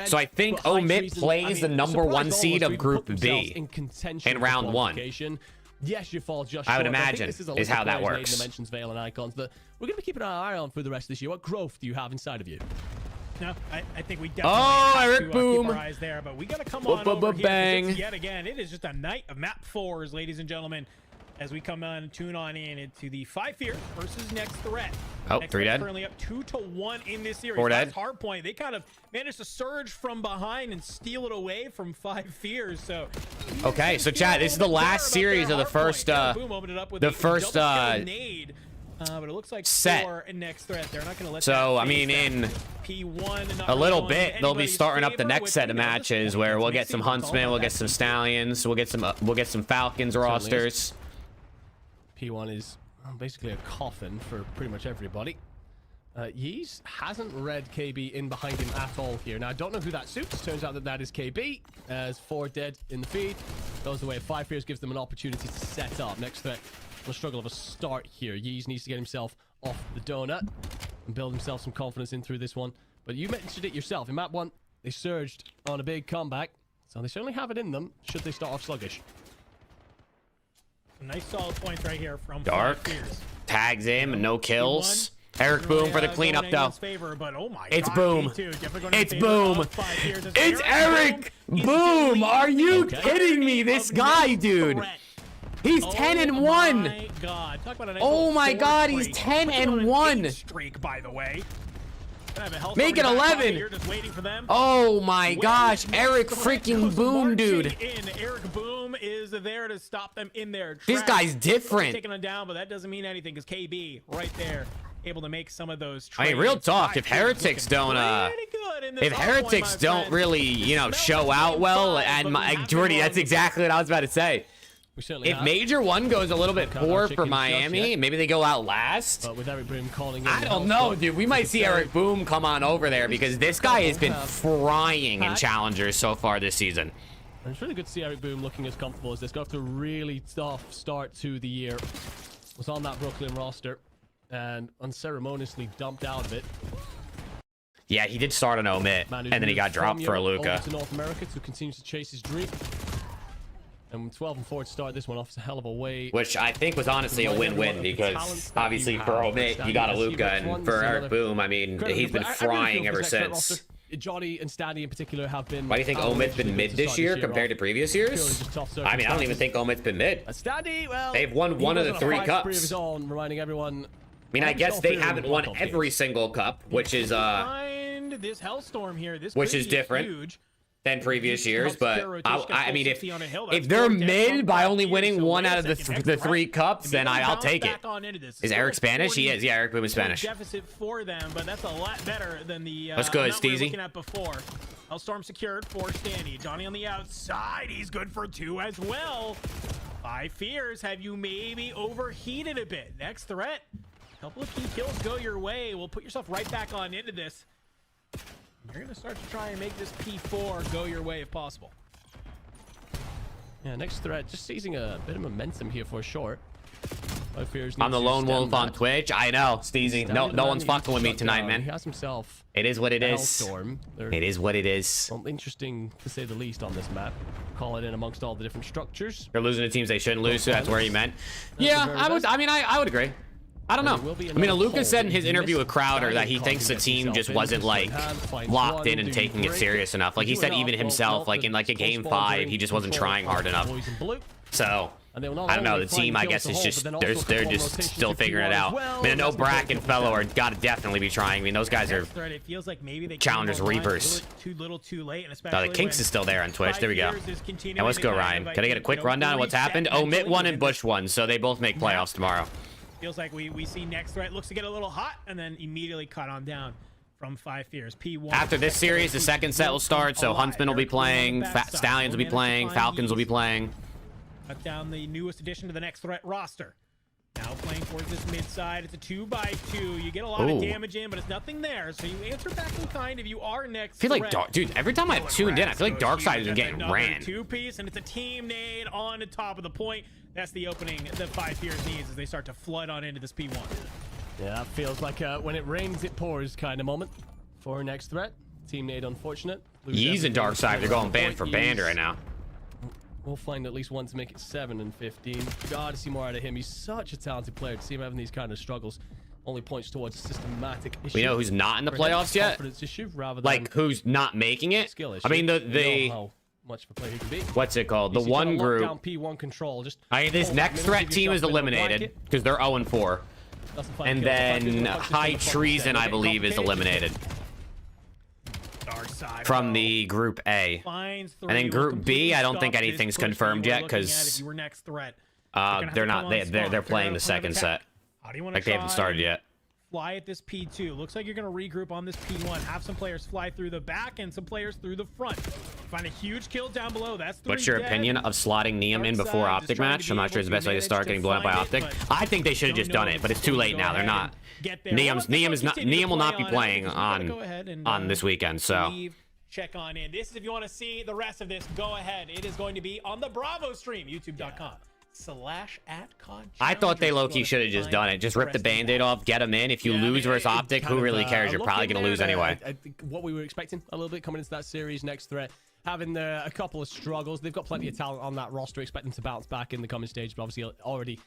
So I think Omit plays the number 1 seed of Group B in round 1. Yes, you fall just short. I would imagine is how that works. Dimensions, Veil, and Icons that we're going to be keeping an eye on for the rest of this year. What growth do you have inside of you? No, I think we definitely have Eric to Boom. keep our eyes there, but we got to come on over here. Bang. Yet again, it is just a night of map 4s, ladies and gentlemen, as we come on, tune on in into the 5 Fear versus Next Threat. Oh, Next 3 dead. Currently up 2-1 in this series. 4 dead. Hardpoint, they kind of managed to surge from behind and steal it away from 5 Fears. So okay, so chat, this is the last series of the first but it looks like set. Next Threat. They're not going to let so I mean, in a little bit, they'll be starting up the next set of matches where we'll get some Huntsmen, we'll get some Stallions, we'll get some Falcons rosters. P1 is basically a coffin for pretty much everybody. Yeez hasn't read KB in behind him at all here. Now, I don't know who that suits. Turns out that that is KB. As 4 dead in the feed. Goes away. 5 Fears gives them an opportunity to set up. Next threat will struggle of a start here. Yeez needs to get himself off the donut and build himself some confidence in through this one. But you mentioned it yourself. In map 1, they surged on a big comeback. So they certainly have it in them should they start off sluggish. Some nice solid points right here from Dark. 5 Fears. Tags him, no kills. Eric Boom for the cleanup, though. Favor, but oh my It's God, Boom. It's Boom. It's Eric Boom. Are you kidding me? This guy, dude. He's 10-1. My God. Talk about a nice Oh my little God, sword he's break. 10-1. Streak, by the way. Make it 11. Here, just waiting for them. Oh my gosh, Eric freaking Boom, dude. Eric Boom is there to stop them in their tracks. This guy's different. Taking them down, but that doesn't mean anything because KB right there able to make some of those I mean, real talk, if heretics don't really, you know, show out well, and Jordy, that's exactly what I was about to say. If Major 1 goes a little bit poor for Miami, maybe they go out last. But with Eric Boom calling in, I don't know, dude. We might see Eric Boom come on over there because this guy has been frying in challengers so far this season. And it's really good to see Eric Boom looking as comfortable as this. Got off to a really tough start to the year. Was on that Brooklyn roster and unceremoniously dumped out of it. Yeah, he did start an omit, and then he got dropped for a Luka. To North America to continue to chase his dream. And 12-4 to start this one off is a hell of a way. Which I think was honestly a win-win because obviously for Omit, you got a Luka, and for Eric Boom, I mean, he's been frying ever since. Johnny and Stanley in particular have been... Why do you think Omit's been mid this year compared to previous years? I mean, I don't even think Omit's been mid. Stanley, well... They've won one of the 3 cups. Reminding everyone... I mean, I guess they haven't won every single cup, which is this Hellstorm here, which is different than previous years, but I mean, if they're mid by only winning 1 out of the 3 cups, then I'll take it. Is Eric Spanish? He is. Yeah, Eric Boom is Spanish. Deficit for them, but that's a lot better than the that's good, amount we were Steezy. looking at before. Hellstorm secured for Stanley. Johnny on the outside. He's good for 2 as well. 5 Fears. Have you maybe overheated a bit? Next threat. Couple of key kills go your way. We'll put yourself right back on into this. You're going to start to try and make this P4 go your way if possible. Yeah, next threat, just seizing a bit of momentum here for short. I'm the lone wolf on Twitch. I know, Steezy. No one's fucking with me tonight, man. He has himself. It is what it is. It is what it is. Well, interesting to say the least on this map. Call it in amongst all the different structures. They're losing to teams they shouldn't lose, so that's where he meant. Yeah, I would agree. I don't know. I mean, Luka said in his interview with Crowder that he thinks the team just wasn't like locked in and taking it serious enough. Like he said, even himself, like in like a game 5, he just wasn't trying hard enough. So I don't know. The team, I guess, is just they're just still figuring it out. I mean, I know Brack and Fellow are gotta definitely be trying. I mean, those guys are challengers, reapers. No, the Kinks is still there on Twitch. There we go. And let's go, Ryan. Can I get a quick rundown of what's happened? Omit 1 and Bush 1, so they both make playoffs tomorrow. Feels like we see next threat looks to get a little hot and then immediately cut on down from 5 Fears. P1. After this series, the second set will start, so Huntsman will be playing, Stallions will be playing, Falcons will be playing. Cut down the newest addition to the next threat roster. Now playing towards this mid side. It's a 2x2. You get a lot of damage in, but it's nothing there. So you answer back in kind if you are next. I feel like, dude, every time I've tuned in, I feel like Darkseid is getting ran. 2-piece, and it's a team nade on the top of the point. That's the opening that 5 Fears needs as they start to flood on into this P1. Yeah, that feels like when it rains, it pours kind of moment for next threat. Team nade, unfortunate. Yeez and Darkseid, they're going band for band right now. We'll find at least one to make it 7 and 15. Gotta see more out of him. He's such a talented player. To see him having these kind of struggles only points towards a systematic issue. We know who's not in the playoffs yet? Issue rather than like, who's not making it? Skill issue. I mean, the much of a player he can be. What's it called? The one group. P1 control. Just this next threat team is eliminated because they're 0-4. And then High Treason, I believe, is eliminated from the Group A. And then Group B, I don't think anything's confirmed yet because they're not. They're playing the second set. Like they haven't started yet. Fly at this P2. Looks like you're going to regroup on this P1. Have some players fly through the back and some players through the front. Find a huge kill down below. That's 3 What's your dead. opinion of slotting Neum in before Outside, just Optic trying to match? be I'm not able sure it's the best way to manage start getting blown up by find Optic. it, I think they should have don't just done know it, if but it's too they'll late go now. They're ahead not. and get there. Neum will not be playing on on this weekend. So check on in. This is if you want to see the rest of this, go ahead. It is going to be on the Bravo stream, youtube.com/@con. I thought they low-key should have just done it. Just rip the Band-Aid off, get them in. If you lose versus Optic, who really cares? You're probably going to lose anyway. I think what we were expecting a little bit coming into that series, next threat, having a couple of struggles. They've got plenty of talent on that roster, expecting to bounce back in the coming stage, but obviously already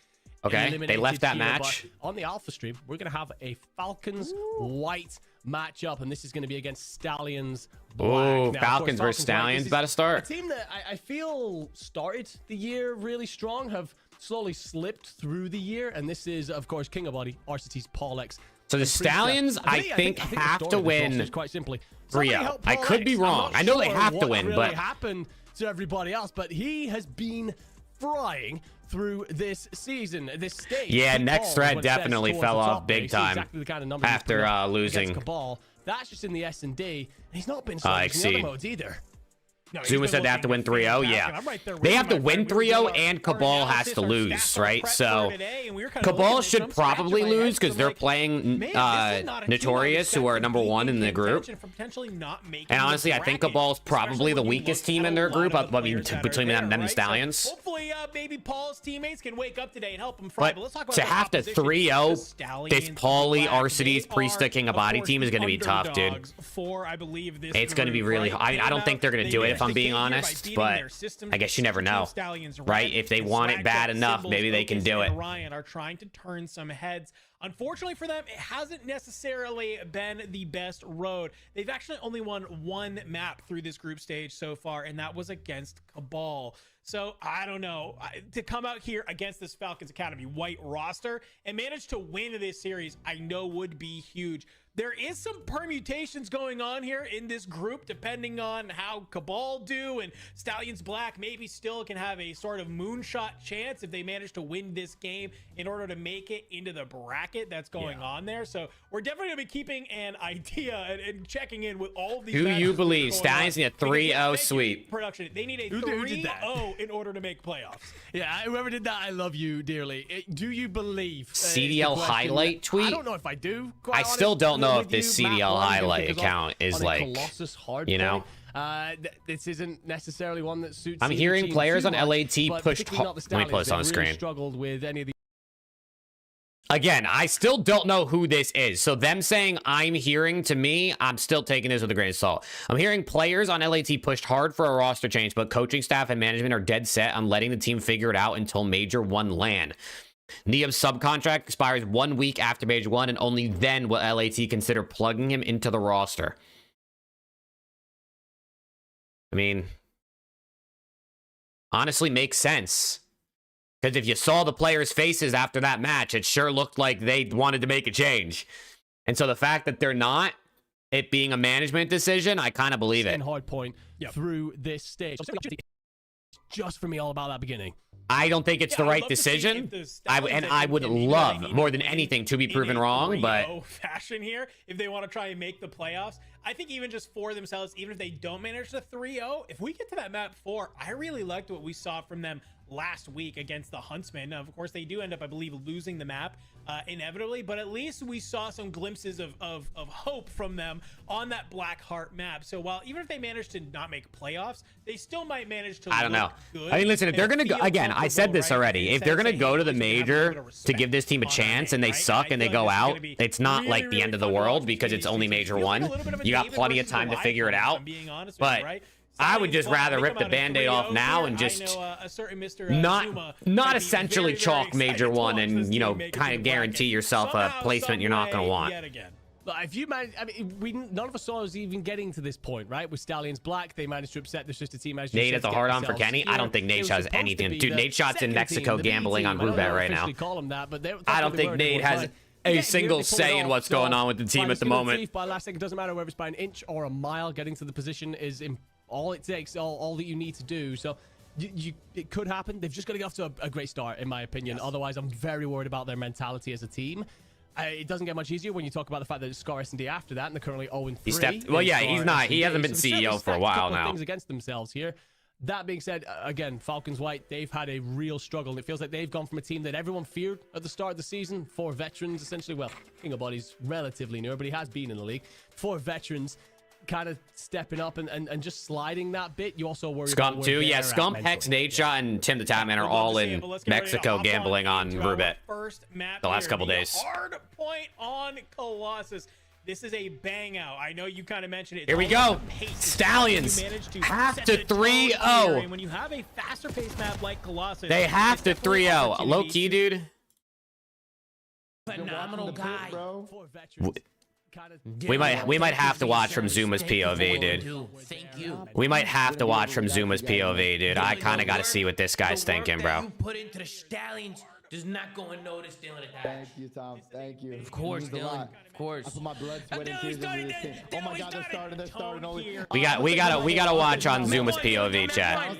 Okay, they left that here. match. But on the Alpha stream, we're going to have a Falcons White matchup, and this is going to be against Stallions Black. Oh, Now, Falcons versus Stallions about to start. A team that I feel started the year really strong, have slowly slipped through the year, and this is, of course, King of Body, RCT's Paulex. So the Stallions, I think have to win quite simply 3-0. I could be wrong. I know they have to win, but happened to everybody else, but he has been frying through this season, this stage. Yeah, He next falls thread when it says definitely towards fell the off top there. big You see time exactly the kind of numbers he's after putting up losing. against Cabal. That's just in the S&D. He's not been sluggish in the other modes either. No, Zuma said they have to win 3-0. Yeah, they have to win 3-0, and Cabal has to lose, right? So Cabal should probably lose because they're playing Notorious, who are #1 in the group. And honestly, I think Cabal's probably the weakest team in their group. I mean, between them and Stallions. Hopefully, maybe Paul's teammates can wake up today and help him fry. But Let's talk about to have to 3-0 this Pauly, Arcides, Priesta, King of Body team is going to be tough, dude. It's going to be really hard. I mean, I don't think they're going to do it, if I'm being honest, but I guess you never know, right? If they want it bad enough, maybe they can do it. Ryan are trying to turn some heads. Unfortunately for them, it hasn't necessarily been the best road. They've actually only won 1 map through this group stage so far, and that was against Cabal. So I don't know, to come out here against this Falcons Academy White roster and manage to win this series, I know would be huge. There is some permutations going on here in this group, depending on how Cabal do, and Stallions Black maybe still can have a sort of moonshot chance if they manage to win this game in order to make it into the bracket that's going on there. So we're definitely going to be keeping an idea and checking in with all of these. Who you believe? Stallions need a 3-0 sweep. Production. They need a 3-0 in order to make playoffs. Yeah, whoever did that, I love you dearly. Do you believe? CDL highlight tweet? I don't know if I do. I still don't know if this CDL highlight account is like, you know. This isn't necessarily one that suits. I'm hearing players on LAT push. Let me put this on the screen. Struggled with any of the. Again, I still don't know who this is. So them saying I'm hearing, to me, I'm still taking this with a grain of salt. I'm hearing players on LAT pushed hard for a roster change, but coaching staff and management are dead set on letting the team figure it out until Major 1 LAN. Neum's subcontract expires 1 week after Major 1, and only then will LAT consider plugging him into the roster. I mean, honestly, makes sense. Because if you saw the players' faces after that match, it sure looked like they wanted to make a change. And so the fact that they're not, it being a management decision, I kind of believe it. Hard point through this stage. Just for me, all about that beginning. I don't think it's the right decision. I would love more than anything to be proven wrong, but fashion here, if they want to try and make the playoffs, I think even just for themselves, even if they don't manage the 3-0, if we get to that map 4, I really liked what we saw from them last week against the Huntsman. Now, of course, they do end up, I believe, losing the map inevitably, but at least we saw some glimpses of hope from them on that Black Heart map. So while even if they manage to not make playoffs, they still might manage to. I don't know. Good. I mean, listen, if they're gonna go again, I said this already. If they're gonna go to the major to give this team a chance and they suck and they go out, it's not like the end of the world because it's only Major 1. You got plenty of time to figure it out. But I would just rather rip the Band-Aid off now and just not essentially chalk Major 1 and, you know, kind of guarantee yourself a placement you're not going to want. If you manage, I mean, none of us saw us even getting to this point, right? With Stallions Black, they managed to upset their sister team. Nate has a hard on for Kenny. I don't think Nate has anything. Dude, Nate Shot's in Mexico gambling on Roulette right now. I don't think Nate has a single say in what's going on with the team at the moment. By last second, it doesn't matter whether it's by an inch or a mile. Getting to the position is all it takes, all that you need to do. So it could happen. They've just got to get off to a great start, in my opinion. Otherwise, I'm very worried about their mentality as a team. It doesn't get much easier when you talk about the fact that it's Scar S&D after that, and they're currently 0-3. He stepped. Well, yeah, he's not. He hasn't been CEO for a while now. Things against themselves here. That being said, again, Falcons White, they've had a real struggle. And it feels like they've gone from a team that everyone feared at the start of the season. 4 veterans, essentially. Well, King of Body's relatively new, but he has been in the league. 4 veterans kind of stepping up and just sliding that bit. You also worry Scump about too. Yeah, Scump, Hex, Nadeshot, and Tim the Tatman are all in Mexico gambling on Rubet the last couple days. Hard point on Colossus. This is a bang out. I know you kind of mentioned it. Here we go. Stallions have to 3-0. When you have a faster pace map like Colossus, they have to 3-0. Low key, dude. Phenomenal guy. We might have to watch from Zuma's POV, dude. Thank you. We might have to watch from Zuma's POV, dude. I kind of got to see what this guy's thinking, bro. You put into the Stallions does not go unnoticed, Dylan. Thank you, Tom. Thank you. Of course, Dylan. Of course. I put my blood, sweat, and tears into this thing. Oh my God, they're starting. We gotta watch on Zuma's POV, chat. I'll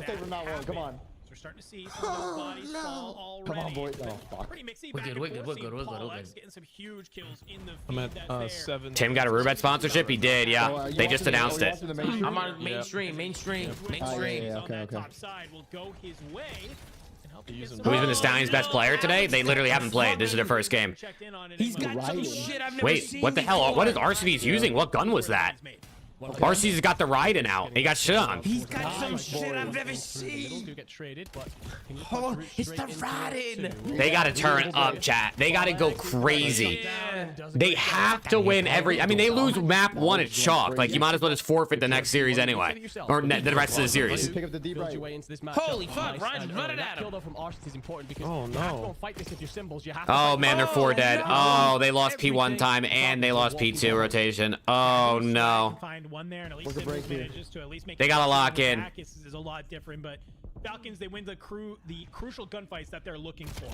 stay from that one. Come on. We're starting to see some of those bodies fall already. Come on, boys. Oh, fuck. Pretty mixy We're back good, and we're good, forth, we're good, we're seeing good, Paul we're X good. getting some huge kills in the I'm feed at that's there. 7. Tim got a Rubet sponsorship. He did, yeah. They just announced it. I'm on mainstream. Yeah, okay. Top side will go his way. Who's been the Stallions' best player today? They literally haven't played. This is their first game. He's got some shit I've never seen. Wait, what the hell? What is RCV's using? What gun was that? RCV's got the Raiden out. He got shit on. He's got some shit I've never seen. Oh, it's the Raiden. They gotta turn up, chat. They gotta go crazy. They have to win every. I mean, they lose map 1, it's chalk. Like, you might as well just forfeit the next series anyway, or the rest of the series. Holy fuck! Run it at him. Oh no. Oh man, they're 4 dead. Oh, they lost P1 time and they lost P2 rotation. Oh no. One there, and at least manages to at least make They gotta lock in. This is a lot different, but Falcons, they win the crucial gunfights that they're looking for.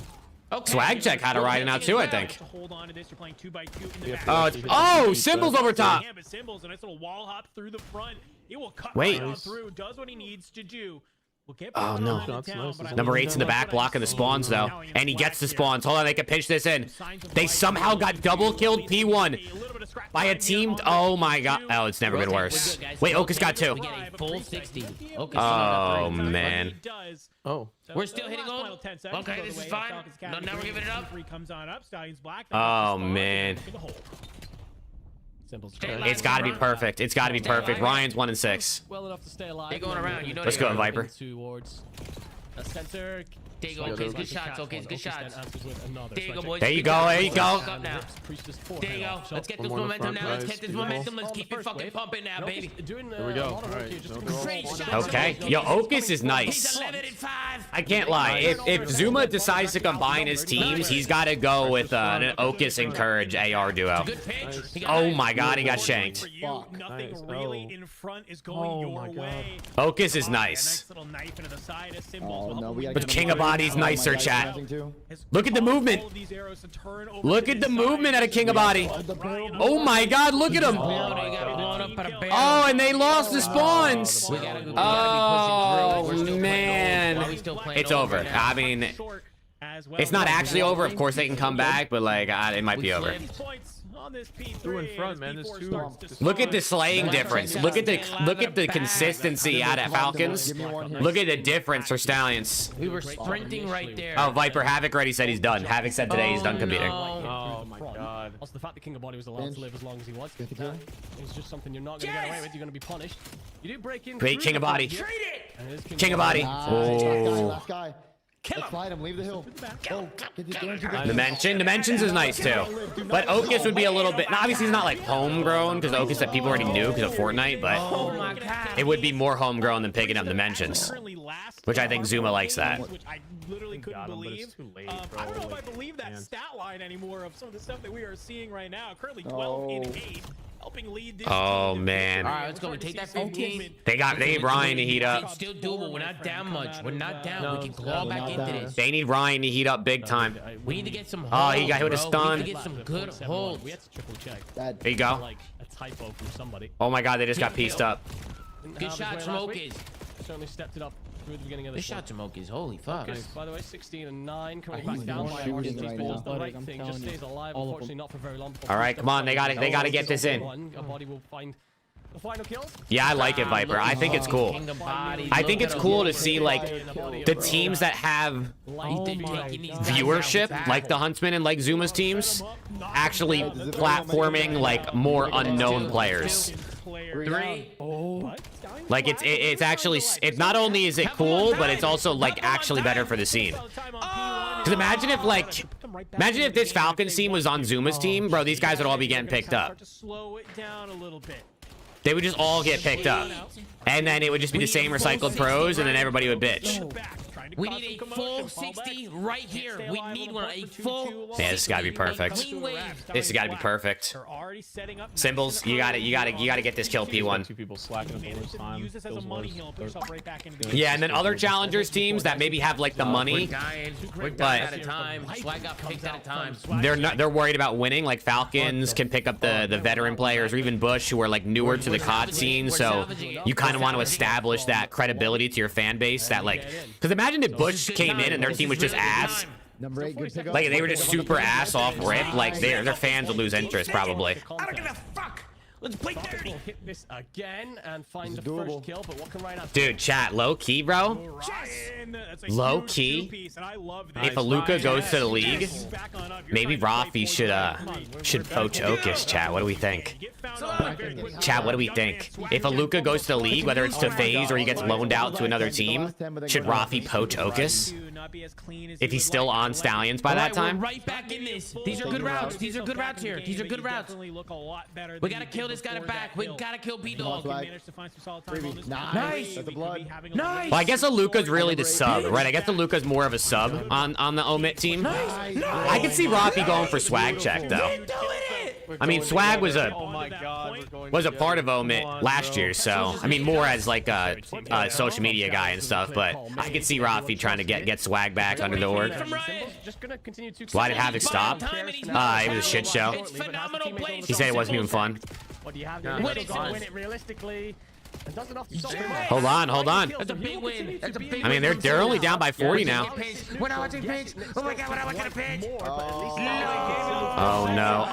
Okay. Swag check had a Raiden out too, I think. To hold on to this, you're playing 2x2 in the back. Oh, Symbols over top. Yeah, but Symbols, a nice little wall hop through the front. He will cut Wait. right on through, does what he needs to do. Oh no. Number 8's in the back blocking the spawns though. And he gets the spawns. Hold on, they can pinch this in. They somehow got double killed P1 by a team. Oh my god. Oh, it's never been worse. Wait, Okus got 2. We get a full 60. Oh man. Oh. We're still hitting gold. Okay, this is fine. No, now we're giving it up. Oh man. It's got to be perfect. It's got to be perfect. Ryan's 1 and 6. Well enough to stay alive. They're going around. You know. Let's go, Viper. Towards a center. There you go. Okay, good shots. Okay, good shots. There you go, boys. There you go. There you go. There you go. Let's get this momentum now. Let's get this momentum. Let's keep it fucking pumping now, baby. Here we go. All right. Okay. Yo, Okus is nice. I can't lie. If Zuma decides to combine his teams, he's got to go with an Okus and Courage AR duo. Oh my god, he got shanked. Nothing really in front is going your way. Okus is nice. But King of Body's nicer, chat. Look at the movement. Look at the movement at a King of Body. Oh my god, look at him. Oh, and they lost the spawns. Oh man. It's over. I mean, it's not actually over. Of course they can come back, but like it might be over. Two in front, man. There's 2. Look at the slaying difference. Look at the consistency out of Falcons. Look at the difference for Stallions. We were sprinting right there. Oh, Viper Havoc already said he's done. Havoc said today he's done competing. Oh my god. Also, the fact that King of Body was allowed to live as long as he was, it's just something you're not going to get away with. You're going to be punished. You do break in. Wait, King of Body. King of Body. Oh. Last guy. Let's fight him. Leave the hill. Dimensions is nice too. But Okus would be a little bit. Now, obviously, he's not like homegrown because Okus that people already knew because of Fortnite, but it would be more homegrown than picking up Dimensions, which I think Zuma likes that. Which I literally couldn't believe. I don't know if I believe that stat line anymore of some of the stuff that we are seeing right now. Currently 12 in 8. Helping lead this Oh man. All right, let's go. We take that 15. They need Ryan to heat up. It's still doable. We're not down much. We're not down. We can claw back into this. They need Ryan to heat up big time. We need to get some holds. Oh, he got hit with a stun. We need to get some good holds. We had to triple check. There you go. Like a typo from somebody. Oh my god, they just got pieced up. Good shot, Smokers. Certainly stepped it up through the beginning of This this shot to Moki's. Holy fuck. Focus, by the way, 16 and 9 coming He's back down by shooting Arsenal. right Does now. the right thing, just stays alive. Unfortunately, not for very long. All right, come on, they gotta get this in. A body will find the final kills. Yeah, I like it, Viper. I think it's cool. I think it's cool to see like the teams that have viewership, like the Huntsman and like Zuma's teams, actually platforming like more unknown players. Like it's actually not only is it cool, but it's also like actually better for the scene. Because imagine if this Falcons team was on Zuma's team, bro. These guys would all be getting picked up. They would just all get picked up. And then it would just be the same recycled pros, and then everybody would bitch. We need a full 60 right here. We need one, a full. Yeah, this has gotta be perfect. This has gotta be perfect. Symbols, you gotta get this kill P1. Two people slacking the whole time. Yeah, and then other challengers teams that maybe have like the money, We're dying at a time. Swag got picked at a time. they're worried about winning. Like Falcons can pick up the veteran players, or even Bush, who are like newer to the COD scene. So you kind of want to establish that credibility to your fan base. That like, because imagine if Bush came in and their team was just ass. Number 8, good pickup. Like they were just super ass off rip. Like their fans would lose interest probably. I don't give a fuck. Let's play dirty. Hit this again and find the first kill, but what can right now? Dude, chat, low key, bro. Low key. If Aluka goes to the league, maybe Rafi should poach Okus. Chat, what do we think? Chat, what do we think? If Aluka goes to the league, whether it's to FaZe or he gets loaned out to another team, should Rafi poach Okus? If he's still on Stallions by that time? We're right back in this. These are good routes. These are good routes here. These are good routes. We gotta kill this guy back. We gotta kill B-Dog. Nice. That's the blood. Nice. Well, I guess Aluka's really the sub, right? I guess Aluka's more of a sub on the Omit team. I can see Rafi going for swag check though. I mean, swag was a part of Omit last year, so I mean more as like a social media guy and stuff. But I could see Rafi trying to get swag back under the org. Why did Havoc stop? It was a shit show. He said it wasn't even fun. What do you have? Win it realistically. Hold on. That's a big win. That's a big I mean, they're only down by 40 now. We're not watching Pinch. Oh my god, we're not watching Pinch. Oh no.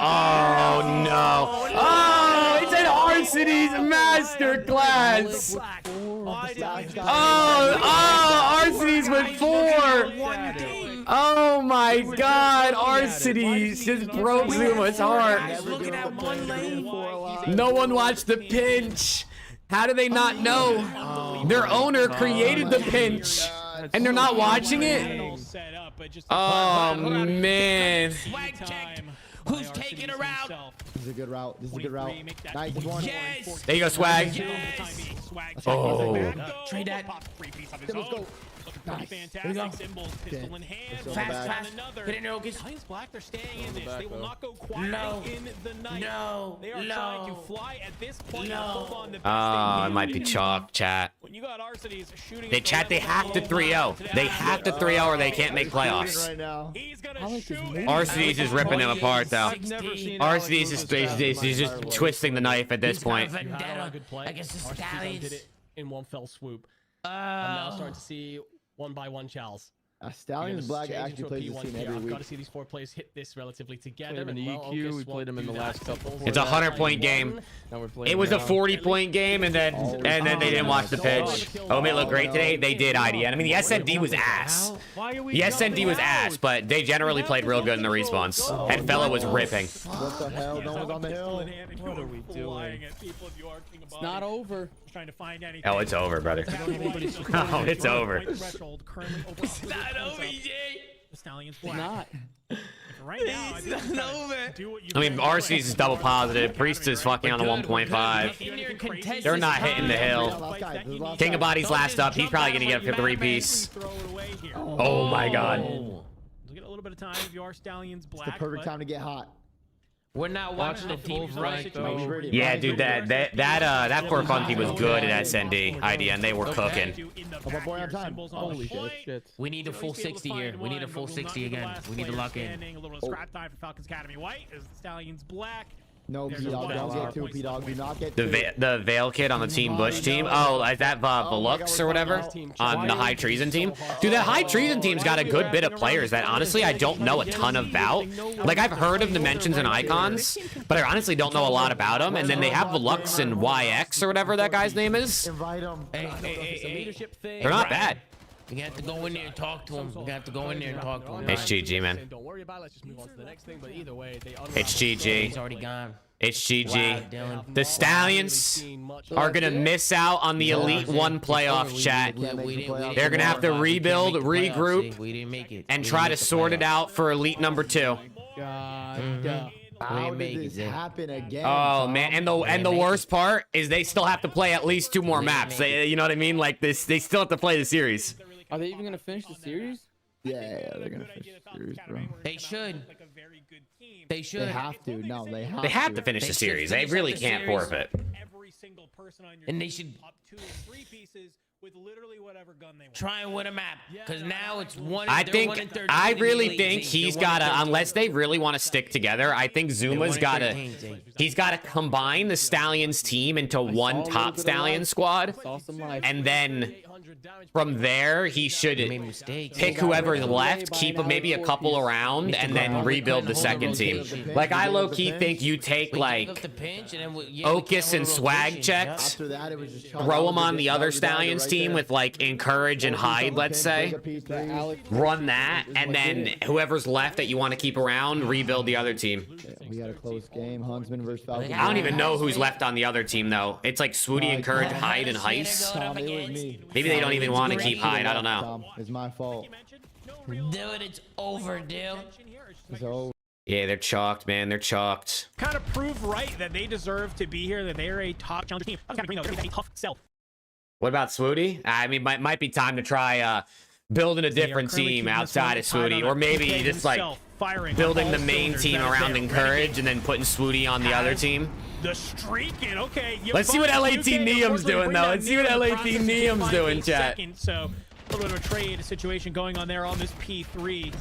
Oh, it's an Arcini's masterclass. Arcini's with 4. Oh my god, Arcini's just broke Zuma's heart. No one watched the pinch. How do they not know? Their owner created the pinch, and they're not watching it? Oh, man. Who's taking a route? This is a good route. Nice one. Yes. There you go, swag. Oh. Trade that. Let's go. Nice. Fantastic symbols, pistol in hand. Fast. Hit it, Okus. Stallions Black, they're staying in this. They will not go quietly in the night. They are trying to fly at this point. Hold on the best It might be chalk, chat. When you got Arcini's shooting, They have to 3-0. They have to 3-0 or they can't make playoffs. he's gonna shoot. Arcini's is ripping them apart, though. Arcini's is just twisting the knife at this point. Against the Stallions. Did it in one fell swoop. I'm now starting to see one by one Charles. Stallions Black actually plays the scene every I've week. got to see these 4 players hit this relatively together. Played him in the EQ. We played him in the last couple. It's a 100-point game. Now we're playing It was a now. 40-point game, and then they didn't watch the pitch. Omit looked great today. They did IDN. I mean, the SND was ass. The SND was ass, but they generally played real good in the respawns. And Fella was ripping. What the hell? No one's on the hill. What are we doing? It's not over. Trying to find anything. Oh, it's over, brother. Oh, it's over. It's not over, EJ. The Stallions Black. Right now, I mean, Arcini's is double positive. Priest is fucking on a 1.5. They're not hitting the hill. King of Bodies last up. He's probably going to get a 3-piece. Oh, my God. Get a little bit of time if you are Stallions Black. It's the perfect time to get hot. We're not watching the full fight, though. Yeah, dude, that for fun team was good at SND IDN. They were cooking. Holy shit. We need a full 60 here. We need a full 60 again. We need to lock in. A little scrap time for Falcons Academy White as the Stallions Black. No, P-Dog. Don't get too P-Dog. Do not get The Veil kid on the Team Bush team. Oh, is that Velux or whatever on the High Treason team? Dude, that High Treason team's got a good bit of players that honestly I don't know a ton about. Like I've heard of the mentions and icons, but I honestly don't know a lot about them. And then they have Velux and YX or whatever that guy's name is. Invite him. They're not bad. We have to go in there and talk to him. We have to go in there and talk to him. It's GG, man. Don't worry about it. Let's just move on to the next thing. But either way, they It's GG. He's already gone. It's GG. Wow, Dylan. The Stallions are going to miss out on the Elite One playoff, chat. They're going to have to rebuild, regroup, We didn't make it. and try to sort it out for Elite number 2. How did this happen again? Oh man, and the worst part is they still have to play at least 2 more maps. You know what I mean? Like this, they still have to play the series. Are they even gonna finish the series? Yeah, they're gonna finish the series, bro. They should. They should. They have to. No, they have. They have to to. finish the series. They really can't forfeit. Every single person on your And they team should up 2 or 3 pieces with literally whatever gun they want. try and win a map. Because now it's one. I they're think 1 in 13 I in the really league, think Zay. he's They're 1 in gotta 13. unless they really want to stick together. I think Zuma's gotta he's gotta combine the Stallions team into one top Stallion squad, and then from there he should pick whoever's left, keep maybe a couple around, and then rebuild the second team. Like I low key think you take like Okus and Swag checked, throw them on the other Stallions team with like Encourage and Hide, let's say, run that, and then whoever's left that you want to keep around, rebuild the other team. We got a close game. Huntsman versus Falcon. I don't even know who's left on the other team though. It's like Swooty, Encourage, Hide, and Heist. Tom, it was me. Maybe they don't even want to keep Hide. I don't know. Tom, it's my fault. Dude, it's over, dude. So Yeah, they're chalked, man. They're chalked. Kind of prove right that they deserve to be here, that they are a top challenger team. I was kind of bring a tough self. What about Swooty? I mean, might be time to try building a different team outside of Swooty, or maybe just like building the main team around Encourage and then putting Swooty on the other team. The streaking, okay. Let's see what LAT Neum's doing, though. Let's see what LAT Neum's doing, chat. So, a little bit of a trade situation going on there on this P3.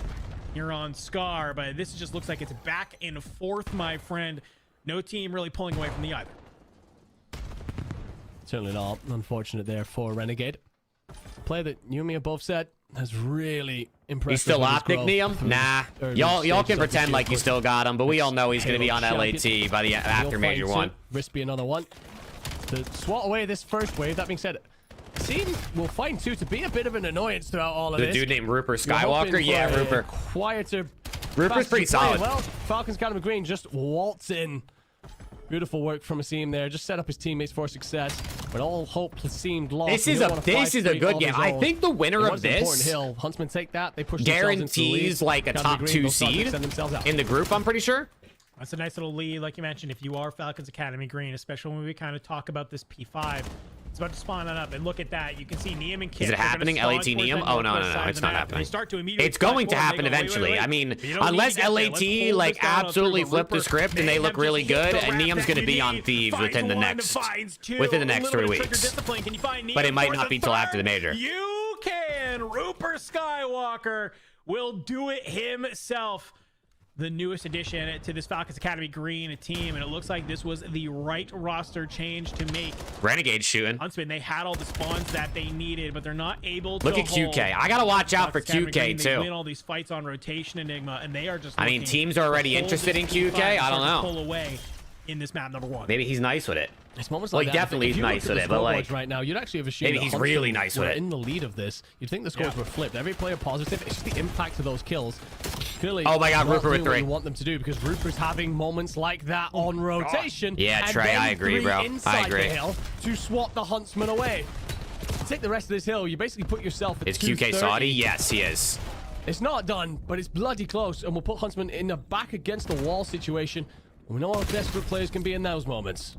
You're on Scar, but this just looks like it's back and forth, my friend. No team really pulling away from the either. Certainly not. Unfortunate there for Renegade. Play that you and me have both said has really impressed. He's still us with his optic, growth Neum? through Nah. early Y'all can stages of pretend the like you season. still got him, but we all know he's going to be on Halo LAT champion. by the after We'll Major find 1. two. Risk be another one. To swat away this first wave. That being said, Seam will find 2 to be a bit of an annoyance throughout all of The this. dude named Rupert You're hoping Skywalker? for Yeah, a Rupert. Quieter. Rupert's pretty faster play. solid. Well, Falcons Academy Green just waltz in. Beautiful work from Asim there. Just set up his teammates for success. When all hope seemed lost. This is a good game. I think the winner of this hill. Huntsman take that. They push guarantees like a top 2 seed in the group, I'm pretty sure. That's a nice little lead, like you mentioned. If you are Falcons Academy Green, especially when we kind of talk about this P5, it's about to spawn on up. And look at that. You can see Neum and Kip. Is it happening, LAT Neum? Oh, no, it's not happening. It's going to happen eventually. I mean, unless LAT like absolutely flip the script and they look really good, and Neum's going to be on Thieves within the next 3 weeks. But it might not be till after the major. You can. Rupert Skywalker will do it himself. The newest addition to this Falcons Academy Green team, and it looks like this was the right roster change to make. Renegade shooting. Huntsman, they had all the spawns that they needed, but they're not able to look at QK. I gotta watch out for QK too. They win all these fights on rotation, Enigma, and they are just. I mean, teams are already interested in QK. I don't know. Pull away in this map number 1. Maybe he's nice with it. It's moments Well, like he that, definitely is nice with it, but like right now, you'd actually have assumed maybe that he's Huntsman really nice with were it. in the lead of this. You'd think the scores were flipped. Every player positive. It's just the impact of those kills. Clearly, oh my God, not Rupert with doing what 3. you want them to do, because Rupert's having moments like that on rotation. Yeah, and Trey, then I agree, 3 bro. inside I agree. the hill to swat the Huntsman away. Take the rest of this hill. You basically put yourself at Is QK 230. Saudi? Yes, he is. It's not done, but it's bloody close, and we'll put Huntsman in a back against the wall situation. We know how desperate players can be in those moments.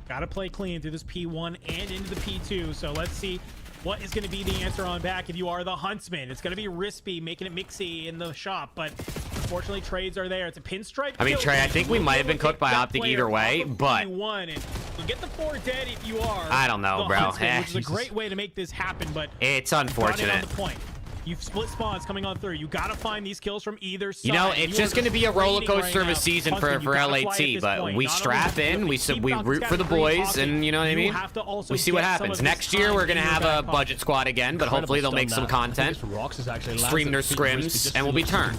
Got to play clean through this P1 and into the P2. So let's see what is going to be the answer on back if you are the Huntsman. It's going to be Rispy making it mixy in the shop, but unfortunately trades are there. It's a pinstripe. I mean, Trey, I think we might have been cooked by Optic either way, but P1 and you'll get the 4 dead if you are. I don't know, the bro. Huntsman, which is a great way to make this happen, but it's unfortunate. on the point. You've split spawns coming on through. You got to find these kills from either side. You know, it's just going to be a roller coaster of a season for LAT, but we strap in, we root for the boys, and you know what I mean? We see what happens. Next year, we're going to have a budget squad again, but hopefully they'll make some content, stream their scrims, and we'll be turned.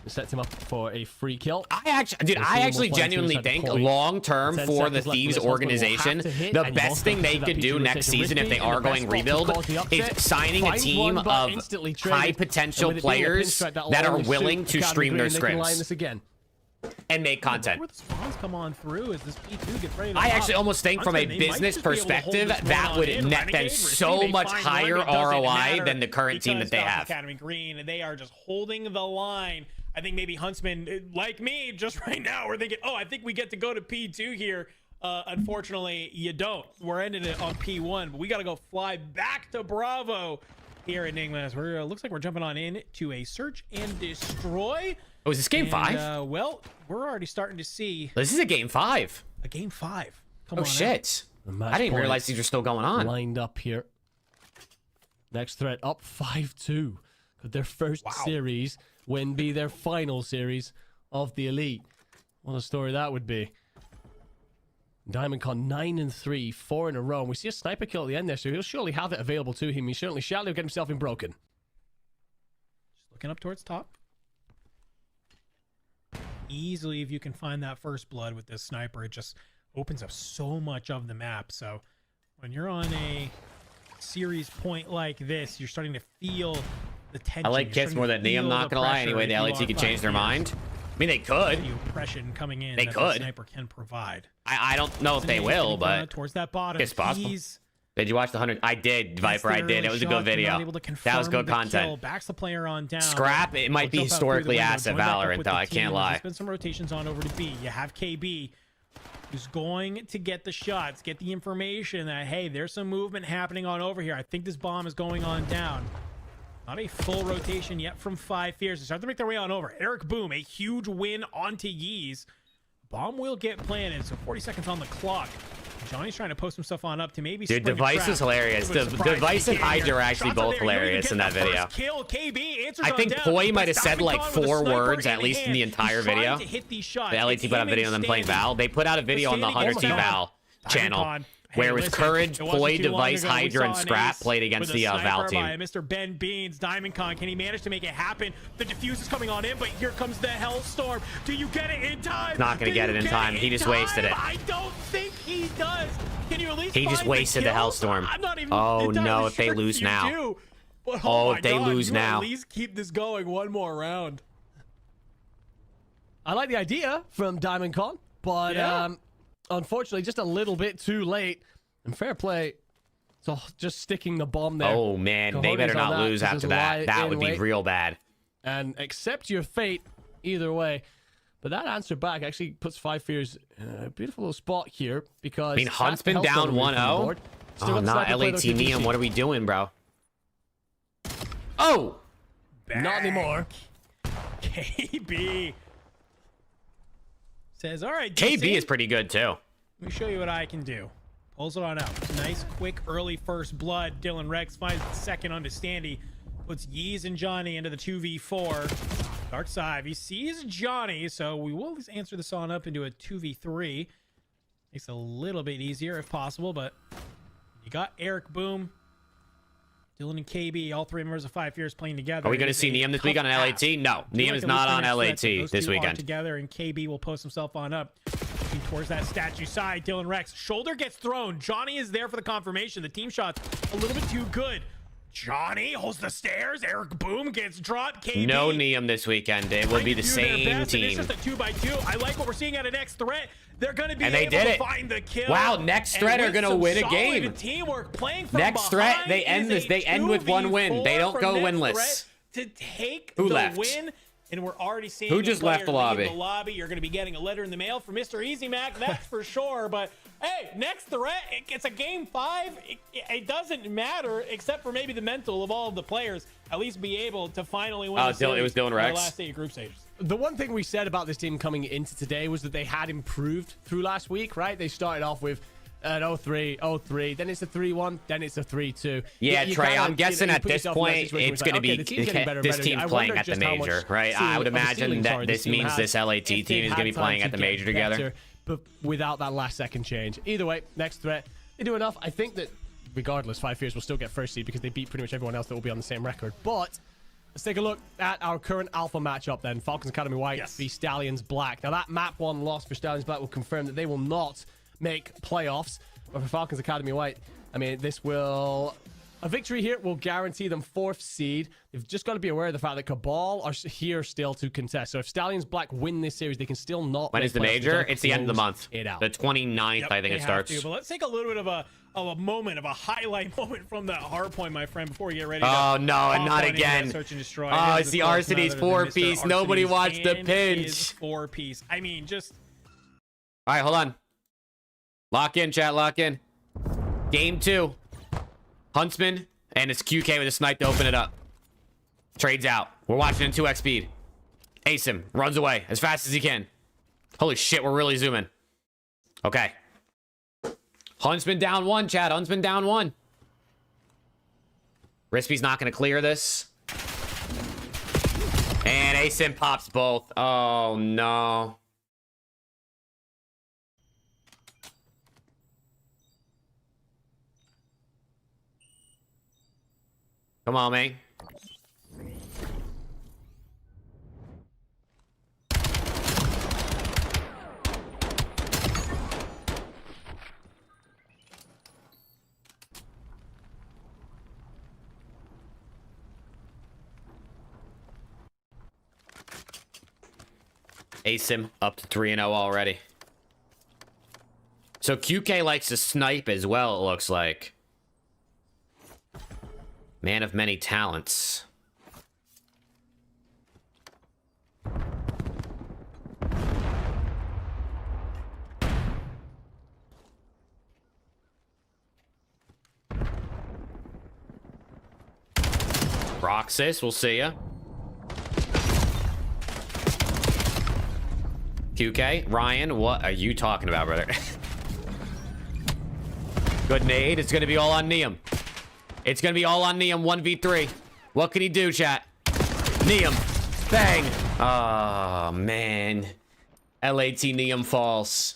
Sets him up for a free kill. I actually genuinely think long term for the Thieves organization, the best thing they could do next season if they are going rebuild is signing a team of high potential players that are willing to stream their scrims and make content. Where the spawns come on through as this P2 gets ready to I pop. actually almost think from a business perspective that would net them so much higher ROI than the current team that they have. Academy Green, and they are just holding the line. I think maybe Huntsman, like me, just right now, we're thinking, oh, I think we get to go to P2 here. Unfortunately, you don't. We're ending it on P1, but we got to go fly back to Bravo here at Enigmas. Looks like we're jumping on in to a search and destroy. Oh, is this game 5? Well, we're already starting to see. This is a game 5. A game 5. Come oh, on shit. I didn't realize these are still going on. Lined up here. Next threat up 5-2. Could their first series win be their final series of the Elite? What a story that would be. DiamondCon 9-3, 4 in a row. And we see a sniper kill at the end there, so he'll surely have it available to him. He certainly shall get himself in broken. Just looking up towards top. Easily, if you can find that first blood with this sniper, it just opens up so much of the map. So when you're on a series point like this, you're starting to feel the tension. I like Kits more than Neum, not gonna lie. Anyway, the LAT could change their mind. I mean, they could. The oppression coming in. They could. The sniper can provide. I don't know if they will, but towards that bottom, it's possible. Did you watch the 100? I did, Viper. I did. It was a good video. That was good content. Backs the player on down. Scrap. It might be historically ass at Valorant, though. I can't lie. There's been some rotations on over to B. You have KB, who's going to get the shots, get the information that, hey, there's some movement happening on over here. I think this bomb is going on down. Not a full rotation yet from 5 Fears. They start to make their way on over. Eric Boom, a huge win onto Yeez. Bomb will get planted, so 40 seconds on the clock. Johnny's trying to post some stuff on up to maybe. Dude, Device is hilarious. The Device and Hydra are actually both hilarious in that video. I think Poi might have said like 4 words at least in the entire video. The LAT put out a video of them playing Val. They put out a video on the 100T Val channel where it was Courage, Poi, Device, Hydra, and Scrap played against the Val team. Mr. Ben Beans, DiamondCon, can he manage to make it happen? The defuse is coming on in, but here comes the Hellstorm. Do you get it in time? Not gonna get it in time. He just wasted it. I don't think he does. Can you at least? He just wasted the Hellstorm. Oh no! If they lose now. Oh, if they lose now. At least keep this going one more round. I like the idea from DiamondCon, but unfortunately, just a little bit too late. And fair play. So just sticking the bomb there. Oh, man. They better not lose after that. That would be real bad. And accept your fate either way. But that answer back actually puts 5 Fears in a beautiful little spot here because... I mean, Huntsman down 1-0. Oh, not LAT Neum. What are we doing, bro? Oh! Not anymore. KB says, all right, DC, KB is pretty good, too. Let me show you what I can do. Pulls it on out. Nice, quick, early first blood. Dylan Rex finds the second onto Standy. Puts Yeez and Johnny into the 2v4. Dark side. He sees Johnny, so we will answer this on up into a 2v3. Makes it a little bit easier if possible, but you got Eric Boom, Dylan and KB, all 3 members of 5 Fears playing together. Are we going to see Neum this week on LAT? No, Neum is not on LAT this weekend. Together, and KB will post himself on up. Looking towards that statue side, Dylan Rex. Shoulder gets thrown. Johnny is there for the confirmation. The team shot's a little bit too good. Johnny holds the stairs. Eric Boom gets dropped. KB. No Neum this weekend. It would be the same team. It's just a 2x2. I like what we're seeing out of Next Threat. They're going to be able to find the kill. Wow, Next Threat are going to win a game. Teamwork playing from Next Threat, they end this. They end with 1 win. They don't go winless. To take Who the left? win. And we're already seeing who just left the lobby. You're going to be getting a letter in the mail from Mr. Easy Mac, that's for sure. But hey, Next Threat, it's a game 5. It doesn't matter except for maybe the mental of all of the players. At least be able to finally win. It was Dylan Rex. The last 8 group stages. The one thing we said about this team coming into today was that they had improved through last week, right? They started off with An 0-3, 0-3, then it's a 3-1, then it's a 3-2. Yeah, You Trey, kinda, I'm guessing you at put this yourself in that point, situation it's where going to okay, be the team's getting better and this better. team's I playing wonder at the just how much major, right? I ceiling- would of a imagine ceiling, that sorry, this team means has this LAT if team they've is had going to be time playing to at the get major together. better, but without that last second change. Either way, next threat, they do enough. I think that regardless, Five Fears will still get first seed because they beat pretty much everyone else that will be on the same record. But let's take a look at our current alpha matchup then. Falcons Academy White v Stallions Black. Now that map 1 loss for Stallions Black will confirm that they will not make playoffs. But for Falcons Academy White, I mean, this will... A victory here will guarantee them 4th seed. They've just got to be aware of the fact that Cabal are here still to contest. So if Stallions Black win this series, they can still not When make is the playoffs, major? which It's the end of the month. it out. The 29th, Yep, I think they it have starts. to, but let's take a little bit of a moment, of a highlight moment from that hard point, my friend, before we get ready to Oh, no, and hop not on into that again. Search and destroy. Oh, It it's is, the of course, Arseny's none other than 4-piece. Mr. Nobody Arseny's watched the and pinch. his 4-piece. I mean, just... All right, hold on. Lock in, chat, lock in. Game 2. Huntsman, and it's QK with a snipe to open it up. Trades out. We're watching in 2x speed. Ace him. Runs away as fast as he can. Holy shit, we're really zooming. Okay. Huntsman down 1, chat. Huntsman down 1. Rispy's not going to clear this. And Asim pops both. Oh, no. Come on, man. Asim up to 3-0 already. So QK likes to snipe as well, it looks like. Man of many talents. Roxas, we'll see ya. QK, Ryan, what are you talking about, brother? Good nade. It's going to be all on Neum. It's going to be all on Neum 1v3. What can he do, chat? Neum. Bang. Oh, man. LAT Neum falls.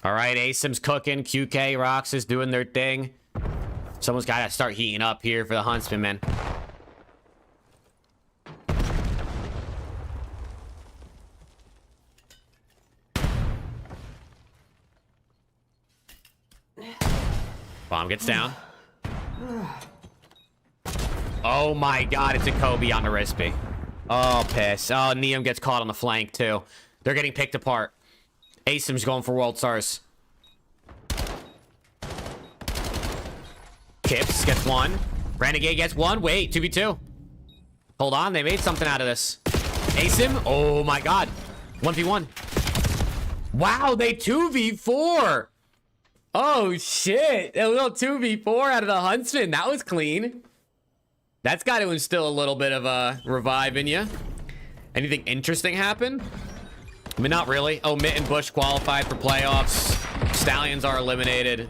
All right, Asim's cooking. QK, Rox is doing their thing. Someone's got to start heating up here for the Huntsman, man. Bomb gets down. Oh my god, it's a Kobe on the Rispy. Oh, piss. Oh, Neum gets caught on the flank, too. They're getting picked apart. Asim's going for World Stars. Kips gets 1. Renegade gets 1. Wait, 2v2. Hold on, they made something out of this. Asim, oh my god. 1v1. Wow, they 2v4. Oh shit, a little 2v4 out of the Huntsman. That was clean. That's got to instill a little bit of a revive in you. Anything interesting happen? I mean, not really. Oh, Mitt and Bush qualified for playoffs. Stallions are eliminated.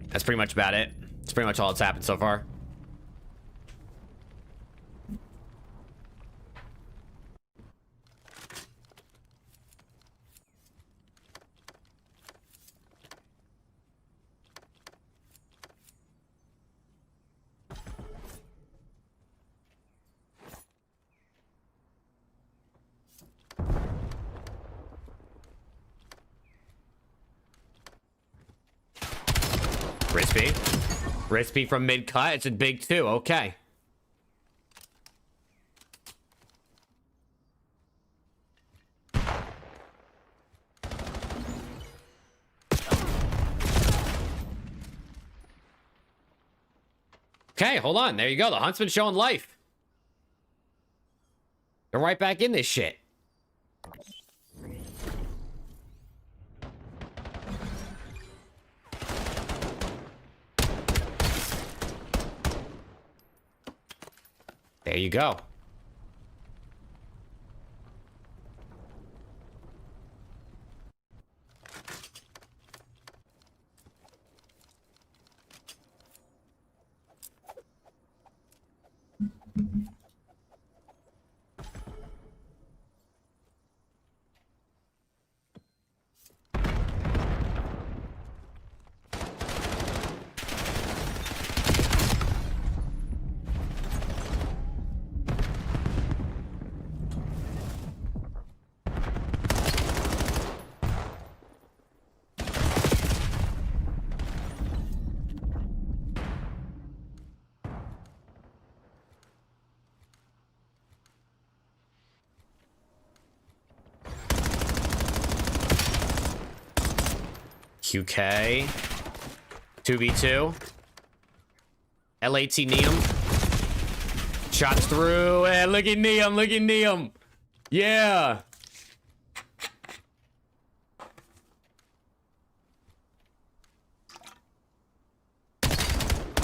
That's pretty much about it. That's pretty much all that's happened so far. Rispy. Rispy from mid-cut. It's a big 2. Okay. Okay, hold on. There you go. The Huntsman showing life. They're right back in this shit. There you go. QK. 2v2. LAT Neum. Shots through. And look at Neum. Look at Neum. Yeah.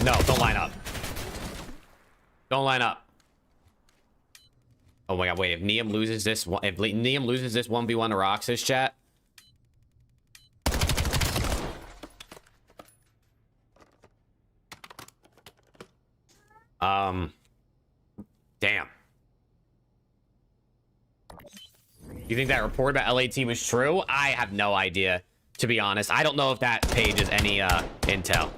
No, don't line up. Don't line up. Oh my god, wait. If Neum loses this one, if Neum loses this 1v1 to Roxas, chat. Damn. You think that report about LAT was true? I have no idea, to be honest. I don't know if that page is any intel.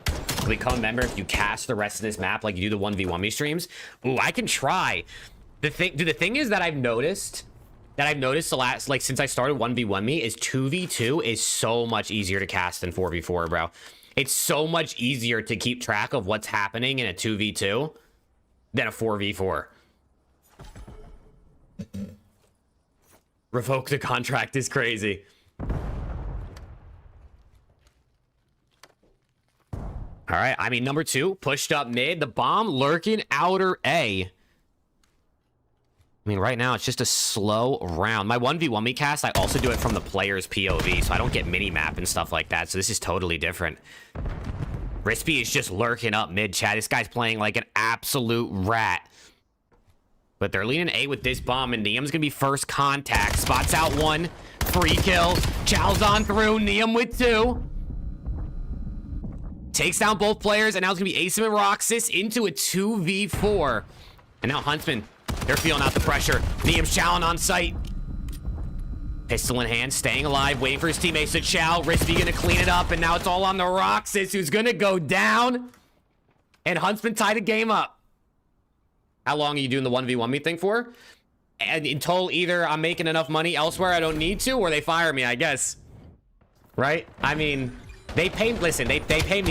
Become a member if you cast the rest of this map like you do the 1v1 streams. Ooh, I can try. The thing is that I've noticed the last, like, since I started 1v1 me is 2v2 is so much easier to cast than 4v4, bro. It's so much easier to keep track of what's happening in a 2v2 than a 4v4. Revoke the contract is crazy. All right, I mean, number 2, pushed up mid. The bomb lurking outer A. I mean, right now, it's just a slow round. My 1v1 me cast, I also do it from the player's POV, so I don't get mini-map and stuff like that, so this is totally different. Rispy is just lurking up mid, chat. This guy's playing like an absolute rat. But they're leaning A with this bomb, and Neum's gonna be first contact. Spots out 1. Free kill. Chow's on through. Neum with 2. Takes down both players, and now it's gonna be Asim and Roxas into a 2v4. And now Huntsman, they're feeling out the pressure. Neum's chowing on sight. Pistol in hand, staying alive, waiting for his teammates to chow. Rispy gonna clean it up, and now it's all on the Roxas, who's gonna go down. And Huntsman tied the game up. How long are you doing the 1v1 me thing for? And until either I'm making enough money elsewhere I don't need to, or they fire me, I guess. Right? I mean, they pay, listen, they pay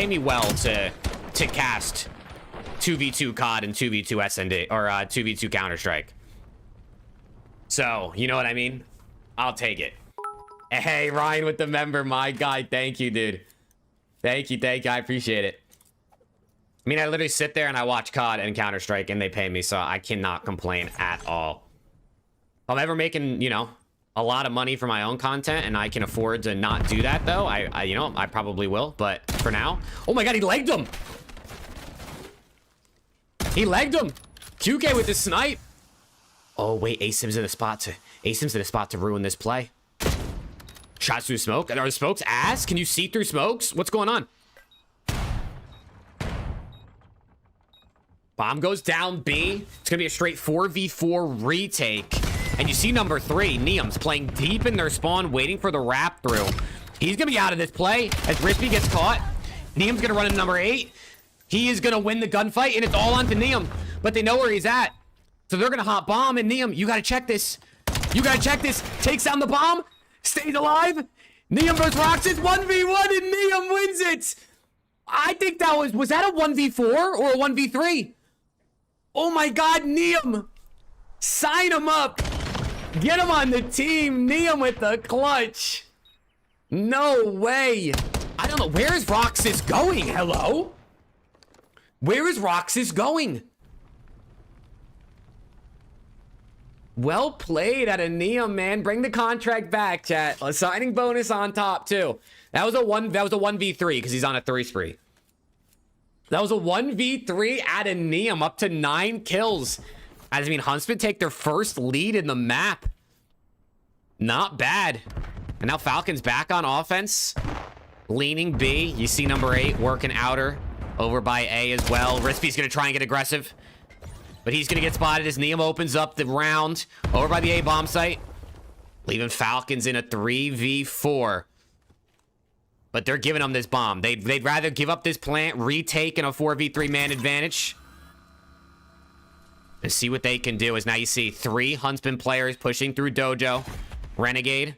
me well to cast 2v2 COD and 2v2 SND, or 2v2 Counter-Strike. So, you know what I mean? I'll take it. Hey, Ryan with the member, my guy. Thank you, dude. Thank you. I appreciate it. I mean, I literally sit there and I watch COD and Counter-Strike and they pay me, so I cannot complain at all. If I'm ever making, you know, a lot of money for my own content and I can afford to not do that, though, you know, I probably will. But for now... Oh my god, he legged him! He legged him! QK with the snipe! Oh, wait, Asim's in a spot to ruin this play. Shots through smoke. Are the smokes ass? Can you see through smokes? What's going on? Bomb goes down B. It's gonna be a straight 4v4 retake. And you see number 3, Neum's playing deep in their spawn, waiting for the wrap through. He's gonna be out of this play as Rispy gets caught. Neum's gonna run in number 8. He is gonna win the gunfight, and it's all onto Neum. But they know where he's at. So they're gonna hot bomb, and Neum, you gotta check this. You gotta check this. Takes down the bomb, stays alive. Neum versus Roxas, 1v1, and Neum wins it. I think that was that a 1v4 or a 1v3? Oh my god, Neum! Sign him up! Get him on the team! Neum with the clutch! No way! I don't know, where is Roxas going? Hello? Where is Roxas going? Well played at a Neum, man. Bring the contract back, chat. A signing bonus on top too. That was a 1v3 because he's on a 3 spree. That was a 1v3 at a Neum, up to 9 kills. As I mean, Huntsman take their first lead in the map. Not bad. And now Falcon's back on offense. Leaning B. You see number 8 working outer over by A as well. Rispy's going to try and get aggressive. But he's going to get spotted as Neum opens up the round over by the A bomb site. Leaving Falcons in a 3v4. But they're giving them this bomb. They'd rather give up this plant, retake in a 4v3 man advantage. And see what they can do. As now you see 3 Huntsman players pushing through Dojo. Renegade.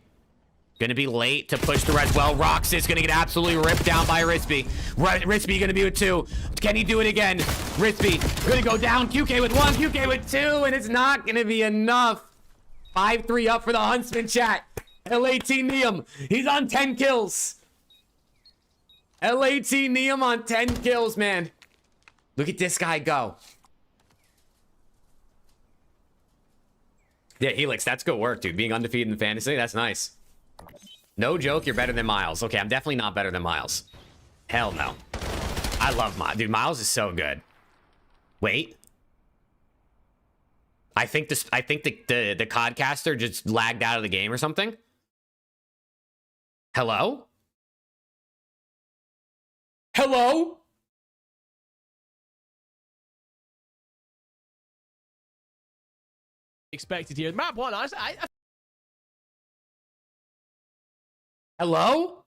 Gonna be late to push through as well. Roxas gonna get absolutely ripped down by Rispy. Rispy gonna be with 2. Can he do it again? Rispy gonna go down. QK with 1, QK with 2, and it's not gonna be enough. 5-3 up for the Huntsman, chat. LAT Neum, he's on 10 kills. LAT Neum on 10 kills, man. Look at this guy go. Yeah, Helix, that's good work, dude. Being undefeated in fantasy, that's nice. No joke, you're better than Miles. Okay, I'm definitely not better than Miles. Hell no. I love Miles. Dude, Miles is so good. Wait. I think the Codcaster just lagged out of the game or something. Hello? Hello? Expected here. Map 1, I Hello?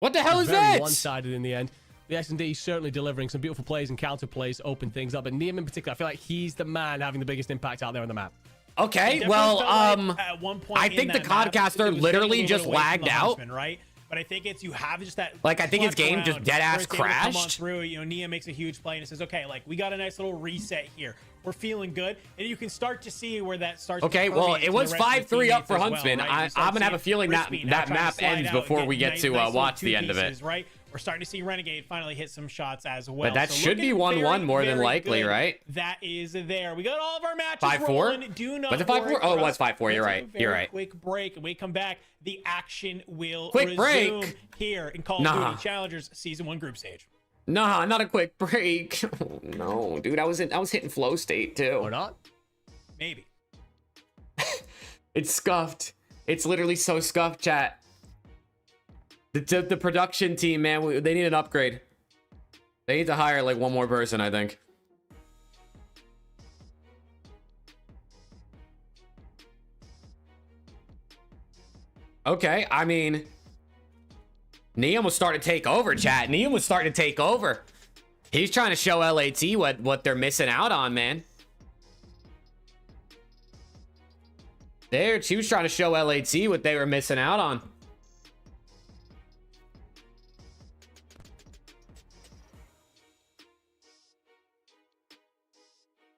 What the hell is very that? one-sided in the end. The S&D certainly delivering some beautiful plays and counter plays, open things up. But Neum in particular, I feel like he's the man having the biggest impact out there on the map. Okay, well, at one point I think the Codcaster literally just lagged out. Right? But I think it's you have just that. Like, I think his game just dead ass crashed. Come on through, you know, Nia makes a huge play and it says, okay, like we got a nice little reset here. We're feeling good, and you can start to see where that starts. Okay, well, it was 5-3 up for Huntsman. I'm gonna have a feeling that map ends before we get to watch the end of it. Right? We're starting to see Renegade finally hit some shots as well. But that should be 1-1 more than likely, right? That is there. We got all of our matches 5-4? rolling. Do not Was it 5-4? Oh, it was 5-4. You're right. You're right. Quick break, and we come back. The action will quick resume break here in Call of Duty Challengers Season 1 Group Stage. Nah, not a quick break. Oh, no, dude, I was hitting flow state too. Or not? Maybe. It's scuffed. It's literally so scuffed, chat. The production team, man, they need an upgrade. They need to hire like one more person, I think. Okay, I mean, Neum was starting to take over, chat. Neum was starting to take over. He's trying to show LAT what they're missing out on, man. She was trying to show LAT what they were missing out on.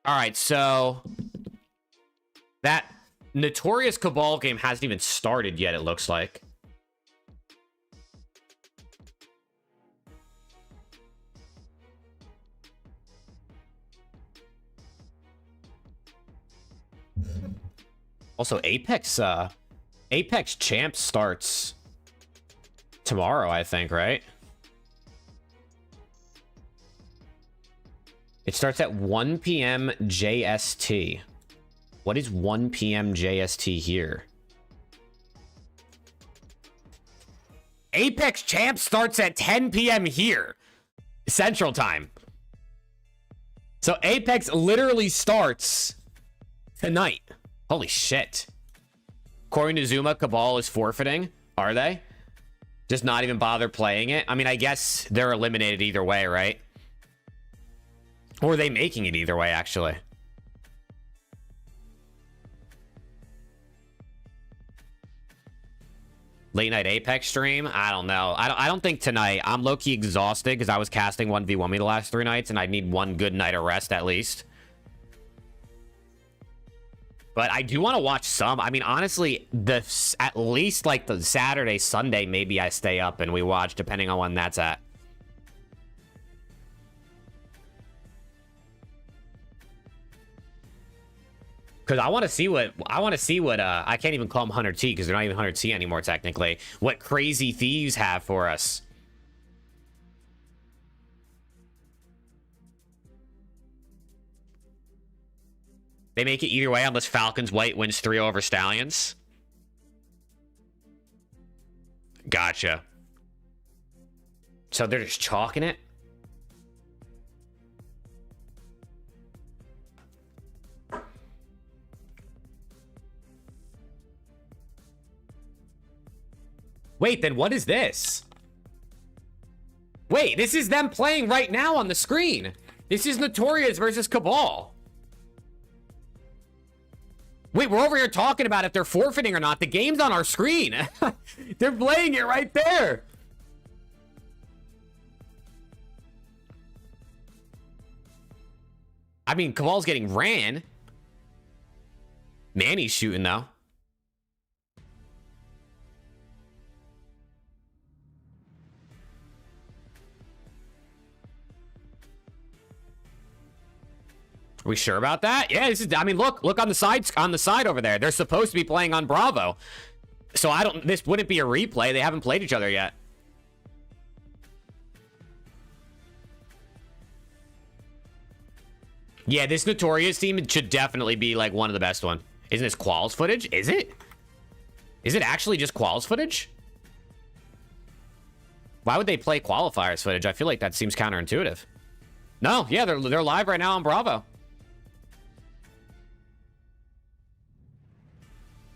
All right, so that Notorious Cabal game hasn't even started yet, it looks like. Also, Apex Champs starts tomorrow, I think, right? It starts at 1 p.m. JST. What is 1 p.m. JST here? Apex Champs starts at 10 p.m. here, Central Time. So Apex literally starts tonight. Holy shit. According to Zuma, Cabal is forfeiting. Are they? Just not even bother playing it? I mean, I guess they're eliminated either way, right? Or are they making it either way, actually? Late night Apex stream? I don't know. I don't think tonight. I'm low-key exhausted because I was casting 1v1 me the last 3 nights, and I need one good night of rest at least. But I do want to watch some. I mean, honestly, at least like the Saturday, Sunday, maybe I stay up and we watch, depending on when that's at. Because I want to see what I can't even call them 100T because they're not even 100T anymore technically. What Crazy Thieves have for us. They make it either way unless Falcons White wins 3 over Stallions. Gotcha. So they're just chalking it? Wait, then what is this? Wait, this is them playing right now on the screen. This is Notorious versus Cabal. Wait, we're over here talking about if they're forfeiting or not. The game's on our screen. They're playing it right there. I mean, Cabal's getting ran. Manny's shooting, though. Are we sure about that? Yeah, this is, I mean, look on the side over there. They're supposed to be playing on Bravo. So this wouldn't be a replay. They haven't played each other yet. Yeah, this Notorious team should definitely be like one of the best one. Isn't this quals footage? Is it? Is it actually just quals footage? Why would they play qualifiers footage? I feel like that seems counterintuitive. No, yeah, they're live right now on Bravo.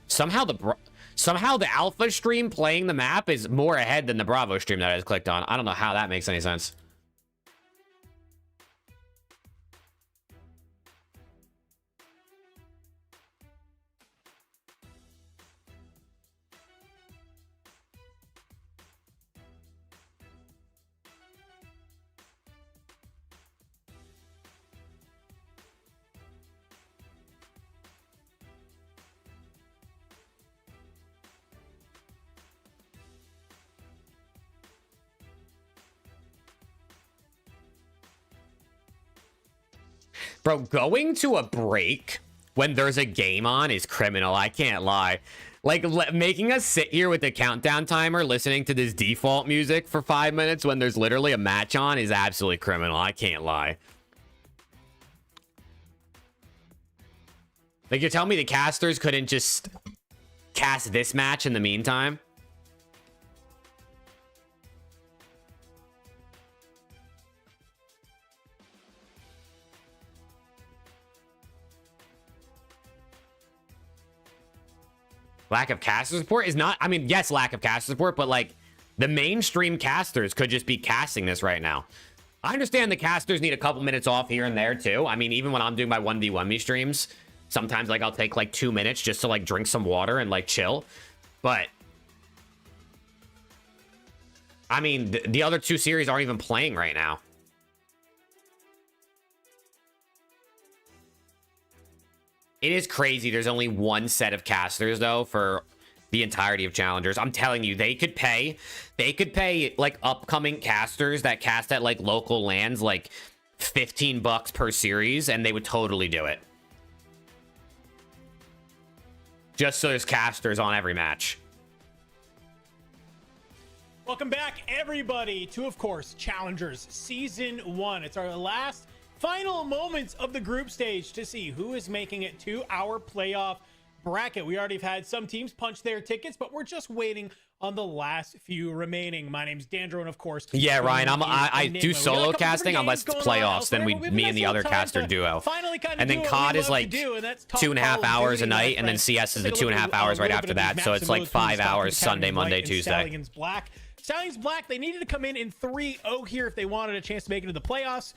Somehow the alpha stream playing the map is more ahead than the Bravo stream that I just clicked on. I don't know how that makes any sense. Bro, going to a break when there's a game on is criminal. I can't lie. Like, making us sit here with the countdown timer listening to this default music for 5 minutes when there's literally a match on is absolutely criminal. I can't lie. Like, you're telling me the casters couldn't just cast this match in the meantime? Lack of caster support is not, I mean, yes, lack of caster support, but like the mainstream casters could just be casting this right now. I understand the casters need a couple minutes off here and there too. I mean, even when I'm doing my 1v1 streams, sometimes like I'll take like 2 minutes just to like drink some water and like chill. But I mean, the other 2 series aren't even playing right now. It is crazy. There's only 1 set of casters though for the entirety of challengers. I'm telling you, they could pay like upcoming casters that cast at like local lands like $15 per series and they would totally do it. Just so there's casters on every match. Welcome back, everybody, to, of course, Challengers Season 1. It's our last final moments of the group stage to see who is making it to our playoff bracket. We already have had some teams punch their tickets, but we're just waiting on the last few remaining. My name's Dandro, and of course, yeah, Ryan, I do solo casting unless it's playoffs. Then me and the other caster duo. And then COD is like 2.5 hours a night, and then CS is the 2.5 hours right after that. So it's like 5 hours Sunday, Monday, Tuesday. Stallions Black, they needed to come in 3-0 here if they wanted a chance to make it to the playoffs.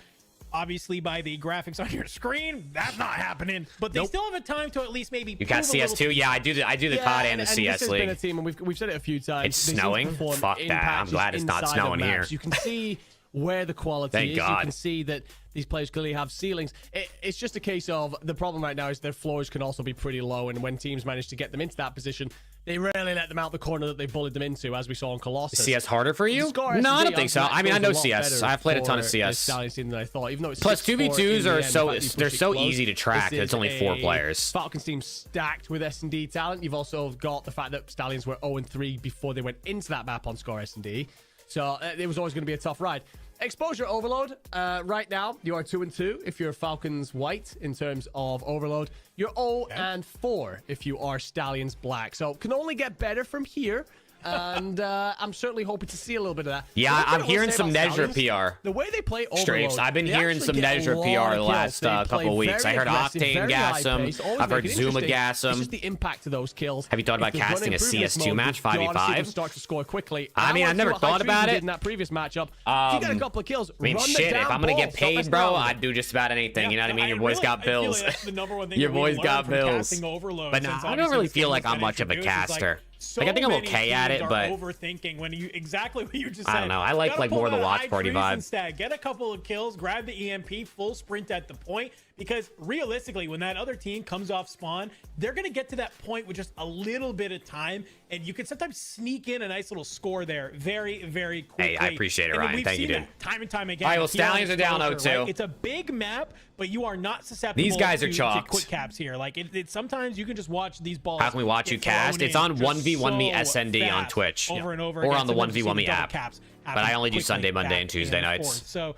Obviously, by the graphics on your screen, that's not happening. But they still have a time to at least maybe. You got CS2? Yeah, I do the COD and the CS this League. Has been a team, and we've said it a few times. It's snowing. Fuck that. I'm glad it's not snowing here. You can see where the quality Thank is. God. You can see that these players clearly have ceilings. It's just a case of the problem right now is their floors can also be pretty low, and when teams manage to get them into that position, they rarely let them out the corner that they bullied them into, as we saw on Colossus. CS harder for you? Score No, I SD don't think so. I mean, I know CS. I've played a ton of the CS. Stallions team than I thought, even though it's Plus 6-4 2v2s in the are end, so the fact that you they're push it so close. easy to track. This It's is only 4 a players. Falcons team stacked with S&D talent. You've also got the fact that Stallions were 0-3 before they went into that map on Score S&D. So it was always going to be a tough ride. Exposure overload. Right now, you are 2-2 if you're Falcons white in terms of overload. You're 0-4 if you are Stallions black. So can only get better from here. And I'm certainly hoping to see a little bit of that. Yeah, I'm hearing some Nezra Stallions, PR. The way they play overload, Strafes. I've been they heard actually some get a Nezra lot PR the of last kills. They play couple weeks. I very heard aggressive, Octane very gas him. high-paced, always I've heard make it Zuma interesting. gas him. It's just the impact of those kills. Have you thought about If they run casting a improvements CS2 mode, match, you gotta see 5v5? them start to score quickly. I mean, wanna I've see never what thought High about Treason it. did in that previous matchup. If you get a couple of kills, I mean, run the shit, if down I'm gonna ball, get stop paid, messing bro, around with I'd it. do just about anything. You know what I mean? Your boy's got I feel bills. like that's the number one thing Your that we boy's learned got from bills. casting overload But since nah, I obviously don't really this game feel was like I'm getting much of a introduced. It's caster. so Like, I think I'm many okay at teams it, are but overthinking when you exactly what you just I said. don't know. I like Gotta more of the pull that watch high party treason vibe. stat. Get a couple of kills, grab the EMP, full sprint at the point. Because realistically, when that other team comes off spawn, they're going to get to that point with just a little bit of time. And you can sometimes sneak in a nice little score there very, very quickly. Hey, I appreciate it, And Ryan. we've Thank you, seen dude. that time and time again. All right, well, here on Stallions are down Exposure, 0-2. right? It's a big map, but you are not susceptible These guys are to chalked. quick caps here. Like, sometimes you can just watch these balls. How can we watch you get thrown cast? It's in on just 1v1me so SND on fast Twitch. over and over Or again. on the Sometimes you see 1v1me double app. caps But I happen only do quickly Sunday, Monday, back and Tuesday nights. forth. So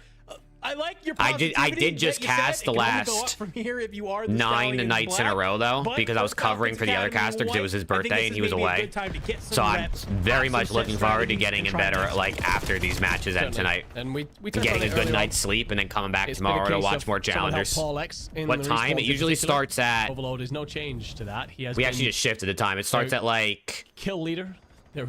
I like your I did positivity just that you said. cast It the can only go up last from here if you are the 9 Stallions nights in a black. row, though, But because I was for covering Falcons for the other Academy caster because it was his White, I think birthday this and is he was maybe a away. good time to get some So I'm reps, very have much some looking set forward to strategies, getting and in try and better, get like, after these matches end tonight. And we Getting a good night's sleep and then coming back It's been a tomorrow to case watch of more someone help challengers. Paul X in What the time? respawns It in usually particular. starts at... Overload is no change to that. He has We been actually just shifted the time. It starts at like... kill leader. They're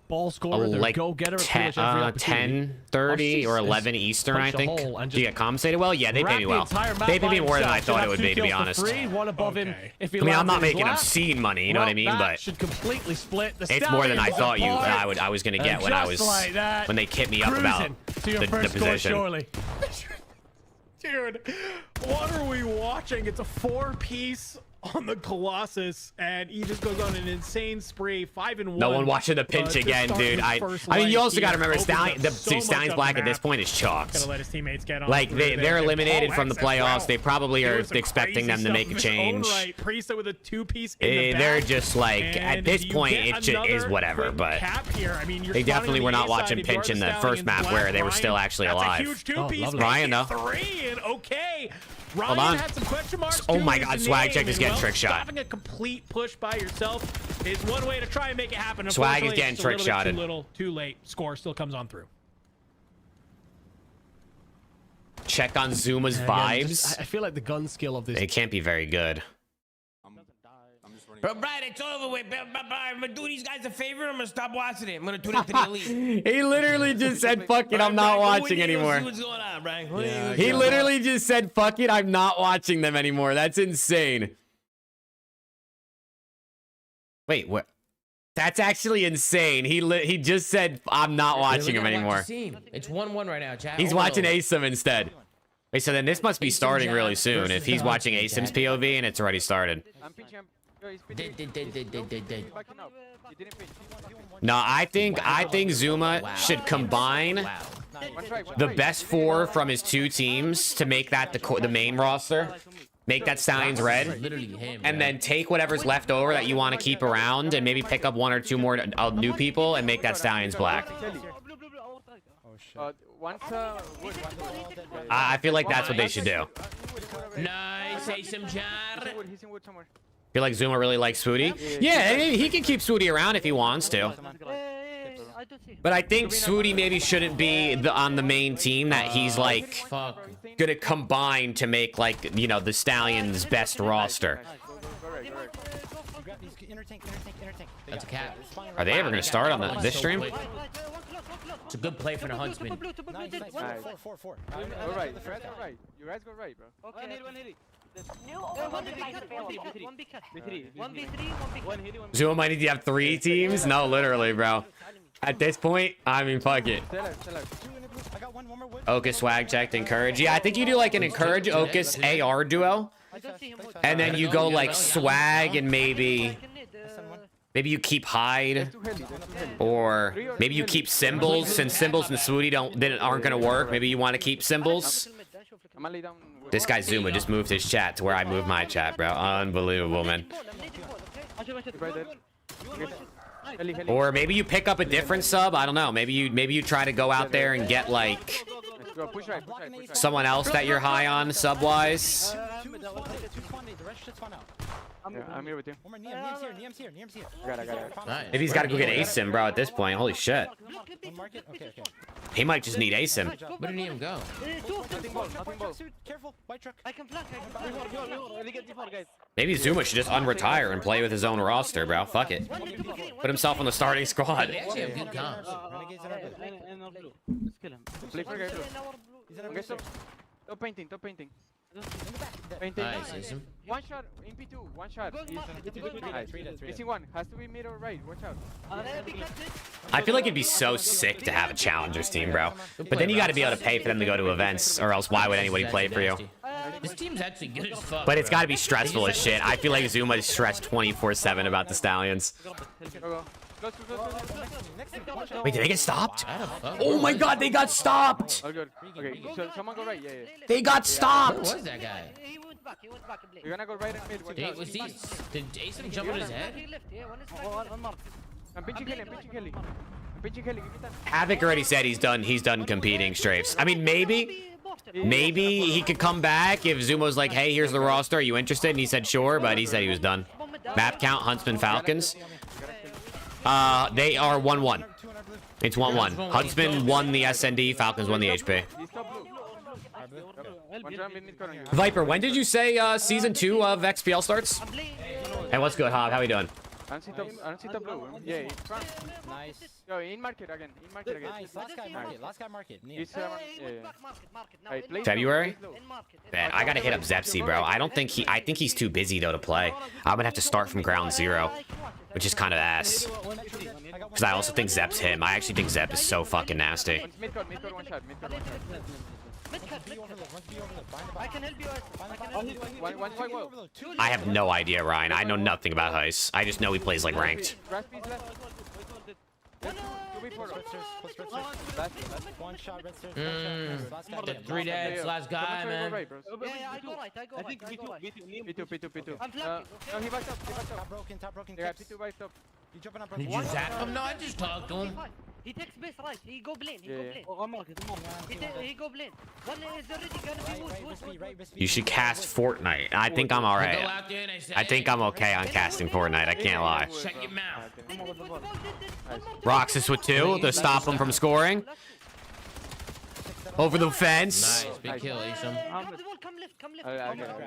ball scorer. They're like go-getter at pretty much every opportunity. 10:30 or Jesus. 11 Eastern, I Punch a think. hole and Do you just get compensated well? Yeah, they pay me wrap well. the entire map They pay by me more than I himself. thought Should it have would 2 be, to be kills for honest. free, one above him. If he I mean, I'm lands not in his making lap. obscene money, you know what I mean? Well, that But should completely split the it's more than I Stallions thought apart. I was going to And get when I just was... like that, when they kicked me up about cruising to your the first score, position. surely. Dude, what are we watching? It's a 4-piece on the Colossus, and he just goes on an insane spree, 5-1. No one watching the pinch to again, start dude. his I first mean, you life also got to here. remember, Opens up so much Stallions of Black the at this map. point is chalked. Gonna let his teammates get on Like, through they're there. eliminated Paul from the X as well. playoffs. They probably are Doing some expecting them crazy to make stuff a of his own change. Right. Priest with a 2-piece in the back. They're just like, at And this you point, get it just is another whatever. quick But cap here. I mean, you're they spawning definitely on were the not A watching side if you are pinch in the Stallions first map black. where they were still Ryan, actually that's alive. a huge 2-piece. lovely. Ryan, though. 3, and okay. Ryan Hold on. had some question marks. Oh to my his God, Swag name, Check is and, getting well, trick shot. Stopping a complete push by yourself is one way to try and make it happen. Swag is Unfortunately, getting it's a little bit trick-shotted. Too little, too late. Score still comes on through. Check on Zuma's Again, vibes. I feel like the gun skill of this. It can't be very good. I'm just running. Bro, Brian, it's over with. I'm gonna do these guys a favor. I'm gonna stop watching it. I'm gonna tune into the elite. He literally just said, fuck it, I'm not watching anymore. See what's going on, Brian. He literally just said, fuck it, I'm not watching them anymore. That's insane. Wait, what? That's actually insane. He just said, I'm not watching him anymore. It's 1-1 right now, chat. He's watching ASIM instead. Wait, so then this must be starting really soon if he's watching ASIM's POV and it's already started. No, I think Zuma should combine the best 4 from his 2 teams to make that the main roster. Make that Stallions red, and then take whatever's left over that you want to keep around, and maybe pick up 1 or 2 more new people, and make that Stallions black. I feel like that's what they should do. Nice, Asim Jar. I feel like Zuma really likes Swooty. Yeah, he can keep Swooty around if he wants to. But I think Swooty maybe shouldn't be on the main team that he's like gonna combine to make like, you know, the Stallions' best roster. That's a cat. Are they ever gonna start on this stream? It's a good play for the Huntsman. Four. Go right. You guys go right, bro. Okay. Zuma might need to have 3 teams? No, literally, bro. At this point, I mean, fuck it. Ocus swag checked, encourage. Yeah, I think you do like an encourage Ocus AR duo. And then you go like swag and maybe Maybe you keep hide, That's too heavy. That's too heavy. or maybe you keep symbols since symbols and Swooty aren't gonna work. Maybe you want to keep symbols. I'm gonna lay down. This guy Zuma just moved his chat to where I moved my chat, bro. Unbelievable, man. Right there. Heli, heli. Or maybe you pick up a different sub. I don't know. Maybe you try to go out there and get like Let's go. Push right. Push right. Push right. someone else that you're high on sub wise. Yeah, I'm here with you. Got it. Nice. Maybe he's got to go get ASIM, bro. At this point, holy shit. He might just need ASIM. Where did he even go? Nothing ball. Nothing ball. Maybe Zuma should just unretire and play with his own roster, bro. Fuck it. Put himself on the starting squad. They actually have good comps. Play for guy blue. Okay, stop painting. Painting. Nice, Asim. One shot. In P2. One shot. Nice. Missing one. Has to be mid or right. Watch out. I feel like it'd be so sick to have a challengers team, bro. But then you got to be able to pay for them to go to events, or else why would anybody play for you? This team's actually good as fuck. But it's bro. got to be stressful as shit. I feel like Zuma is stressed 24/7 about the Stallions. Go. Wait, did they get stopped? How the fuck? Oh my god, they got stopped! All good. Okay, so someone go right. Yeah. They got Where stopped! was that guy? We're gonna go right and mid. Watch Did, out. was he? Did Asim jump on his head? I'm pinching Kelly. Give me that. Havoc already said he's done competing strafes. I mean, maybe he could come back if Zumo's like, hey, here's the roster, are you interested? And he said sure, but he said he was done. Map count, Huntsman, Falcons. They are 1-1. It's 1-1. Huntsman won the SND, Falcons won the HP. Viper, when did you say season 2 of XPL starts? Hey, what's good, Hob? How you doing? I don't see top blue. Yeah, in front. Nice. Yo, in market again. Nice. Last guy market. Near. He's, Hey, play February? slow. Man, I gotta hit up Zepsy, bro. I think he's too busy though to play. I'm gonna have to start from ground zero, which is kind of ass. Because I also think Zep's him. I actually think Zep is so fucking nasty. Mid code, one shot. I can help you. One quite well. I have no idea, Ryan. I know nothing about Heist. I just know he plays like ranked. Raspy's left. One shot, red stairs. The 3 deads, last guy, man. I go right. P2. I'm No, he backed up. Top broken. Yeah, P2 backed up. You jumping up, Did you zap him? No, I just talked to him. He takes base right. He go blame. Yeah. He go blame. One is already gonna be You should cast Fortnite. I think I'm I go alright. out there and I say, I think I'm okay on casting Fortnite. I can't lie. Shut your mouth. Roxas with 2 to stop him from scoring. Over the fence. Nice, big kill, Asim. Come left.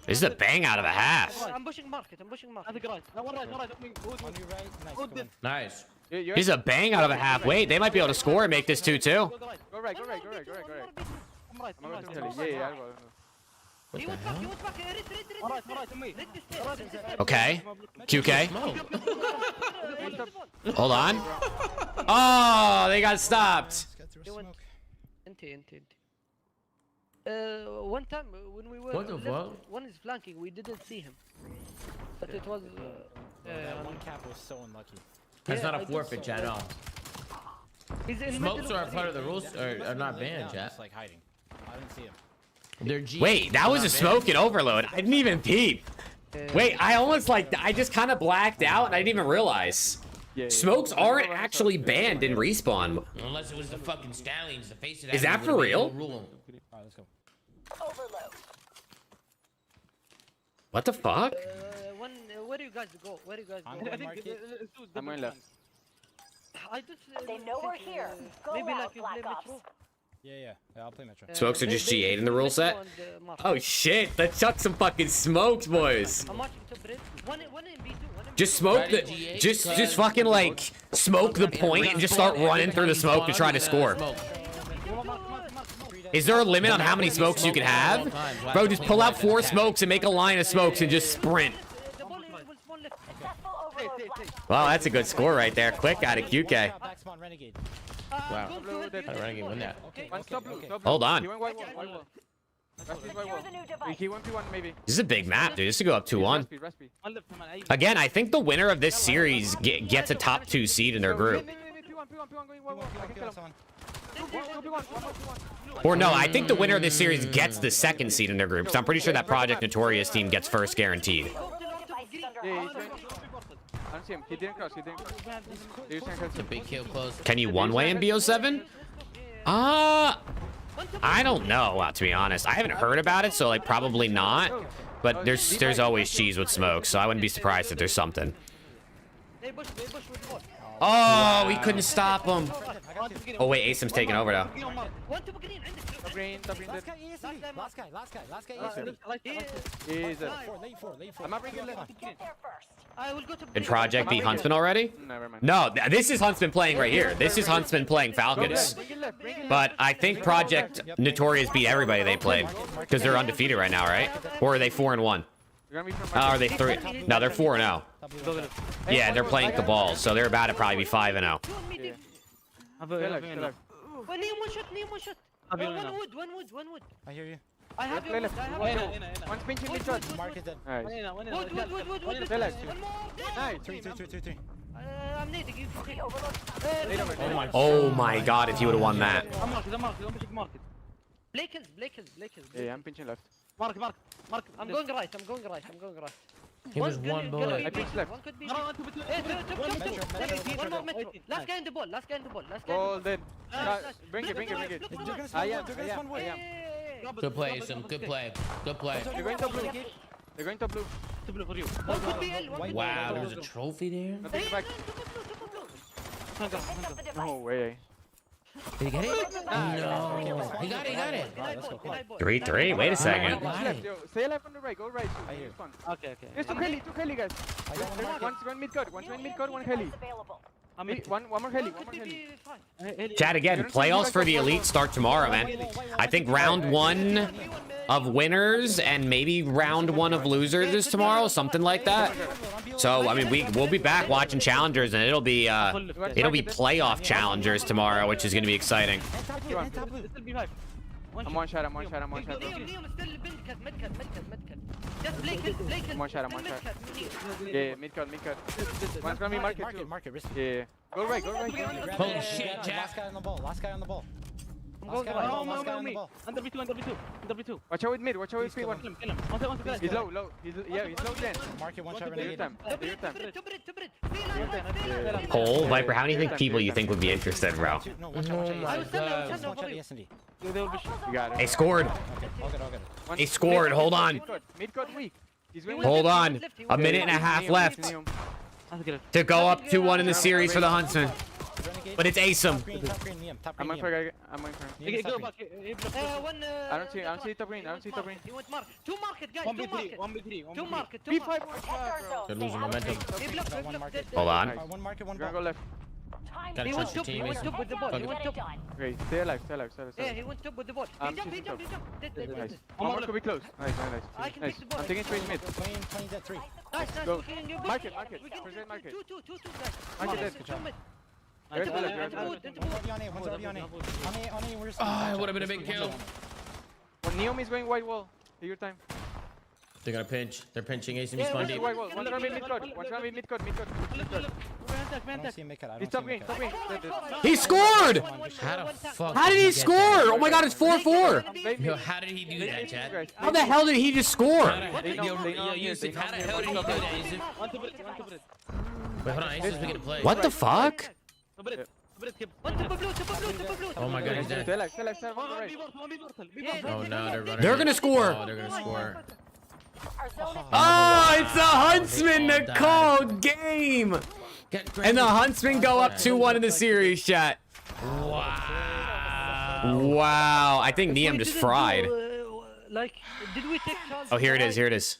This is a bang out of a half. I'm pushing market. Nice. This is a bang out of a half. Wait, they might be able to score and make this 2-2. Go right. Yeah. He was back. Okay. QK. Hold on. Oh, they got stopped. One time when we were What the fuck? one is flanking, we didn't see him. But it was That one cap was so unlucky. That's not a forfeit, chat, at all. He's in Smokes are part of the rules, are not banned, chat. Just like hiding. I didn't see him. They're G. Wait, that was a smoke and overload. I didn't even peep. Wait, I just kind of blacked out and I didn't even realize. Smokes aren't actually banned in respawn. Unless it was the fucking Stallions, the face of Is that for real? Alright, let's go. What the fuck? Where do you guys go? I'm going market. I'm going left. I just They know we're here. Go maybe out, like you play Black Ops. Metro. Yeah, I'll play Metro. Smokes are just G8 in the rule set? Oh shit, let's chuck some fucking smokes, boys. I'm watching top bridge. One in B2. Just smoke the, just fucking like smoke the point and just start running through the smoke to try to score. Is there a limit on how many smokes you can have? Bro, just pull out 4 smokes and make a line of smokes and just sprint. Wow, that's a good score right there. Quick out of QK. Wow. How did Renegade win that? One stop blue. Hold on. He went white wall. Raspi's by wall. He 1v1 maybe. This is a big map, dude. This could go up 2-1. Raspi. Again, I think the winner of this series gets a top 2 seed in their group. P1 going wall. I can kill him. Or no, I think the winner of this series gets the 2nd seed in their group. So I'm pretty sure that Project Notorious team gets first guaranteed. Yeah, he's going. I don't see him. He didn't cross. It's a big kill close. Can you one-way in BO7? I don't know, to be honest. I haven't heard about it, so like probably not. But there's always cheese with smoke, so I wouldn't be surprised if there's something. Oh, he couldn't stop him. Oh wait, Asim's taking over now. Top green dead. Last guy. He's dead. I'm not bringing left. Did Project beat Huntsman already? Never mind. No, this is Huntsman playing right here. This is Huntsman playing Falcons. But I think Project Notorious beat everybody they played. Because they're undefeated right now, right? Or are they 4-1? Are they 3? No, they're 4-0. Yeah, they're playing Cabal, so they're about to probably be 5-0. Neem one shot. One wood. I hear you. I have One's pinching mid shot. Mark is dead. Nice. Wood. Play left. One more. Nice. 3. I'm nading. You can take. Oh my god, if he would have won that. I'm marked. Blakens. Yeah, I'm pinching left. Mark. I'm going right. He was one bullet. I pinched left. One could be. One more metro. Last guy in the ball. Golden. Bring it. I am. Good play, Asim. Good play. They're going to blue. To blue for you. One could be L. Wow, there's a trophy there. Nothing back. No way. Did he get it? No. He got it. 3-3. Wait a second. Left, yo. Stay alive on the right. Go right. It's fun. Okay. There's two heli, guys. One mid card, one heli. One more heli. Chat again. Playoffs for the elite start tomorrow, man. I think round 1 of winners and maybe round 1 of losers is tomorrow, something like that. So I mean, we'll be back watching challengers, and it'll be playoff challengers tomorrow, which is going to be exciting. I'm one shot. Neom still mid-cut. Just Blake. I'm one shot. Yeah, mid-cut. One's gonna be market too. Yeah. Go right. Holy shit, Jack. Last guy on the ball. I'm going right. Under B2. Watch out with mid. Watch out with P1. Kill him. He's low. He's low then. Market one shot Take your time. Cole, Viper, how many people you think would be interested, bro? No, one shot. my God. One shot ES&D. You got it. They scored. All good. They scored. Hold on. Mid-cut weak. He's going Hold on. A minute and a half left to go up 2-1 in the series for the Huntsman. But it's Asim. Top green, Neem. I'm going for him. Go back. I don't see top green. He went mark. Two market, guys. 1v3. Two market. B5. They're losing momentum. Hold on. One market, one We're gonna ball. go left. Gotta He went trust your top. He team, went Asim. top with the ball. He went top. Great. Stay alive. Yeah, he went top with the ball. He jumped. Nice. One more could be close. Nice. I can take the ball. I'm taking straight mid. 20 dead, 3. Nice. Go. We can go Market. We can Present market. Two, guys. Market dead. Two mid. You're Into at wood, left, into wood, into wood. One's on A. On A, where's Ah, it would have been a big kill. When Neom is going white wall, take your time. They're gonna pinch. They're pinching. Asim Yeah, is fun White deep. wall. One's gonna be mid-cut. I don't see mid-cut. He's top green. He scored! How the fuck? How did he get score? that? Oh my god, it's 4-4. Yo, how did he do that, Chad? How the hell did he just score? Yo, Yusuf, how the hell did he do that, Yusuf? Wait, hold on. Asim's making a play. What the fuck? Oh my god, he's dead. Stay alive. Oh no, they're running. They're gonna score. Oh, they're gonna score. Oh, it's the Huntsman to call game. And the Huntsman go up 2-1 in the series, chat. Wow. I think Neem just fried. Did we take Charles? Oh, here it is.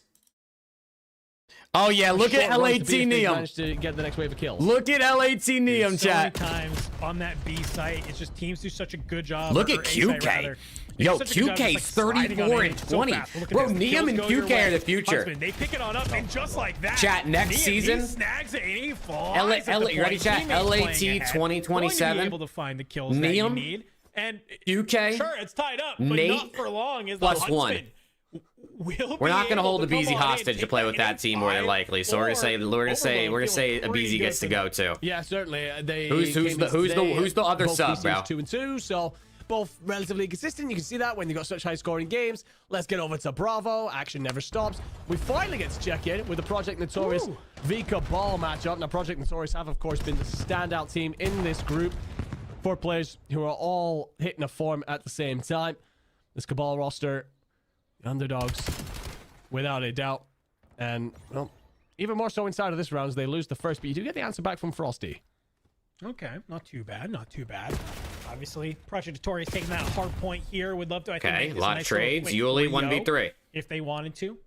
Oh yeah, look at LAT Neem. Managed to get the next wave of kills. Look at LAT Neem, So many chat. times on that B site, it's just teams do such a good job. Look or at A site QK. rather. They do Yo, such a good job QK's just, like, sliding on 34 in and so 20. fast. Look at Bro, this. Neem Kills and go your QK way. are the future. Huntsman, they pick it on up, and just like that. Chat, next Neem, season. He snags it and he falls. You ready, chat? LAT 2027. Able to find the kills that you Neem need. And UK, sure, it's tied up, but Nate, not for long. Is the +1. Huntsman We're not gonna hold Abeezy hostage to play with that team more than likely. So we're gonna say Abeezy gets to go too. Yeah, certainly. Who's the other sub, bro? 2-2, so both relatively consistent. You can see that when you got such high-scoring games. Let's get over to Bravo. Action never stops. We finally get to check in with the Project Notorious v Cabal matchup. Now, Project Notorious have, of course, been the standout team in this group. 4 players who are all hitting a form at the same time. This Cabal roster, the underdogs, without a doubt. And, well, even more so inside of this round as they lose the first, but you do get the answer back from Frosty. Okay, not too bad, not too bad. Obviously, Project Notorious taking that hard point here. Would love to, I think, Okay, make this lot a nice trades. little quick Yuli 3-0 1v3. if they wanted to.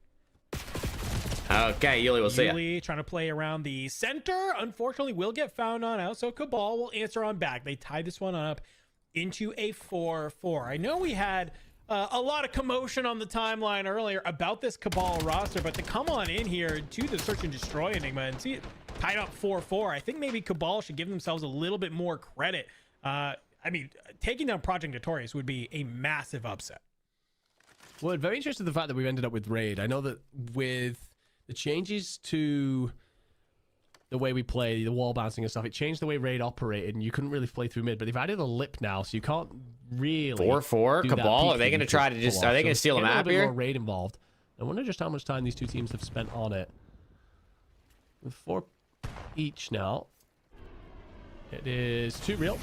Okay, Yuli, we'll see ya. Yuli trying to play around the center. Unfortunately, will get found on out, so Cabal will answer on back. They tie this one up into a 4-4. I know we had a lot of commotion on the timeline earlier about this Cabal roster, but to come on in here to the Search and Destroy Enigma and see it tied up 4-4, I think maybe Cabal should give themselves a little bit more credit. I mean, taking down Project Notorious would be a massive upset. Well, very interested in the fact that we've ended up with Raid. I know that with the changes to the way we play, the wall bouncing and stuff, it changed the way Raid operated, and you couldn't really play through mid. But they've added a lip now, so you can't really 4-4 Cabal. Are they going to try to just? Are they going to steal a map here? More Raid involved. I wonder just how much time these two teams have spent on it. With 4 each now. It is 2 real.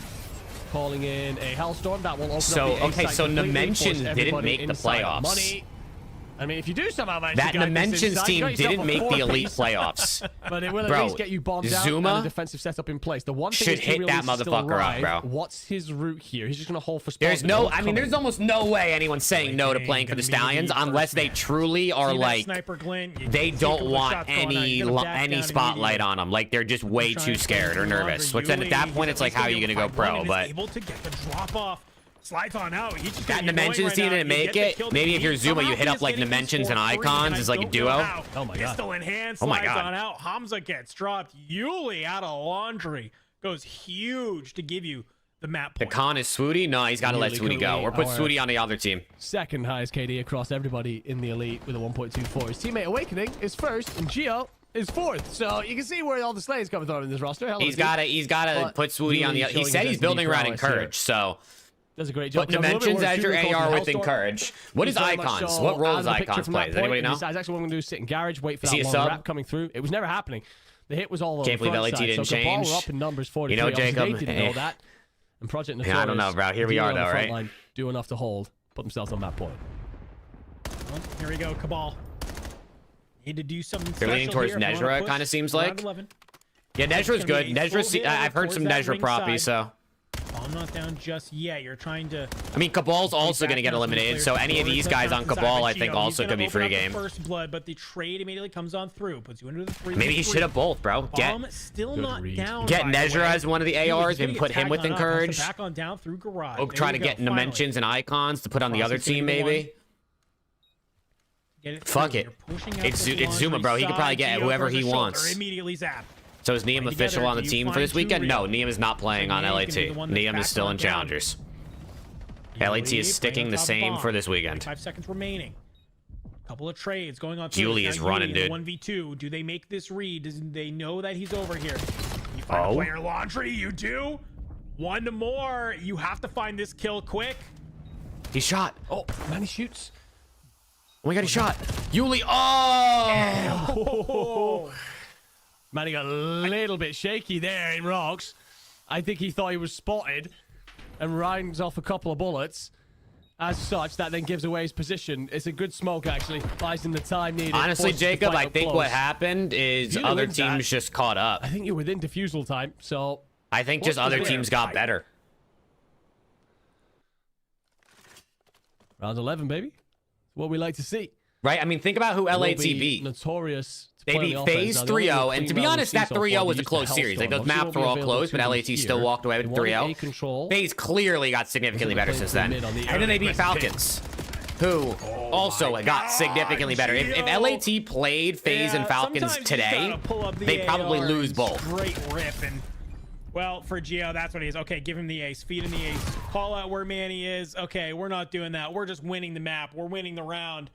Calling in a Hellstorm that will open up the okay, so Dimension didn't make the playoffs. Money. I mean, if you do somehow manage that to get Dimensions inside, team didn't make the elite playoffs. But it will at bro, least get you bombed out and a defensive setup in place. The one thing should hit that motherfucker up, bro. What's his route here? He's just gonna hold for spot. There's no, I mean, there's almost no way anyone's saying no to playing for the Stallions unless they truly are like, they don't want any spotlight on them. Like they're just way too scared or nervous. Which then at that point, it's like, how are you gonna go pro? But able to get the drop off. Slides on out. That Dimensions team didn't make it. Maybe if you're Zuma, you hit up like Dimensions and Icons as like a duo. Oh my god. Pistol in hand, oh my slides god. on out. Hamza gets dropped. Yuli out of laundry goes huge to give you the map point. The con is Swooty? No, he's got to let Swooty go. Or put Swooty on the other team. Second highest KD across everybody in the elite with a 1.24. His teammate Awakening is first, and Geo is 4th. So you can see where all the slays coming through in this roster. Hello, he's got to put Swooty on the other. He said he's building around Encourage, so. Does a great job. But Dimensions as your AR with Encourage. What is Icons? What role does Icons play? Does anybody know? That's actually what I'm going to do, sit in garage, wait for that long wrap coming through. It was never happening. The hit was all over. Can't believe LAT didn't change. Up in numbers 43. You know, Jacob. They didn't know that. And Project Notorious, I don't know, bro. Here we are, though, right? Do enough to hold, put themselves on that point. Well, here we go, Cabal. Need to do something They're leaning towards Nezra, it kind of seems like. Yeah, Nezra's good. Nezra, I've heard some Nezra proppy, so. I'm not down just yet. You're trying to. I mean, Cabal's also going to get eliminated, so any of these guys on Cabal, I think, also could be free game. First blood, but the trade immediately comes on through, puts you into the 3. Maybe he should have both, bro. Get Nezra as one of the ARs, maybe put him with Encourage. Back on down through garage. Or try to get Dimensions and Icons to put on the other team, maybe. Fuck it. It's Zuma, bro. He could probably get whoever he wants. Immediately zap. So is Neem official on the team for this weekend? No, Neem is not playing on LAT. Neem is still in Challengers. LAT is sticking the same for this weekend. 5 seconds remaining. Couple of trades going on. Julie is running, dude. 1v2. Do they make this read? Do they know that he's over here? You find a player laundry. You do. 1 more. You have to find this kill quick. He shot. Oh, man, he shoots. Oh my god, he shot. Yuli. Oh! Man, he got a little bit shaky there in rocks. I think he thought he was spotted and rounds off a couple of bullets. As such, that then gives away his position. It's a good smoke, actually. Buys in the time needed. Honestly, Jacob, I think what happened is other teams just caught up. I think you're within defusal time, so... I think just other teams got better. Round 11, baby. What we like to see. Right? I mean, think about who LAT beat. Notorious. They beat FaZe 3-0, and to be honest, that 3-0 was a close series. Like, those maps were all close, but LAT still walked away with 3-0. FaZe clearly got significantly better since then. And then they beat Falcons, who also got significantly better. If LAT played FaZe and Falcons today, they'd probably lose both. Great rip, and Well, for Geo, that's what he is. Okay, give him the ace. Feed him the ace. Call out where Manny is. Okay, we're not doing that. We're just winning the map. We're winning the round.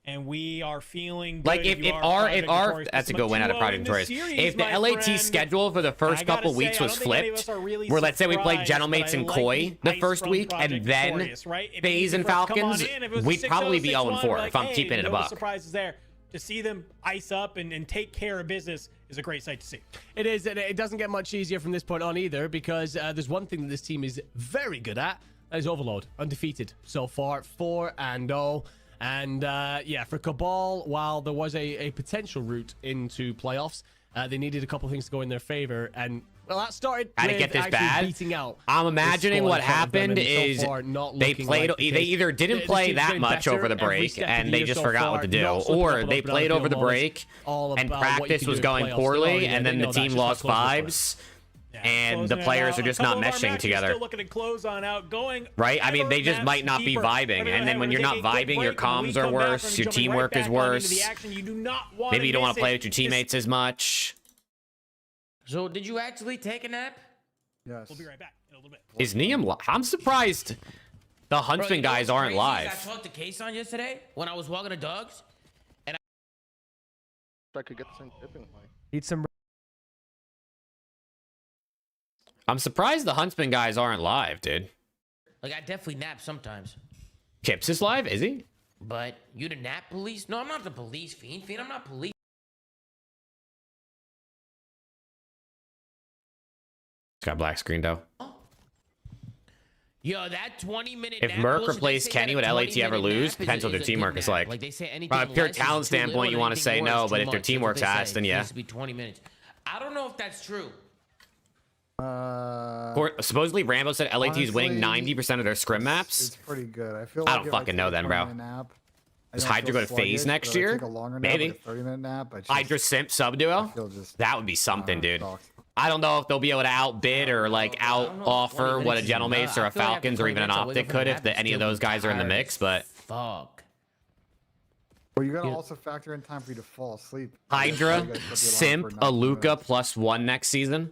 And we are feeling good. Like if our that's a good win out of Project Victorious. If the LAT schedule for the first couple weeks was flipped, where let's say we played Gentlemaites and Koi the first week and then FaZe and Falcons, we'd probably be 0-4 if I'm keeping it a buck. Surprises there. To see them ice up and take care of business is a great sight to see. It is, and it doesn't get much easier from this point on either, because there's one thing that this team is very good at. That is Overload. Undefeated so far, 4-0. And yeah, for Cabal, while there was a potential route into playoffs, they needed a couple things to go in their favor. And well, that started How to get this bad? Beating out I'm imagining what happened is so they played. They either didn't play that much over the break and they just forgot what to do, or they played over the break and practice was going poorly, and then the team lost vibes. And the players are just not meshing together. Still looking to close on out, going right? I mean, they just might not be vibing. And then when you're not vibing, your comms are worse, your teamwork is worse. Maybe you don't want to play with your teammates as much. So, did you actually take a nap? Yes. We'll be right back in a little bit. Is Neum I'm surprised the Huntsman guys aren't live. I talked to Kason yesterday when I was walking the dogs. And I could get the same tipping point. Need some. I'm surprised the Huntsman guys aren't live, dude. Like, I definitely nap sometimes. Kips is live, is he? But you the nap police? No, I'm not the police, Fiend. I'm not police. It's got black screen though. Yo, that 20-minute if Merc replaced Kenny, would LAT ever lose? Depends what their teamwork is like. Like they say anything from a pure talent standpoint, you want to say no, but if their teamwork's ass, then yeah. It needs to be 20 minutes. I don't know if that's true. Supposedly Rambo said LAT is winning 90% of their scrim maps. It's pretty good. I feel. I don't fucking know then, bro. Does Hydra go to FaZe next year? Maybe. 30-minute nap. Hydra Simp sub duo. That would be something, dude. I don't know if they'll be able to outbid or like out offer what a Gentlemaites or a Falcons or even an Optic could if any of those guys are in the mix, but fuck. Well, you gotta also factor in time for you to fall asleep. Hydra, Simp, Aluka +1 next season.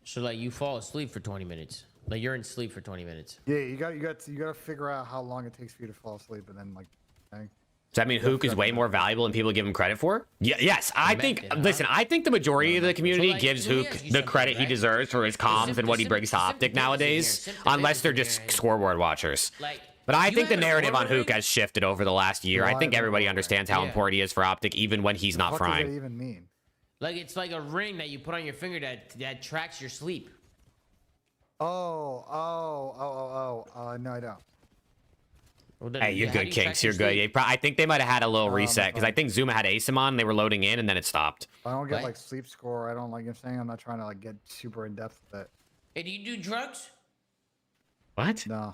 So like you fall asleep for 20 minutes. Like you're in sleep for 20 minutes. Yeah, you got to figure out how long it takes for you to fall asleep, and then like. Does that mean Hook is way more valuable than people give him credit for? Yeah, yes, I think. Listen, I think the majority of the community gives Hook the credit he deserves for his comms and what he brings to Optic nowadays, unless they're just scoreboard watchers. But I think the narrative on Hook has shifted over the last year. I think everybody understands how important he is for Optic, even when he's not frying. What does that even mean? Like it's like a ring that you put on your finger that tracks your sleep. No, I don't. Well, then, hey, you're good, Kinks. You're good. I think they might have had a little reset because I think Zuma had Asimon. They were loading in and then it stopped. I don't get like sleep score. I don't like. I'm saying I'm not trying to like get super in depth with it. Hey, do you do drugs? What? No.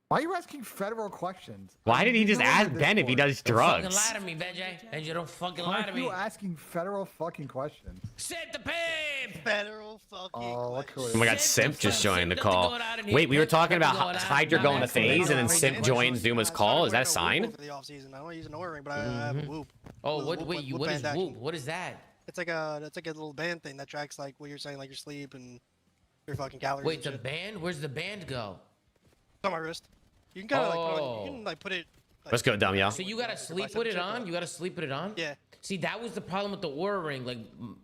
Why are you asking federal questions? Why did he just ask Ben if he does drugs? Don't fucking lie to me, Benjay. And you don't fucking lie to me. Why are you asking federal fucking questions? Set the pimp! Federal fucking Oh my god, Simp just joined the call. Wait, we were talking about Hydra going to FaZe and then Simp joined Zuma's call. Is that a sign? For the offseason. I don't use an O ring, but I have a whoop. Oh, what is whoop? What is that? It's like a little band thing that tracks like what you're saying, like your sleep and your fucking calories. Wait, the band? Where's the band go? It's on my wrist. You can kind of like put it on, you can like put it. Like, let's go, dumb y'all. So you gotta sleep with it on? You gotta sleep with it on? Yeah. See, that was the problem with the Aura ring.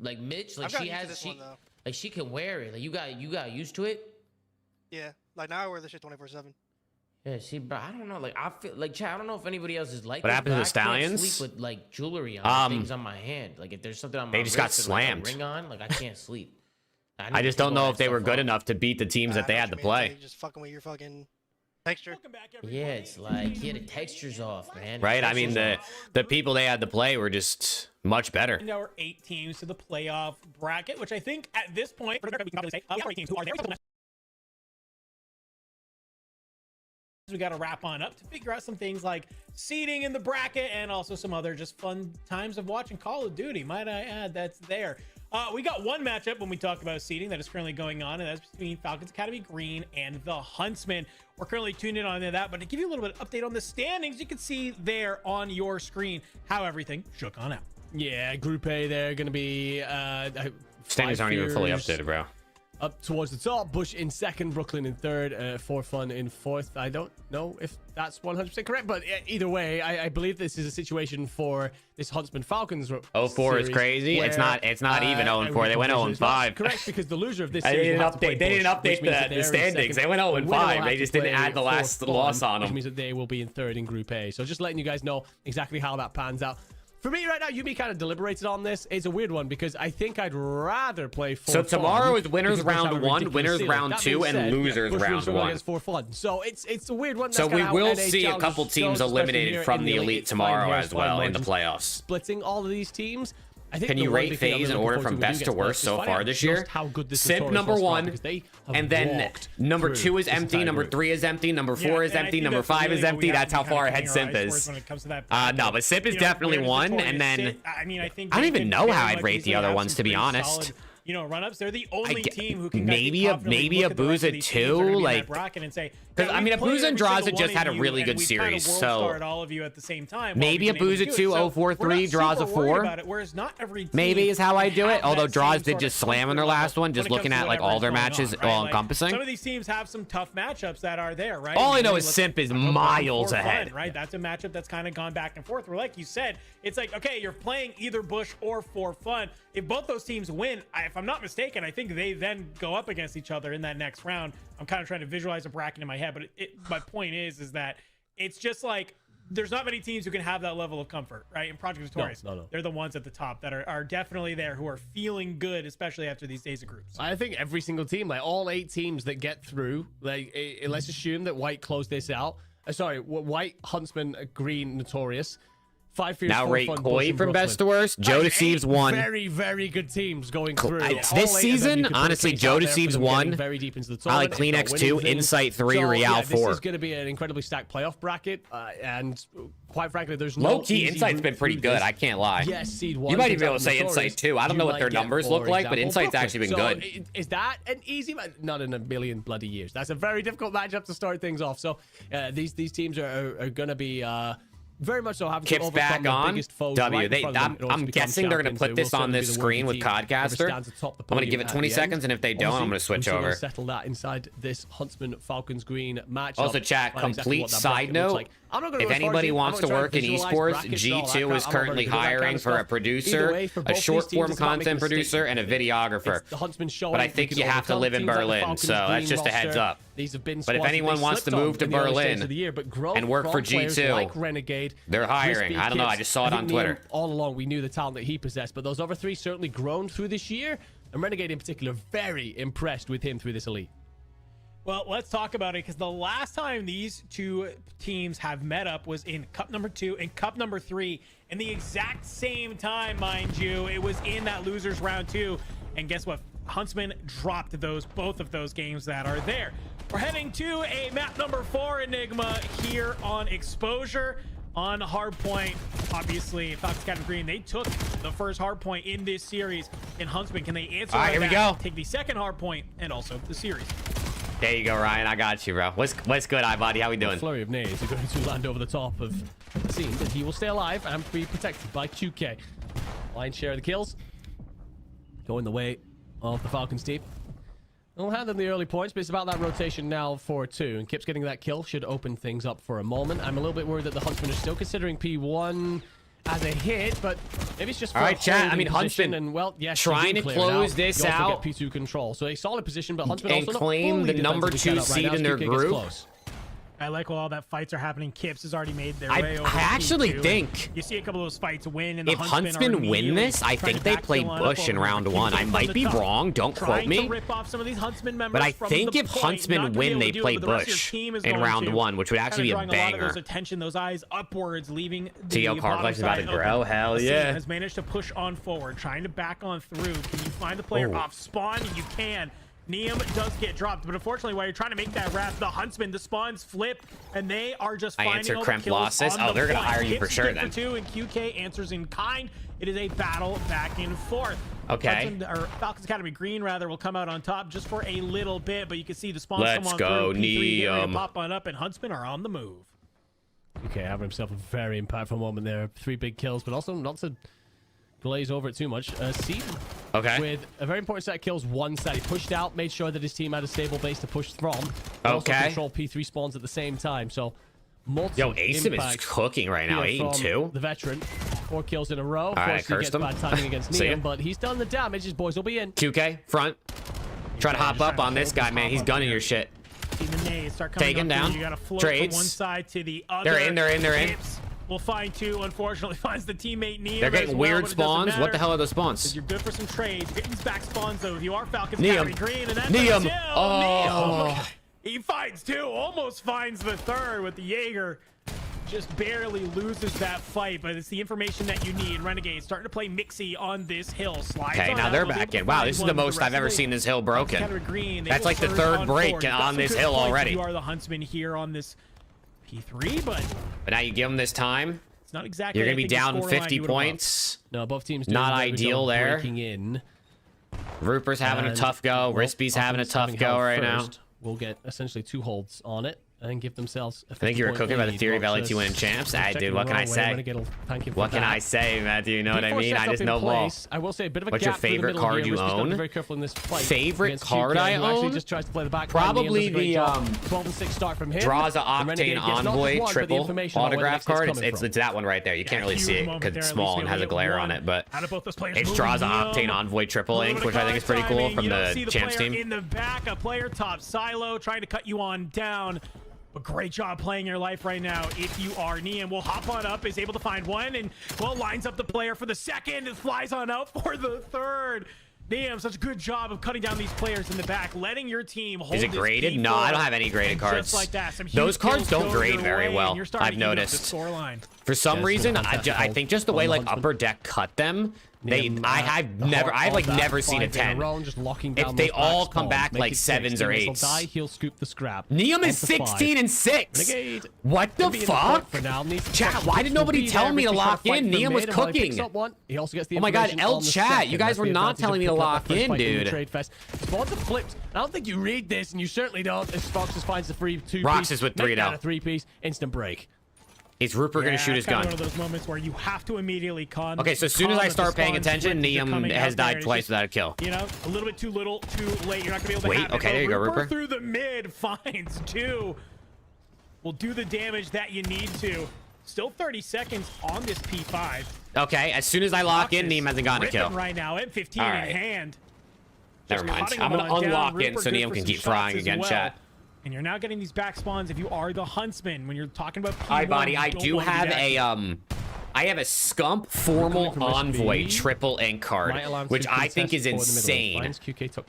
Like Mitch, like she can wear it. Like you got used to it. Yeah. Like now I wear this shit 24/7. Yeah. See, bro, I don't know. Like I feel like Chad, I don't know if anybody else is like. What happened to the Stallions? I can't sleep with like jewelry on, things on my hand. Like if there's something on my they just wrist got slammed. Like, a ring on, like I can't sleep. I just don't know if they were good enough to beat the teams that they had to play. Just fucking with your fucking texture. Yeah, it's like the texture's off, man. Right? I mean, the people they had to play were just much better. There were 8 teams to the playoff bracket, which I think at this point, we can probably say, we have 8 teams who are there. We got to wrap on up to figure out some things like seeding in the bracket and also some other just fun times of watching Call of Duty. Might I add, that's there. We got one matchup when we talk about seeding that is currently going on, and that's between Falcons Academy Green and the Huntsman. We're currently tuned in on that, but to give you a little bit of update on the standings, you can see there on your screen how everything shook on out. Yeah, Group A, they're going to be Standings aren't even fully updated, bro. Up towards the top, Bush in second, Brooklyn in third, For Fun in fourth. I don't know if that's 100% correct, but either way, I believe this is a situation for this Huntsman Falcons. 0-4 is crazy. It's not even 0-4. They went 0-5. Correct, because the loser of this they series didn't update the standings. They went 0-5. They just didn't add the last loss on them. Which means that they will be in third in Group A. So just letting you guys know exactly how that pans out. For me right now, Yumi kind of deliberated on this. It's a weird one because I think I'd rather play For So Fun tomorrow is winners round 1, winners ceiling. round 2, and losers round 1. For Fun. So it's a weird one. So That's we kinda will how NA see a challenges couple teams goes, especially eliminated here from in the elite. elite It's fine tomorrow here, as well in the margins. playoffs. Splitting all of these teams. I think Can you rate FaZe in order from best to worst so far this year? Simp number 1, and then number 2 is empty, number 3 is empty, number 4 is empty, number 5 is empty. That's how far ahead Simp is. No, but Simp is definitely 1, and then I don't even know how I'd rate the other ones, to be honest. Run-ups. They're the only team who can maybe a Abuza 2, like, because I mean Abuza and Draza just had a really good series, so all of you at the same time. Maybe Abuza 2, 0-4-3, Draza 4. Whereas not every team maybe is how I do it. Although Draws did just slam in their last one, just looking at like all their matches all encompassing. Some of these teams have some tough matchups that are there, right? All I know is Simp is miles ahead. Right, that's a matchup that's kind of gone back and forth. Where, like you said, it's like, okay, you're playing either Bush or For Fun. If both those teams win, if I'm not mistaken, I think they then go up against each other in that next round. I'm kind of trying to visualize a bracket in my head, but my point is that it's just like there's not many teams who can have that level of comfort, right? And Project Victorious, they're the ones at the top that are definitely there, who are feeling good, especially after these days of groups. I think every single team, like all 8 teams that get through, like let's assume that White closed this out. Sorry, White, Huntsman, Green, Notorious. 5 Fierce, now rate Fun, Koi from best to worst. Joe Deceives 1. Very, very good teams going through. This season, honestly, Joe Deceives 1. Very deep into the I like Kleenex 2, Insight 3, Real 4. This is going to be an incredibly stacked playoff bracket, and quite frankly, there's no low-key Insight's been pretty good. I can't lie. Yes, Seed 1. You might even be able to say Insight 2. I don't know what their numbers look like, but Insight's actually been good. Is that an easy match? Not in a million bloody years. That's a very difficult matchup to start things off. So these teams are going to be very much so having Kip's to back on biggest foes W. right in front of them I'm guessing they're going to put this on this screen with Codcaster. I'm going to give it 20 seconds, and if they don't, I'm going to switch over. Settle that inside this Huntsman Falcons Green match. Also, chat, complete side note. If anybody wants to work in esports, G2 is currently hiring for a producer, a short-form content producer, and a videographer. But I think you have to live in Berlin, so that's just a heads up. But if anyone wants to move to Berlin and work for G2, they're hiring. I don't know. I just saw it on Twitter. All along, we knew the talent that he possessed, but those other 3 certainly grown through this year. And Renegade in particular, very impressed with him through this elite. Well, let's talk about it, because the last time these 2 teams have met up was in Cup number 2 and Cup number 3, in the exact same time, mind you. It was in that losers round 2, and guess what? Huntsman dropped both of those games that are there. We're heading to a map number 4 Enigma here on Exposure. On Hardpoint, obviously, Falcons Academy Green, they took the first hardpoint in this series. In Huntsman, can they answer all right, here we go. Take the second hardpoint and also the series? There you go, Ryan. I got you, bro. What's good, iBody? How we doing? A flurry of nades are going to land over the top of the scene, but he will stay alive and be protected by QK. Lion's share of the kills going the way of the Falcons team. We'll hand them the early points, but it's about that rotation now for 2. And Kip's getting that kill should open things up for a moment. I'm a little bit worried that the Huntsmen are still considering P1 as a hit, but maybe it's just for all right, chat. I mean, Huntsman, and well, yes, trying to close this out, get P2 control. So a solid position, but Huntsman and also claim the number 2 seed in their group. I like while all that fights are happening. Kips has already made their way over. I actually think you see a couple of those fights win. And if Huntsman win this, I think they play Bush in round 1. I might be wrong. Don't quote me. But I think if Huntsman win, they play Bush in round 1, which would actually be a banger. Those eyes upwards, leaving T.O. Carflex is about to grow. Hell yeah. Has managed to push on forward, trying to back on through. Can you find the player off spawn? You can. Neum does get dropped, but unfortunately, while you're trying to make that wrap, the Huntsman, the spawns flip, and they are just finding all the kills losses. Oh, they're gonna hire you for sure then. 2, and QK answers in kind. It is a battle back and forth. Okay. Falcons Academy Green, rather, will come out on top just for a little bit, but you can see the spawns come on go, through. Neum. Pop on up, and Huntsman are on the move. Okay, having himself a very impactful moment there. 3 big kills, but also not to glaze over it too much. Seed Okay. With a very important set of kills once that he pushed out, made sure that his team had a stable base to push from. Also control P3 spawns at the same time. So multiple Asim is cooking right now. 8-2. The veteran. 4 kills in a row. All right, he gets bad timing against Niam, but he's done the damage. His boys will be in. QK, front. Try to hop up on this guy, man. He's gunning your shit. Take him down. You gotta float Trades. from one side to the other. They're in. We'll find 2. Unfortunately, finds the teammate Niam. They're getting weird spawns. What the hell are those spawns? You're good for some trades. Getting these back spawns though. If you are Falcons, Niam. Green, and that's Niam. Niam. He finds 2. Almost finds the 3rd with the Jaeger. Just barely loses that fight, but it's the information that you need. Renegade starting to play Mixie on this hill. Slides Okay, now they're back in. Wow, this is the most I've ever seen this hill broken. That's like the 3rd break on this hill already. You are the huntsman here on this P3, but now you give them this time. It's not exactly. You're gonna be down 50 points. No, both teams not ideal there. Breaking in. Ruper's having a tough go. Rispy's having a tough go right now. We'll get essentially 2 holds on it and give themselves a I think you were cooking by the Theory Valley 2 win champs. Dude, what can I say? What can I say, Matthew? You know what I mean? I just know ball. I will say a bit of a What's your gap through the favorite middle card here. you Rispy's own? very careful in this fight Favorite card QK, I who actually own? just tries to play the back. Probably the 12-6 start from him. Draws a Octane Envoy triple autograph card. It's that one right there. You can't really see it because it's small and has a glare on it, but it draws an Octane Envoy triple ink, which I think is pretty cool from the champs team. In the back, a player top silo trying to cut you on down. But great job playing your life right now. If you are Niam, will hop on up, is able to find 1, and well, lines up the player for the 2nd, and flies on out for the 3rd. Niam, such a good job of cutting down these players in the back, letting your team hold. Is it graded? No, I don't have any graded cards. Just like that, those cards don't grade very well. I've noticed. For some reason, I think just the way like Upper Deck cut them, I've never seen a 10. If they all come back like 7s or 8s. He'll scoop the scrap. Niam is 16-6. What the fuck? Chat, why did nobody tell me to lock in? Niam was cooking. Oh my god, L chat, you guys were not telling me to lock in, dude. Spawns are flipped. I don't think you read this, and you certainly don't. As Foxes finds the free 2-piece. Roxas with 3 now. 3-piece, instant break. Is Rupert gonna shoot his gun? One of those moments where you have to immediately con. Okay, so as soon as I start paying attention, Niam has died twice without a kill. You know, a little bit too little, too late. You're not gonna be able to. Wait, okay, there you go, Rupert. Through the mid finds 2. Will do the damage that you need to. Still 30 seconds on this P5. Okay, as soon as I lock in, Niam hasn't gotten a kill. Right now, M15 in hand. Never mind. I'm gonna unlock in so Niam can keep frying again, chat. And you're now getting these back spawns if you are the huntsman. When you're talking about P1, Hi, buddy. I do have a I have a Scump Formal Envoy triple ink card, which I think is insane.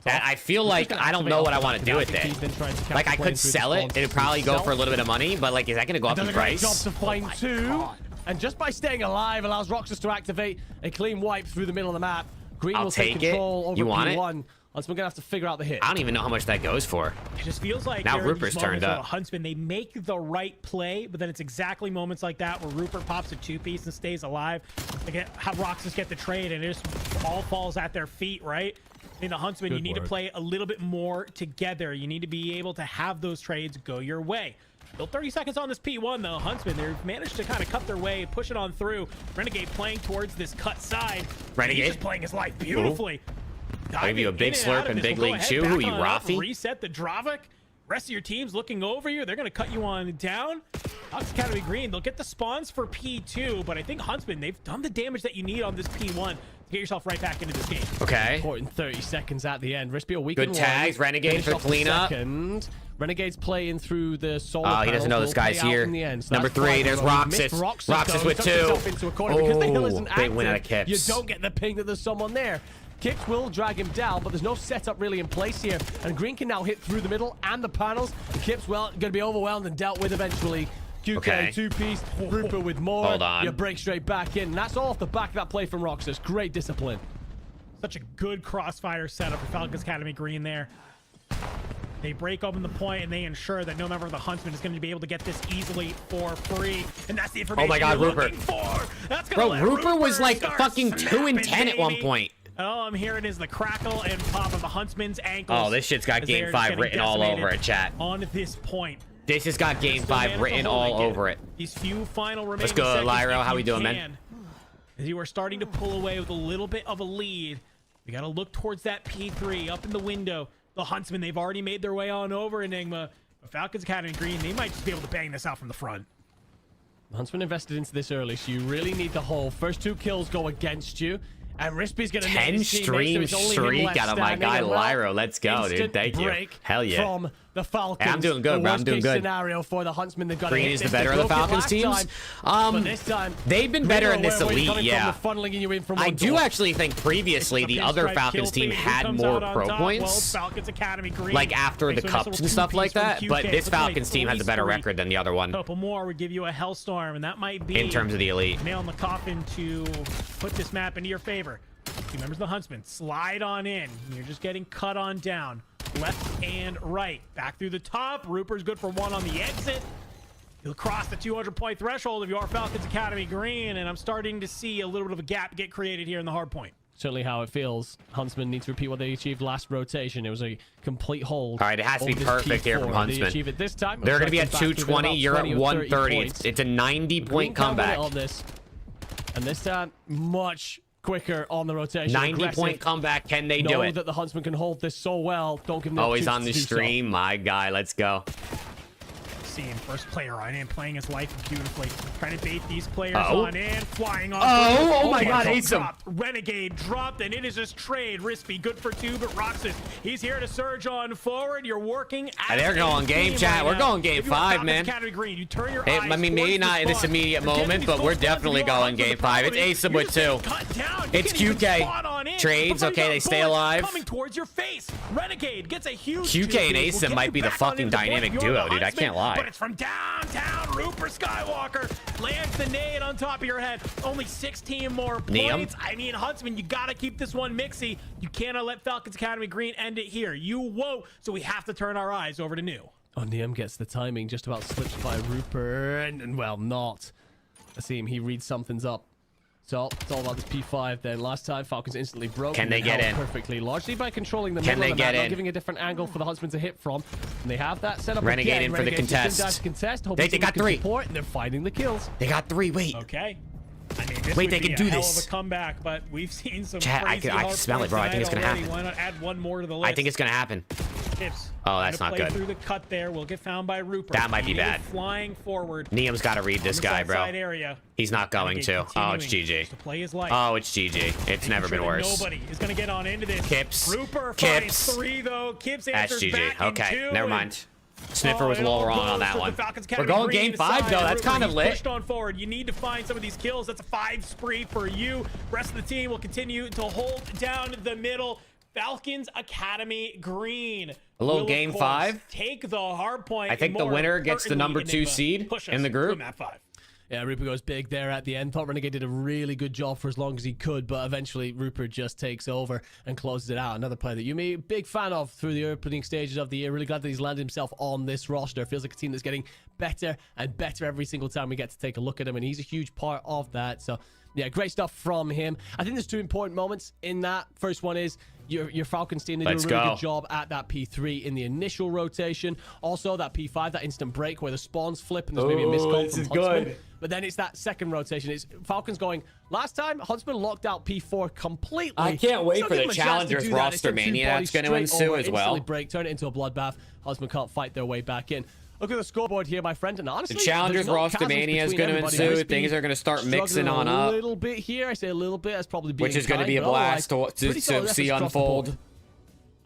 I feel like I don't know what I want to do with it. Like I could sell it. It'd probably go for a little bit of money, but like, is that gonna go up in price? Job to find 2, and just by staying alive allows Roxas to activate a clean wipe through the middle of the map. Green will take control over P1. We're gonna have to figure out the hit. I don't even know how much that goes for. It just feels like now Rupert's turned up. Huntsman, they make the right play, but then it's exactly moments like that where Rupert pops a 2-piece and stays alive. They have Roxas get the trade, and it just all falls at their feet, right? I mean, the Huntsman, you need to play a little bit more together. You need to be able to have those trades go your way. Still 30 seconds on this P1, though. Huntsman, they've managed to kind of cut their way, push it on through. Renegade playing towards this cut side. Renegade? He's just playing his life beautifully. Ooh. I'll give you a big slurp in Big League Chew. Who are you, Rafi? Reset the Dravik. Rest of your team's looking over you. They're going to cut you on down. Fox Academy Green, they'll get the spawns for P2, but I think Huntsman, they've done the damage that you need on this P1 to get yourself right back into this game. Okay. Important 30 seconds at the end. Rispy a weak good tags. Renegade for cleanup. Renegade's playing through the solar. Oh, he doesn't know this guy's here. Number 3, there's Roxas. Roxas with 2. Oh, big win out of Kips. You don't get the ping that there's someone there. Kips will drag him down, but there's no setup really in place here. And Green can now hit through the middle and the panels. Kips, well, going to be overwhelmed and dealt with eventually. QK, 2-piece, Rupert with more. Hold on. You break straight back in. And that's all off the back of that play from Roxas. Great discipline. Such a good crossfire setup for Falcons Academy Green there. They break open the point and they ensure that no member of the Huntsman is going to be able to get this easily for free. And that's the information. Oh my god, Rupert. Bro, Rupert was like fucking 2 and 10 at one point. All I'm hearing is the crackle and pop of the Huntsman's ankles. Oh, this shit's got Game 5 written all over it, chat. On this point. This has got Game 5 written all over it. These few final remaining Let's go, Lyro. How we doing, man? As you are starting to pull away with a little bit of a lead. We got to look towards that P3 up in the window. The Huntsmen, they've already made their way on over Enigma. But Falcons Academy Green, they might just be able to bang this out from the front. Huntsman invested into this early, so you really need the whole. First 2 kills go against you. And Rispy's going to 10 stream streak out of my guy Lyro. Let's go, dude. Thank you. Hell yeah. From the Falcons. Hey, I'm doing good, bro. I'm doing good. Scenario for the Huntsmen. They've got Green is the better of the Falcons teams. But this time, they've been better in this elite, yeah. I do actually think previously the other Falcons team had more pro points, like after the cups and stuff like that. But this Falcons team has a better record than the other one. Couple more would give you a Hellstorm, and that might be in terms of the elite. Nail in the coffin to put this map into your favor. Two members of the Huntsman slide on in. You're just getting cut on down. Left and right. Back through the top. Ruper's good for 1 on the exit. You'll cross the 200-point threshold of your Falcons Academy Green, and I'm starting to see a little bit of a gap get created here in the hard point. Certainly how it feels. Huntsman needs to repeat what they achieved last rotation. It was a complete hold. All right, it has to be perfect here from Huntsman. They achieve it this time. They're going to be at 220. You're at 130. It's a 90-point comeback. And this time, much quicker on the rotation. 90-point comeback. Can they do it? Know that the Huntsman can hold this so well. Don't give them always on the stream. My guy, let's go. Seeing first player on in, playing his life beautifully. Trying to bait these players on in, flying off. Oh my God, Ace him. Renegade dropped, and it is just trade. Rispy, good for 2, but Roxas, he's here to surge on forward. You're working. They're going game chat. We're going game 5, man. Green, you turn your I mean, maybe not in this immediate moment, but we're definitely going game 5. It's Ace him with 2. It's QK. Trades. Okay, they stay alive. Coming towards your face. Renegade gets a huge QK and Ace might be the fucking dynamic duo, dude. I can't lie. But it's from downtown. Rupert Skywalker lands the nade on top of your head. Only 16 more points. I mean, Huntsman, you got to keep this one mixy. You cannot let Falcons Academy Green end it here. You won't. So we have to turn our eyes over to New. Oh, Niam gets the timing. Just about slips by Rupert. And well, not. I see him. He reads something's up. So it's all about this P5 then. Last time, Falcons instantly broke. Can they get in? Perfectly, largely by controlling the middle of the map, not giving a different angle for the Huntsman to hit from. And they have that set up Renegade again. in for the contest. They got 3. Support, and they're finding the kills. They got 3. Wait. Okay. I mean, this wait, would they can be do a hell this. Of a comeback, but we've seen some Chat, I can smell it, bro. I think it's gonna happen. Why not add 1 more to the list? I think it's gonna happen. Tips. Oh, that's not good. Through the cut there, we'll get found by Rupert. That might be bad. Flying forward. Niam's got to read this guy, bro. Area. He's not going to. Oh, it's GG. To play his life. Oh, it's GG. It's never been worse. Nobody is gonna get on into this. Kips. Rupert Kips. finds 3 though. Kips that's answers GG. back Okay, in 2, never mind. Sniffer was a little wrong on that one. We're We're going game 5 though. That's kind of lit. Pushed on forward. You need to find some of these kills. That's a 5 spree for you. Rest of the team will continue to hold down the middle. Falcons Academy Green. A little game 5. Take the hard point. I think the winner gets the number 2 seed in the group. Map 5. Yeah, Rupert goes big there at the end. Thought Renegade did a really good job for as long as he could, but eventually Rupert just takes over and closes it out. Another player that you may be a big fan of through the opening stages of the year. Really glad that he's landed himself on this roster. Feels like a team that's getting better and better every single time we get to take a look at him, and he's a huge part of that. So, yeah, great stuff from him. I think there's 2 important moments in that. First one is your Falcons team, they do a really good job at that P3 in the initial rotation. Also, that P5, that instant break where the spawns flip and there's maybe a miscall from Huntsman. But then it's that second rotation. It's Falcons going, last time, Huntsman locked out P4 completely. I can't wait for the Challengers roster mania that's going to ensue as well. Break, turn it into a bloodbath. Huntsman can't fight their way back in. Look at the scoreboard here, my friend, and honestly, the Challengers roster mania is going to ensue. Things are going to start mixing on up. A little bit here. I say a little bit. That's probably being which is going to be a blast to see unfold.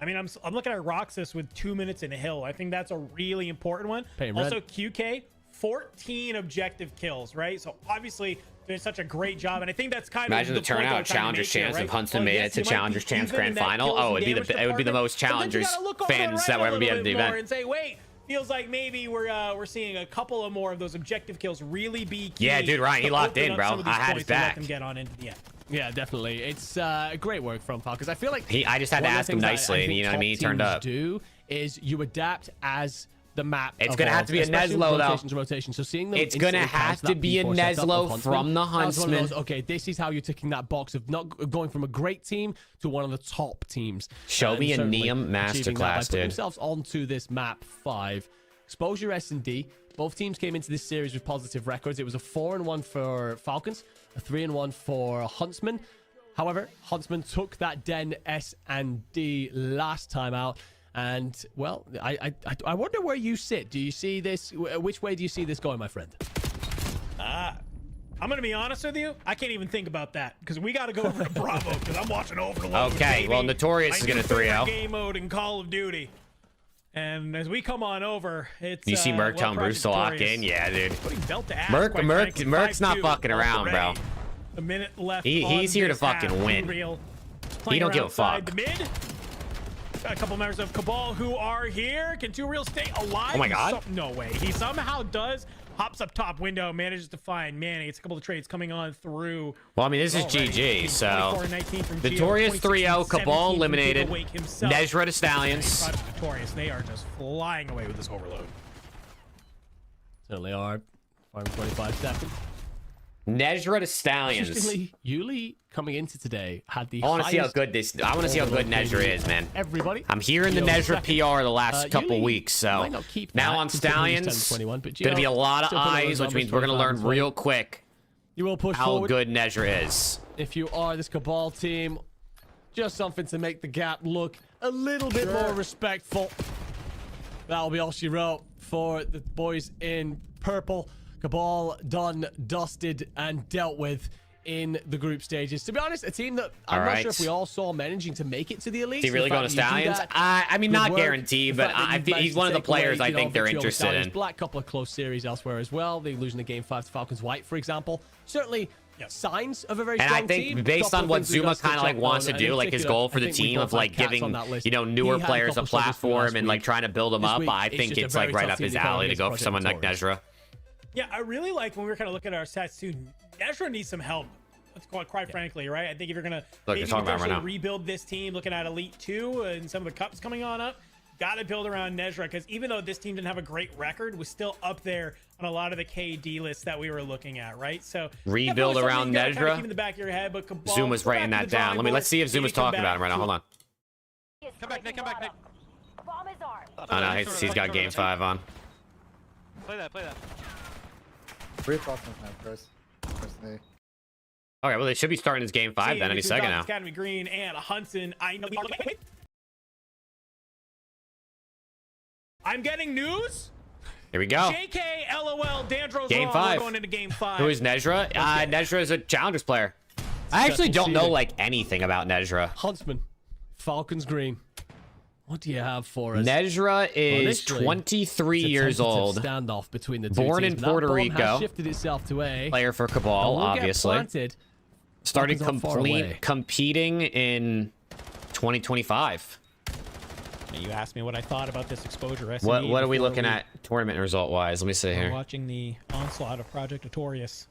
I mean, I'm looking at Roxas with 2 minutes in a hill. I think that's a really important one. Also, QK, 14 objective kills, right? So obviously doing such a great job, and I think that's kind of the turnout Challengers chance if Huntsman made it to Challengers Champs Grand Final. Oh, it would be the most Challengers fans that would ever be at the event. And say, wait. Feels like maybe we're seeing a couple of more of those objective kills really be key. Yeah, dude, Ryan, he locked in, bro. I had his back. Let them get on into the end. Yeah, definitely. It's great work from Falcons. I feel like I just had to ask him nicely, and you know what I mean. He turned up. Do is you adapt as the map. It's gonna have to be a Neslo though. Rotation. So seeing them, it's gonna have to be a Neslo from the Huntsman. Okay, this is how you're ticking that box of not going from a great team to one of the top teams. Show me a Niam masterclass, dude. Themselves onto this map 5. Exposure S&D. Both teams came into this series with positive records. It was a 4-1 for Falcons, a 3-1 for Huntsman. However, Huntsman took that Den S&D last time out. And, well, I wonder where you sit. Do you see this? Which way do you see this going, my friend? I'm going to be honest with you. I can't even think about that because we got to go over to Bravo because I'm watching Overload. Okay, baby. well, Notorious is going to 3-0. Game mode in Call of Duty. And as we come on over, it's... You see Merc telling Bruce to lock in? Yeah, dude. Putting belt to ass, Merc's not fucking around, bro. A minute left. He's here to fucking win. He don't give a fuck. The mid. Got a couple members of Cabal who are here. Can Too Real stay alive? Oh my god. No way. He somehow does. Hops up top window, manages to find Manny. It's a couple of trades coming on through. Well, I mean, this is GG, so Notorious 3-0, Cabal eliminated. Nezra to Stallions. Notorious, they are just flying away with this Overload. Certainly are. 25 seconds. Nezra to Stallions. Interestingly, Yuli coming into today had the I want to see how good Nezra is, man. Everybody. I'm hearing the Nezra PR the last couple weeks, so now on Stallions, gonna be a lot of eyes, which means we're gonna learn real quick you will push how forward. good Nezra is. If you are this Cabal team, just something to make the gap look a little bit more respectful. That'll be all she wrote for the boys in purple. Cabal done, dusted, and dealt with in the group stages. To be honest, a team that I'm not sure if we all saw managing to make it to the elite. Is he really going to Stallions? I mean, not guaranteed, but I think he's one of the players I think they're interested in. Black couple of close series elsewhere as well. They losing the game 5 to Falcons White, for example. Certainly signs of a very strong team. And I think based on what Zuma kind of like wants to do, like his goal for the team of like giving, you know, newer players a platform and like trying to build them up, I think it's like right up his alley to go for someone like Nezra. Yeah, I really like when we were kind of looking at our stats too. Nezra needs some help. Quite frankly, right? I think if you're gonna rebuild this team, looking at Elite 2 and some of the cups coming on up, got to build around Nezra because even though this team didn't have a great record, was still up there on a lot of the KD lists that we were looking at, right? So rebuild around Nezra. Keep in the back of your head, but Cabal, Zuma's writing that down. Let's see if Zuma's talking about him right now. Hold on. Come back, Nick. Come back, Nick. Oh no, he's got game 5 on. Play that. Okay, well, they should be starting his game 5 then any second now. Academy Green and Hudson. I'm getting news. Here we go. JK, LOL, Dandro's game 5. We're going into game 5. Who is Nezra? Nezra is a Challengers player. I actually don't know like anything about Nezra. Huntsman, Falcons Green. What do you have for us? Nezra is 23 years old. Standoff between the two born teams. in Puerto Rico. Has shifted itself to A. Player for Cabal, obviously. Starting competing in 2025. You asked me what I thought about this exposure. What are we looking at tournament result wise? Let me see here. Watching the onslaught of Project Notorious.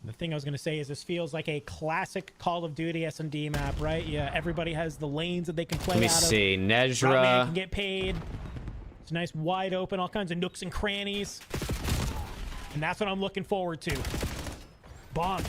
The thing I was going to say is this feels like a classic Call of Duty S&D map, right? Yeah, everybody has the lanes that they can play out of. Let me see. Nezra can get paid. It's nice, wide open, all kinds of nooks and crannies. And that's what I'm looking forward to. Bomb.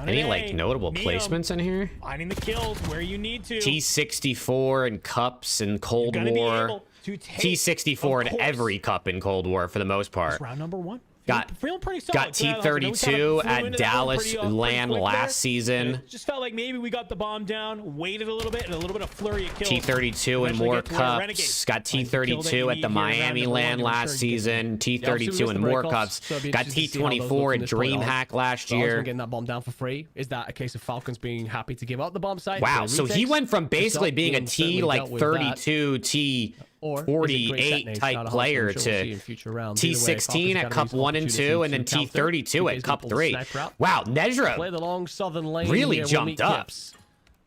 Any like notable placements in here? Finding the kills where you need to. T64 and cups in Cold War. T64 in every cup in Cold War for the most part. That's round number 1. Got T32 at Dallas LAN last season. Just felt like maybe we got the bomb down, waited a little bit, and a little bit of flurry of kills. T32 and more cups. Got T32 at the Miami LAN last season. T32 and more cups. Got T24 in DreamHack last year. Getting that bomb down for free. Is that a case of Falcons being happy to give up the bomb site? Wow, so he went from basically being a T like 32 T 48 type player to T16 at Cup 1 and 2, and then T32 at Cup 3. Wow, Nezra really jumped up.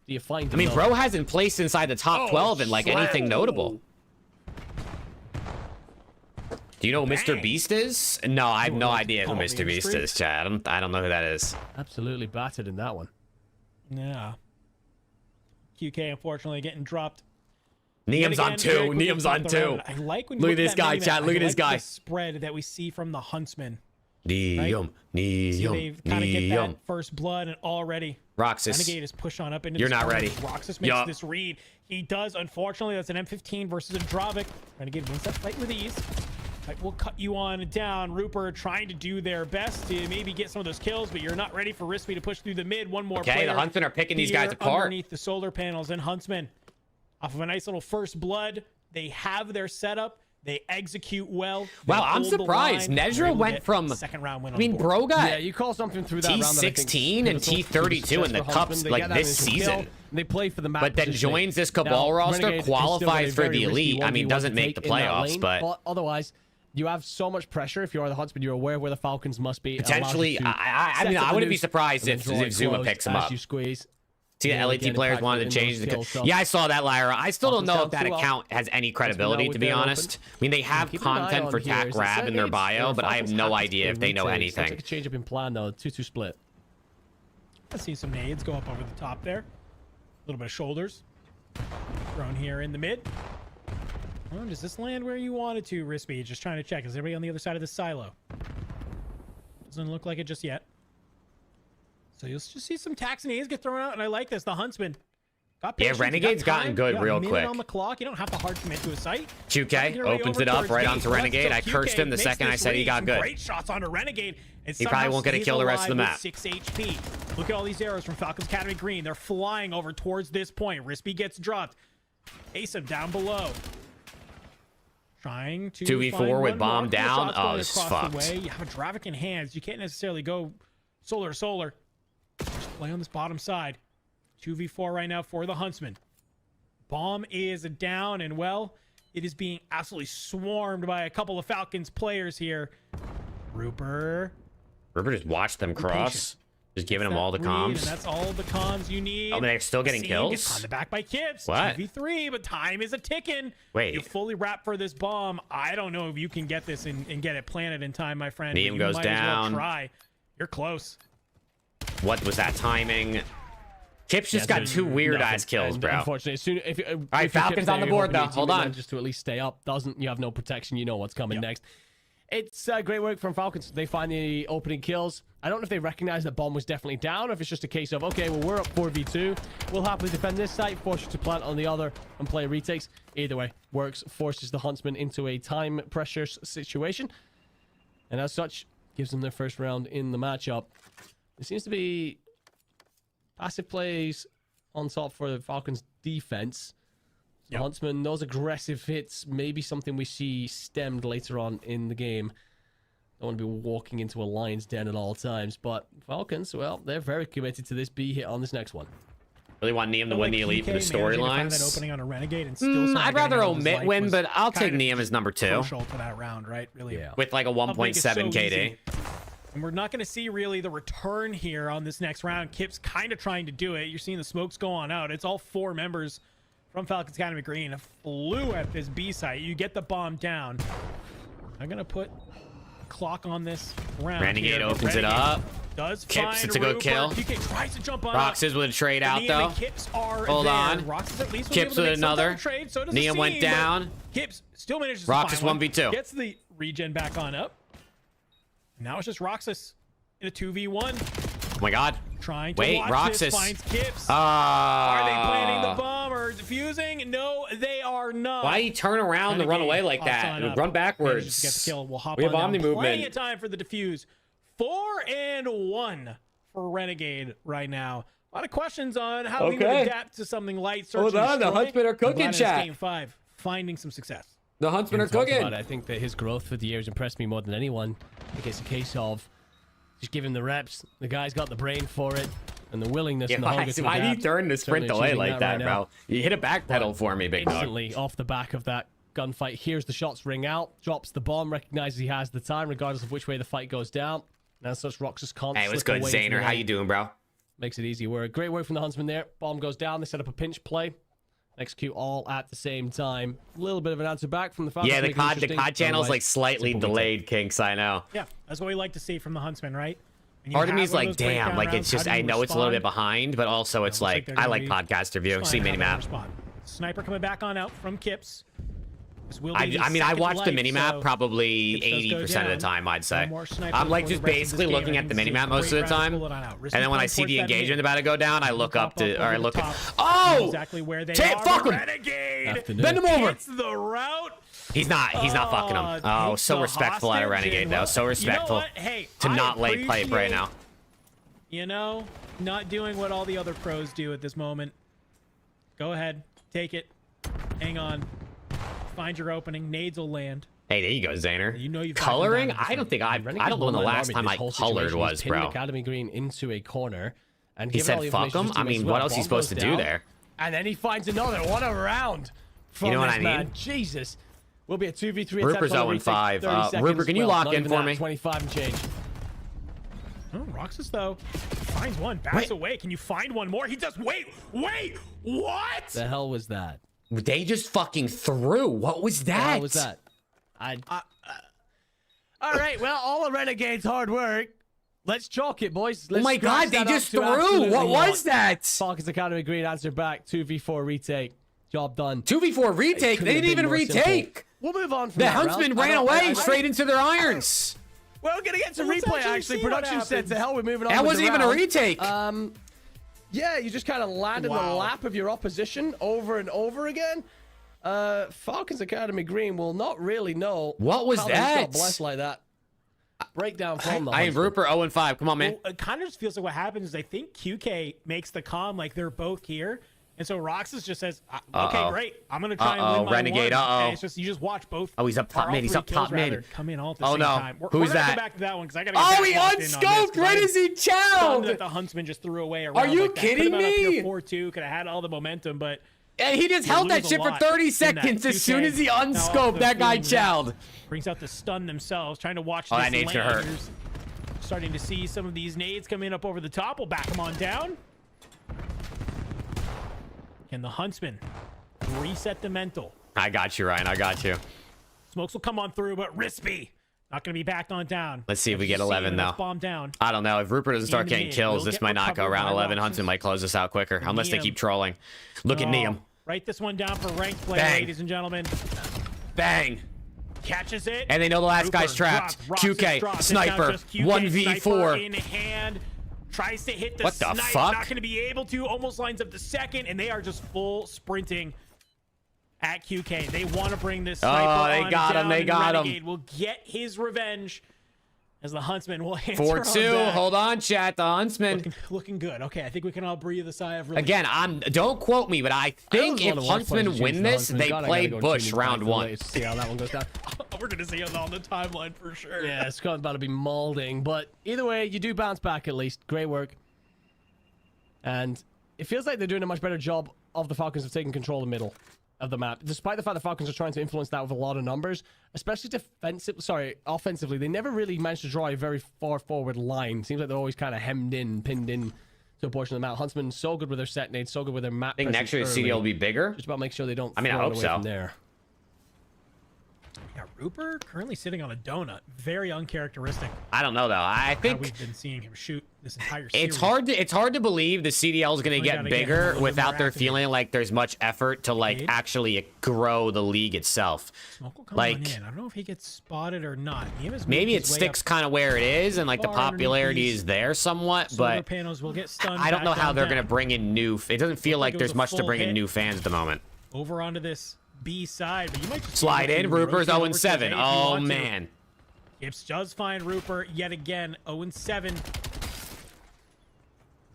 I mean, bro hasn't placed inside the top 12 in like anything notable. Do you know who Mr. Beast is? No, I have no idea who Mr. Beast is, Chad. I don't know who that is. Absolutely battered in that one. Yeah. QK unfortunately getting dropped. Neum's on 2. Neum's on 2. I like when look at this guy, Chad. Look at this guy. The spread that we see from the Huntsman. Neum. They kind of get that first blood and already. Roxas. Renegade is pushed on up into You're not ready. Roxas makes this read. He does, unfortunately. That's an M15 versus a Dravik. Renegade wins that fight with ease. Like, we'll cut you on down. Rupert trying to do their best to maybe get some of those kills, but you're not ready for Rispy to push through the mid. One more Okay, player the Huntsmen are picking these guys here apart. underneath the solar panels, and Huntsmen, off of a nice little first blood, they have their setup. They execute well. They Wow, I'm hold the surprised. line. Nezra They're able to went get from. second round win I on mean, the board. bro got Yeah, you call something through that round that I think T16 and T32 in the cups like this season. They play for the map But then positioning. joins this Now, Cabal roster, Renegade is still got a qualifies for very the risky elite. I mean, 1v1 doesn't to make the take in that playoffs, lane, but otherwise, you have so much pressure. If you are the Huntsman, you're aware where the Falcons must be. It allows you potentially, to I mean, set up I the wouldn't be noose surprised and if then draw it Zuma close picks him as up. You squeeze. See, the Yeah, LAT again, players impactful wanted in to change those the. kills, so- Yeah, I saw that, Lyra. I still don't Falcons know if down that 2-0. account has any credibility, to be there honest. I mean, they have keep an eye content on for here. TAC Is it Rab in their Renegades? bio, but I have Falcons no happy to idea play if they know retakes. Looks anything. like a change up in plan though. 2-2 split. I see some nades go up over the top there. A little bit of shoulders. Thrown here in the mid. Oh, does this land where you want it to, Rispy? Just trying to check. Is everybody on the other side of the silo? Doesn't look like it just yet. So you'll just see some tax nades get thrown out, and I like this. The Huntsman. Got Yeah, patience, you got Renegade's gotten time, good you got real a minute quick. on the clock. You don't have to hard commit to a site. QK opens it up right onto Renegade. I cursed him the second I said he got good. Great shots onto Renegade. And He probably won't get a kill the rest of the map. 6 HP. Look at all these arrows from Falcons Academy Green. They're flying over towards this point. Rispy gets dropped. Ace down below. Trying to 2v4 find with one bomb more. down. Shots Oh, going this is across the fucked. way. You have a Dravik in hands. You can't necessarily go solar. Just play on this bottom side. 2v4 right now for the Huntsman. Bomb is down, and well, it is being absolutely swarmed by a couple of Falcons players here. Rupert just watched them cross. Just giving them all the read, and comms. that's all the comms you need. Oh, they're still getting Scene kills? gets on the back by Kips. What? 2v3, but time is a ticking. Wait. You fully wrap for this bomb. I don't know if you can get this and get it planted in time, my friend. but Neem you goes might as well down. try. You're close. What was that timing? Kips just got two weird ass kills, And bro. Unfortunately, as soon if All right, Falcons on the board though. Hold on. Just to at least stay up. Doesn't you have no protection? You know what's coming next. It's great work from Falcons. They find the opening kills. I don't know if they recognize that bomb was definitely down, or if it's just a case of okay, well we're up 4v2. We'll happily defend this site, force you to plant on the other, and play retakes. Either way, works. Forces the Huntsman into a time pressure situation, and as such, gives them their first round in the matchup. It seems to be passive plays on top for the Falcons defense. The Huntsman, those aggressive hits may be something we see stemmed later on in the game. Don't want to be walking into a lion's den at all times, but Falcons, well, they're very committed to this B hit on this next one. Really want Neem to win the elite for the PK managing to find that storylines. opening on a Renegade and still I'd rather omit win, but I'll take Neem as number 2 crucial to that round, right? Really. with like a 1.7 KD. And we're not going to see really the return here on this next round. Kip's kind of trying to do it. You're seeing the smokes go on out. It's all 4 members from Falcons Academy Green flew at this B site. You get the bomb down. I'm going to put a clock on this round. Renegade here, but opens it Renegade up. Does Kips, find it's a good Rupert. kill. PK tries to jump on Roxas with a trade out Neem though. and Kips are Hold there. on. Roxas at least was Kips able to with make some type another. of trade. So does Neem the went scene, but down. Kips still manages to Roxas find one. 1v2. Gets the regen back on up. Now it's just Roxas in a 2v1. Oh my god. Trying to Wait, watch Roxas. this, finds Kips. Are Are they planting the bomb or defusing? No, they are not. Why he turn around and run away like that? Run backwards. Manages to get the kill. We'll hop We have on omni down. Plenty movement. of time for the defuse. 4-1 for Renegade right now. A lot of questions on how we would Okay. adapt to something light. Search Hold and on, the destroy. Huntsmen are cooking, I'm glad in this chat. Game 5, finding some success. The Huntsmen are We talked cooking. about it. I think that his growth for the years impressed me more than anyone. I think it's a case of just give him the reps. The guy's got the brain for it and the willingness. Yeah, and the hunger to why do you adapt. turn the sprint Certainly away choosing like that, right bro? now. You hit a back pedal for me, big dog. Instantly off the back of that gunfight, hears the shots ring out, drops the bomb, recognizes he has the time, regardless of which way the fight goes down. And as such, Roxas can't. Hey, what's slip good, away into Zaner? the How night. you doing, bro? Makes it easy work. Great work from the Huntsman there. Bomb goes down. They set up a pinch play. Execute all at the same time. A little bit of an answer back from the Falcons. Yeah, the make it COD interesting. channel's like Otherwise, slightly simple delayed, Kinks. I know. Yeah, that's what we like to see from the Huntsman, right? When you Part of have me's one like, those breakdown damn, like rounds, it's just, how do I you know it's a little bit respond? behind, but also it's looks like like, they're I gonna like be podcast review. See Fine, how minimap. they respond. Sniper coming back on out from Kips. This will be I the mean, I second watched the life, minimap so probably Kips does go 80% of the down. time, I'd say. One more sniper I'm like for the just rest of this basically game. looking I at the think minimap some most of great the rounds time. pulled on out. And then when I see the Risky engagement point about to go down, I look up to, or I look at, Know oh! exactly where they Tip, are. fuck 'em! Renegade Afternoon. Bend him over! hits the route. He's not fucking him. Oh, takes so the respectful out of hostage Renegade and though. well, So you know respectful what? Hey, to I not late pipe right appreciate, now. You know, not doing what all the other pros do at this moment. Go ahead, take it. Hang on. Find your opening. Nades will land. Hey, there you go, Zaner. You know you've Coloring? gotten down I don't think I Renegade's don't know when the one-man last army, time this I whole colored situation, was, he's pinned bro. Academy Green into a corner, and He given all said the fuck information him? to I his mean, teammates as what well, else is he bomb supposed to goes do down, there? And then he finds another. What a round from You know what this I man. mean? Jesus. Will be a 2v3 Ruper's attempt on the 0-5. retake, 30 seconds. Rupert, can you Well, lock not in even for that, me? 25 and change. Oh, Roxas, though, finds one. Backs away. Can you find one more? He does. Wait. What? The hell was that? They just fucking threw. What was that? What was that? All right, well, all the Renegade's hard work. Let's chalk it, boys. Let's Oh my scratch God, they that up just to threw. absolutely What was not. that? Falcons Academy Green answer back. 2v4 retake. Job done. 2v4 retake? They didn't even retake. We'll move on from The that Huntsman round. ran away straight into their irons. Well, we're gonna get to Let's replay actually actually. see what Production said happens. to hell. We're moving on. That with wasn't the even a round. retake. Yeah, you just kind of land in the Wow. lap of your opposition over and over again. Falcons Academy Green will not really know. What was how they got that? blessed like that. Breakdown from the I am Huntsman. Rupert 0-5. Come on, man. Well, it kind of just feels like what happens is I think QK makes the comm like they're both here. And so Roxas just says, okay, great. I'm going to try and win my Renegade, one. uh-oh. And it's just, you just watch both. Oh, he's up top or all mid. He's three up top kills, rather, mid. come in all at the Oh, same no. time. Who's we're gonna that? Go back to that one because I got to Oh, he unscoped. Where does he chow? That the Huntsman just threw away. Are you like that. kidding Could've been up me? here 4-2. Could have had all the momentum, but And he just you held that lose a shit for lot 30 in that seconds. As 2K. soon as he Now off unscoped, the that guy field, yeah. chowed. Brings out the stun themselves, trying to watch Oh, this that nade's gonna hurt. lane. Starting to see some of these nades coming up over the top. We'll back them on down. Can the Huntsman reset the mental? I got you, Ryan. I got you. Smokes will come on through, but Rispy not going to be backed on down. Let's see if we get 11 though. Bomb down. I don't know. If Rupert doesn't start In getting mid. kills, Will this get might not go recovered around by 11. Roxas. Huntsman might close this out quicker, unless they Neum. keep trolling. Look at Neum. Write this one down for ranked play, Bang. ladies and gentlemen. Bang. Catches it. And they know the last Rupert guy's trapped. drops. Roxas QK, drops. It's now sniper, just QK, 1v4. sniper in hand. Tries to hit the What the snipe. fuck? Not going to be able to. Almost lines up the second, and they are just full sprinting at QK. They want to bring this sniper they on got him, down, they and got him. Renegade will get his revenge as the Huntsman will answer 4-2. on back. Hold on, chat. The Huntsman. Looking good. Okay, I think we can all breathe a sigh of relief. Again, don't quote me, but I think if Huntsman win this, they play Bush round one. See how that one goes down. We're going to see it on the timeline for sure. Yeah, it's about to be molding, but either way, you do bounce back at least. Great work. And it feels like they're doing a much better job of the Falcons of taking control of the middle of the map, despite the fact the Falcons are trying to influence that with a lot of numbers, especially offensively. They never really managed to draw a very far forward line. Seems like they're always kind of hemmed in, pinned in to a portion of the map. Huntsman so good with their set nades, so good with their map. I think next year the presence CDL will early. be bigger. Just about make sure they don't. I mean, I throw it hope away so. From there. Yeah, Rupert currently sitting on a donut. Very uncharacteristic. I don't know though. I How think we've been seeing him shoot this entire series. it's hard to believe the CDL is going to get gotta get him a bigger little without more there active. feeling like there's much effort to like Nade. actually grow the league itself. Smoke will come Like on in. I don't know if he gets spotted or not. He has maybe moved it his way sticks up. kind of where it is and like the far underneath popularity these is there somewhat, Silver but panels will get stunned. I don't know back how on they're down. going to bring in new. It doesn't feel Looked like like it there's was a much to full bring in hit. new fans at the moment. Over onto this B side, but you might just Slide in. Rupert's 0-7. Oh man. man. Gibbs does find Rupert yet again. 0-7.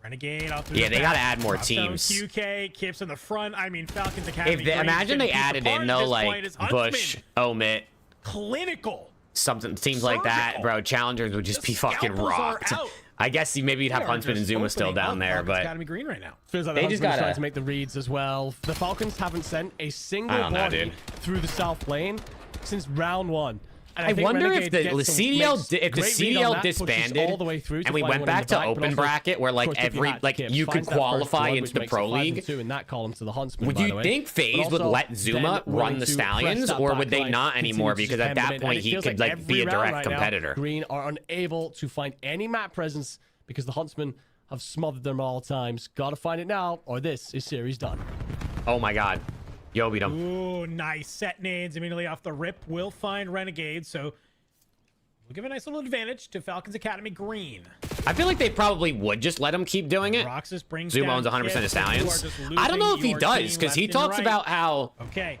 Renegade off through Yeah, the they back. gotta add more Drops down teams. QK, Kips in the front. I mean, Falcons Academy. If they, Green's imagine gonna they keep added apart in at though this point like is Huntsman. Bush, Omit, Clinical. something teams like that, Surgical. bro. Challengers would just The be fucking scalpels are rocked. out. I guess maybe you'd have They are Huntsman and just Zuma still opening down up there, Falcons but Academy Green right now. Feels like They the just Huntsman is gotta- trying to make the reads as well. The Falcons haven't sent a single I don't know, body dude. through the south lane since round one. And I think wonder if Renegade the gets some- CDL makes if the great read on CDL that, pushes disbanded all the way through to and we find went one in back the to back, but open also, bracket where of like course, if every had like Kips, you could finds that first qualify blood, into which the makes pro it 5 league. and 2 in that column to the Huntsman. Would by you the way. think But FaZe would also let Zuma then run willing the to Stallions, press that or back would they line, not anymore? continue to Because at spam that it in, point and it he feels could like be every a round direct right now, competitor. Green are unable to find any map presence because the Huntsmen have smothered them all times. Gotta find it now, or this is series done. Oh my god. Yo beat him. Ooh, nice. Set nades immediately off the rip. Will find Renegade, so we'll give a nice little advantage to Falcons Academy Green. I feel like they probably would just let him keep doing it. Roxas brings Zuma down owns 100% of Kips, but you are Stallions. just I don't know if losing he your does team because left he and talks right. about how Okay.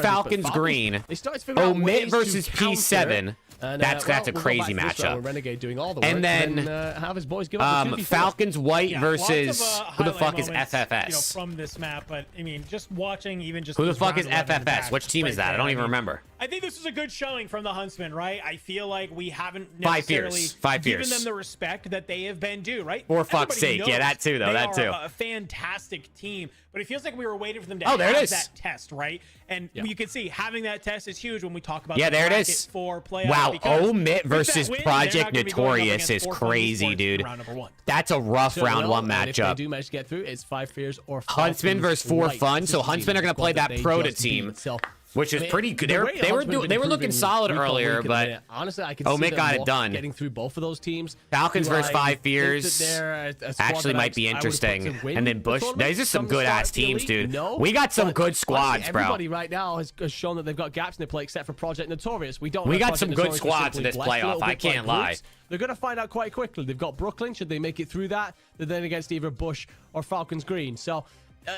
presence, but Falcons green. They started to figure out Omit ways to versus counter P7. And, That's a we'll go crazy back to this round matchup. with Renegade doing all the work, And then have his boys give up the 2v4. Falcons White Yeah, versus lots of, who the highlight fuck is moments, FFS? from this map, but I mean, just watching even just Who the this fuck round is 11 in the FFS? back Which team is right that? I there, don't even mean, remember. I think this was a good showing from the Huntsmen, right? I feel like we haven't 5 necessarily years. 5 given years. them the respect that they have been due, right? For fuck's Everybody sake. Yeah, knows that too, though. they That are too. A fantastic team, but it feels like we were waiting for them to Oh, there it have is. that test, right? And you can see having that test is huge when we talk about Yeah, the there it bracket is. for playoffs. Wow, because Omit with that versus win, they're Project not gonna be going up Notorious against is 4 Fun crazy, Esports in dude. round number 1. That's a rough So round will, 1 and if they matchup. do manage to get through, it's 5 Fears or Huntsman Falcons versus 4 White. Fun. This So is the Huntsmen are going to squad play that they Proto just team, beat. So, which is I mean, pretty good. the They way were Huntsmen have been looking improving solid week on earlier, week at the but minute. Honestly, I can Omit see got them it done. getting through both of those teams. Falcons Do versus I 5 think that Fears they're a squad actually that might be I would put to interesting. win And then the Bush. tournament These are some from the good start ass of the teams, elite? dude. No, We got some but good squads, honestly, bro. Everybody right now has shown that they've got gaps in their play, except for Project Notorious. We don't. We have got Project some good Notorious, we're squads in simply this blessed a little playoff, I bit by can't lie. groups. They're going to find out quite quickly. They've got Brooklyn. Should they make it through that, they're then against either Bush or Falcons Green. So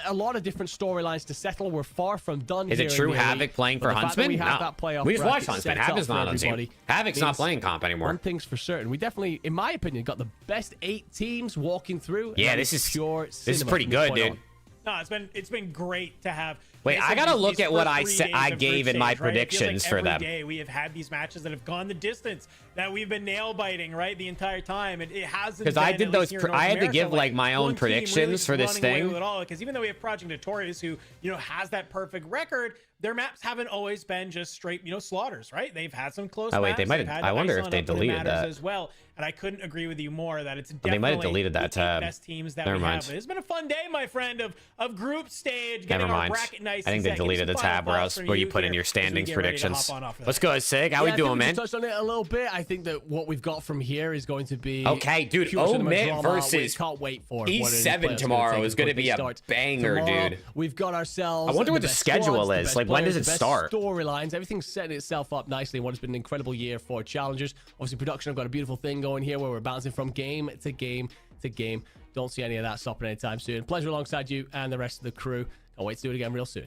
a lot of different storylines to settle. We're far from done. Is here it in True the Havoc elite, playing but for the fact that Huntsman? We have No. that playoff We just watched bracket Huntsman. sets Havoc's up for not on team. everybody. Havoc's not Means playing comp anymore. One thing's for certain. We definitely, in my opinion, got the best 8 teams walking through. Yeah, and this is pure. this is cinema pretty from this good, point dude. on. No, it's been great to have. Wait, like I gotta these look at what first I 3 said. days I of gave group in my stage, right? It feels like predictions for them. Every day we have had these matches that have gone the distance, that we've been nail biting right the entire time. It hasn't Because I been, did at those. least here in I had to North give America, like my own one team really predictions just for this running away thing. with it all. Because even though we have Project Notorious, who has that perfect record, their maps haven't always been just straight slaughters, right? They've had some close. Oh wait, maps. they might They've have. had I wonder ice if they on up when it deleted matters that. as well. And I couldn't agree with you more that it's They definitely might have deleted that the 8 tab. best teams that Never we mind. have. It's been a fun day, my friend, of group stage. Never Getting our mind. bracket nice I think and they set. Give me deleted the some final tab where thoughts else from where you put in here your as we standings get ready to hop predictions. on off of Let's that. go, Sig. How Yeah, we I think doing, we man? just touched on it a little bit. I think that what we've got from here is going to be Okay, dude. pure cinema Omit drama. versus We can't wait for what it is E7 players tomorrow take is as going to quick be as a starts. banger, Tomorrow, dude. We've got ourselves. I wonder what the best schedule squads, the is. best Like, when players, does it the best start? Storylines. Everything's setting itself up nicely in what has been an incredible year for challengers. Obviously, production have got a beautiful thing going here where we're bouncing from game to game to game. Don't see any of that stopping anytime soon. Pleasure alongside you and the rest of the crew. Can't wait to do it again real soon.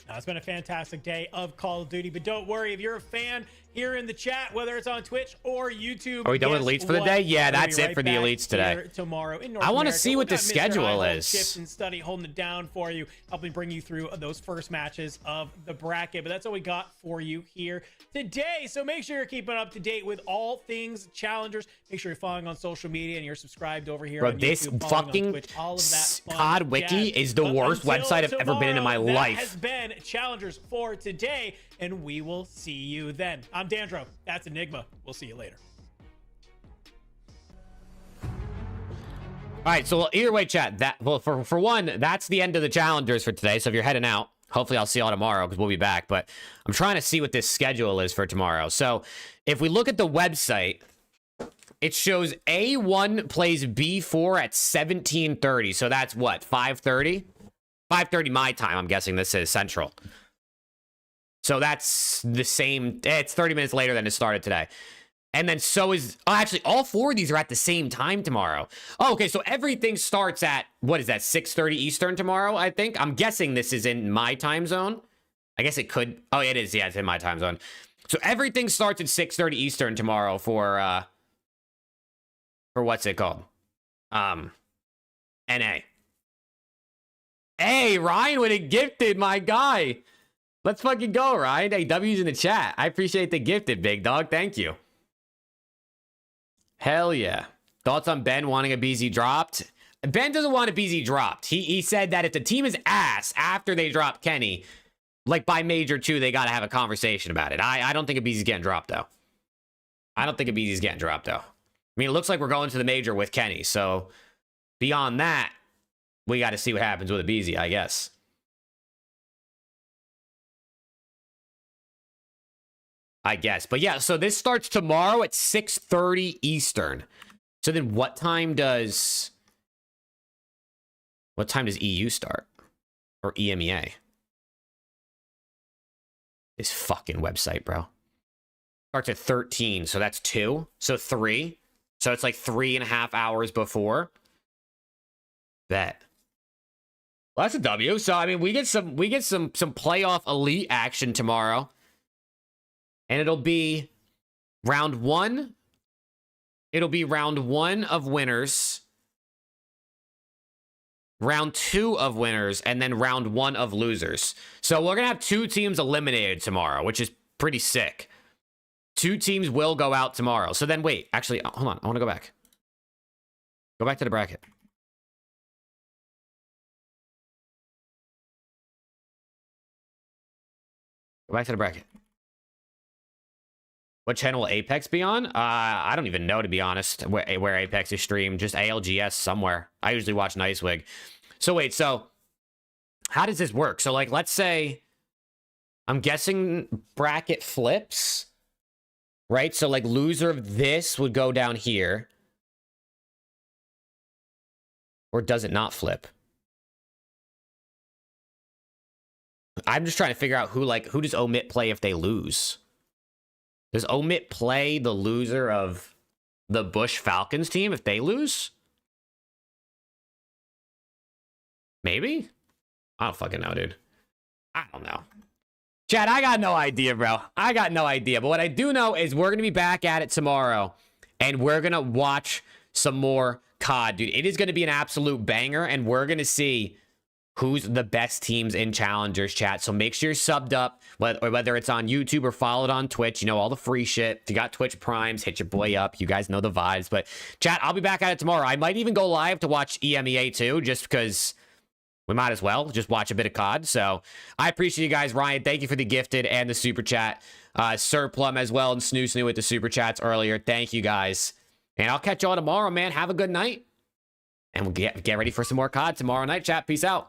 It's been a fantastic day of Call of Duty, but don't worry, if you're a fan here in the chat, whether it's on Twitch or YouTube. Are we done with guess elites for the what? day? Yeah, We'll that's be it right for the back elites today. here tomorrow in North I want to America. see what We've the got Mr. schedule Eyeball is. Shift and Study holding it down for you, helping bring you through those first matches of the bracket. But that's all we got for you here today. So make sure you're keeping up to date with all things challengers. Make sure you're following on social media and you're subscribed over here Bro, on this YouTube, following on fucking Twitch, all of that fun COD Wiki jazz. is the But worst until website I've ever been in my tomorrow, life. That has been Challengers for today, and we will see you then. I'm Dandro. That's Enigma. We'll see you later. All right, so well, either way, chat. For one, that's the end of the challengers for today. So if you're heading out, hopefully I'll see y'all tomorrow because we'll be back. But I'm trying to see what this schedule is for tomorrow. So if we look at the website, it shows A1 plays B4 at 17:30. So that's what, 5:30? 5:30 my time. I'm guessing this is Central. So that's the same. It's 30 minutes later than it started today. And then so is, oh, actually, all 4 of these are at the same time tomorrow. Oh, okay, so everything starts at, what is that, 6:30 Eastern tomorrow, I think? I'm guessing this is in my time zone. I guess it could, oh, it is, yeah, it's in my time zone. So everything starts at 6:30 Eastern tomorrow for what's it called? NA. Hey, Ryan with a gifted, my guy. Let's fucking go, Ryan. Hey, W's in the chat. I appreciate the gifted, big dog. Thank you. Hell yeah. Thoughts on Ben wanting a BZ dropped? Ben doesn't want a BZ dropped. He said that if the team is ass after they drop Kenny, like by Major 2, they got to have a conversation about it. I don't think a BZ's getting dropped, though. I don't think a BZ's getting dropped, though. I mean, it looks like we're going to the Major with Kenny. So beyond that, we got to see what happens with a BZ, I guess. But yeah, so this starts tomorrow at 6:30 Eastern. So then what time does EU start? Or EMEA? This fucking website, bro. Starts at 13, so that's 2. So 3. So it's like 3.5 hours before. Bet. Well, that's a W. So I mean, we get some playoff elite action tomorrow. And it'll be Round 1, it'll be round 1 of winners, round 2 of winners, and then round 1 of losers. So we're gonna have 2 teams eliminated tomorrow, which is pretty sick. 2 teams will go out tomorrow. So then wait, actually, hold on. I want to go back. Go back to the bracket. Go back to the bracket. What channel will Apex be on? I don't even know, to be honest, where Apex is streamed. Just ALGS somewhere. I usually watch Nicewig. So wait, so how does this work? So like, let's say, I'm guessing bracket flips, right? So like loser of this would go down here. Or does it not flip? I'm just trying to figure out who does Omit play if they lose? Does Omit play the loser of the Bush Falcons team if they lose? Maybe? I don't fucking know, dude. I don't know. Chad, I got no idea, bro. I got no idea. But what I do know is we're going to be back at it tomorrow. And we're going to watch some more COD, dude. It is going to be an absolute banger. And we're going to see who's the best teams in Challengers, chat. So make sure you're subbed up, whether it's on YouTube or followed on Twitch. You know, all the free shit. If you got Twitch Primes, hit your boy up. You guys know the vibes. But chat, I'll be back at it tomorrow. I might even go live to watch EMEA too, just because we might as well just watch a bit of COD. So I appreciate you guys. Ryan, thank you for the gifted and the super chat. Sir Plum as well, and Snoo with the super chats earlier. Thank you guys. And I'll catch y'all tomorrow, man. Have a good night. And we'll get ready for some more COD tomorrow night, chat. Peace out.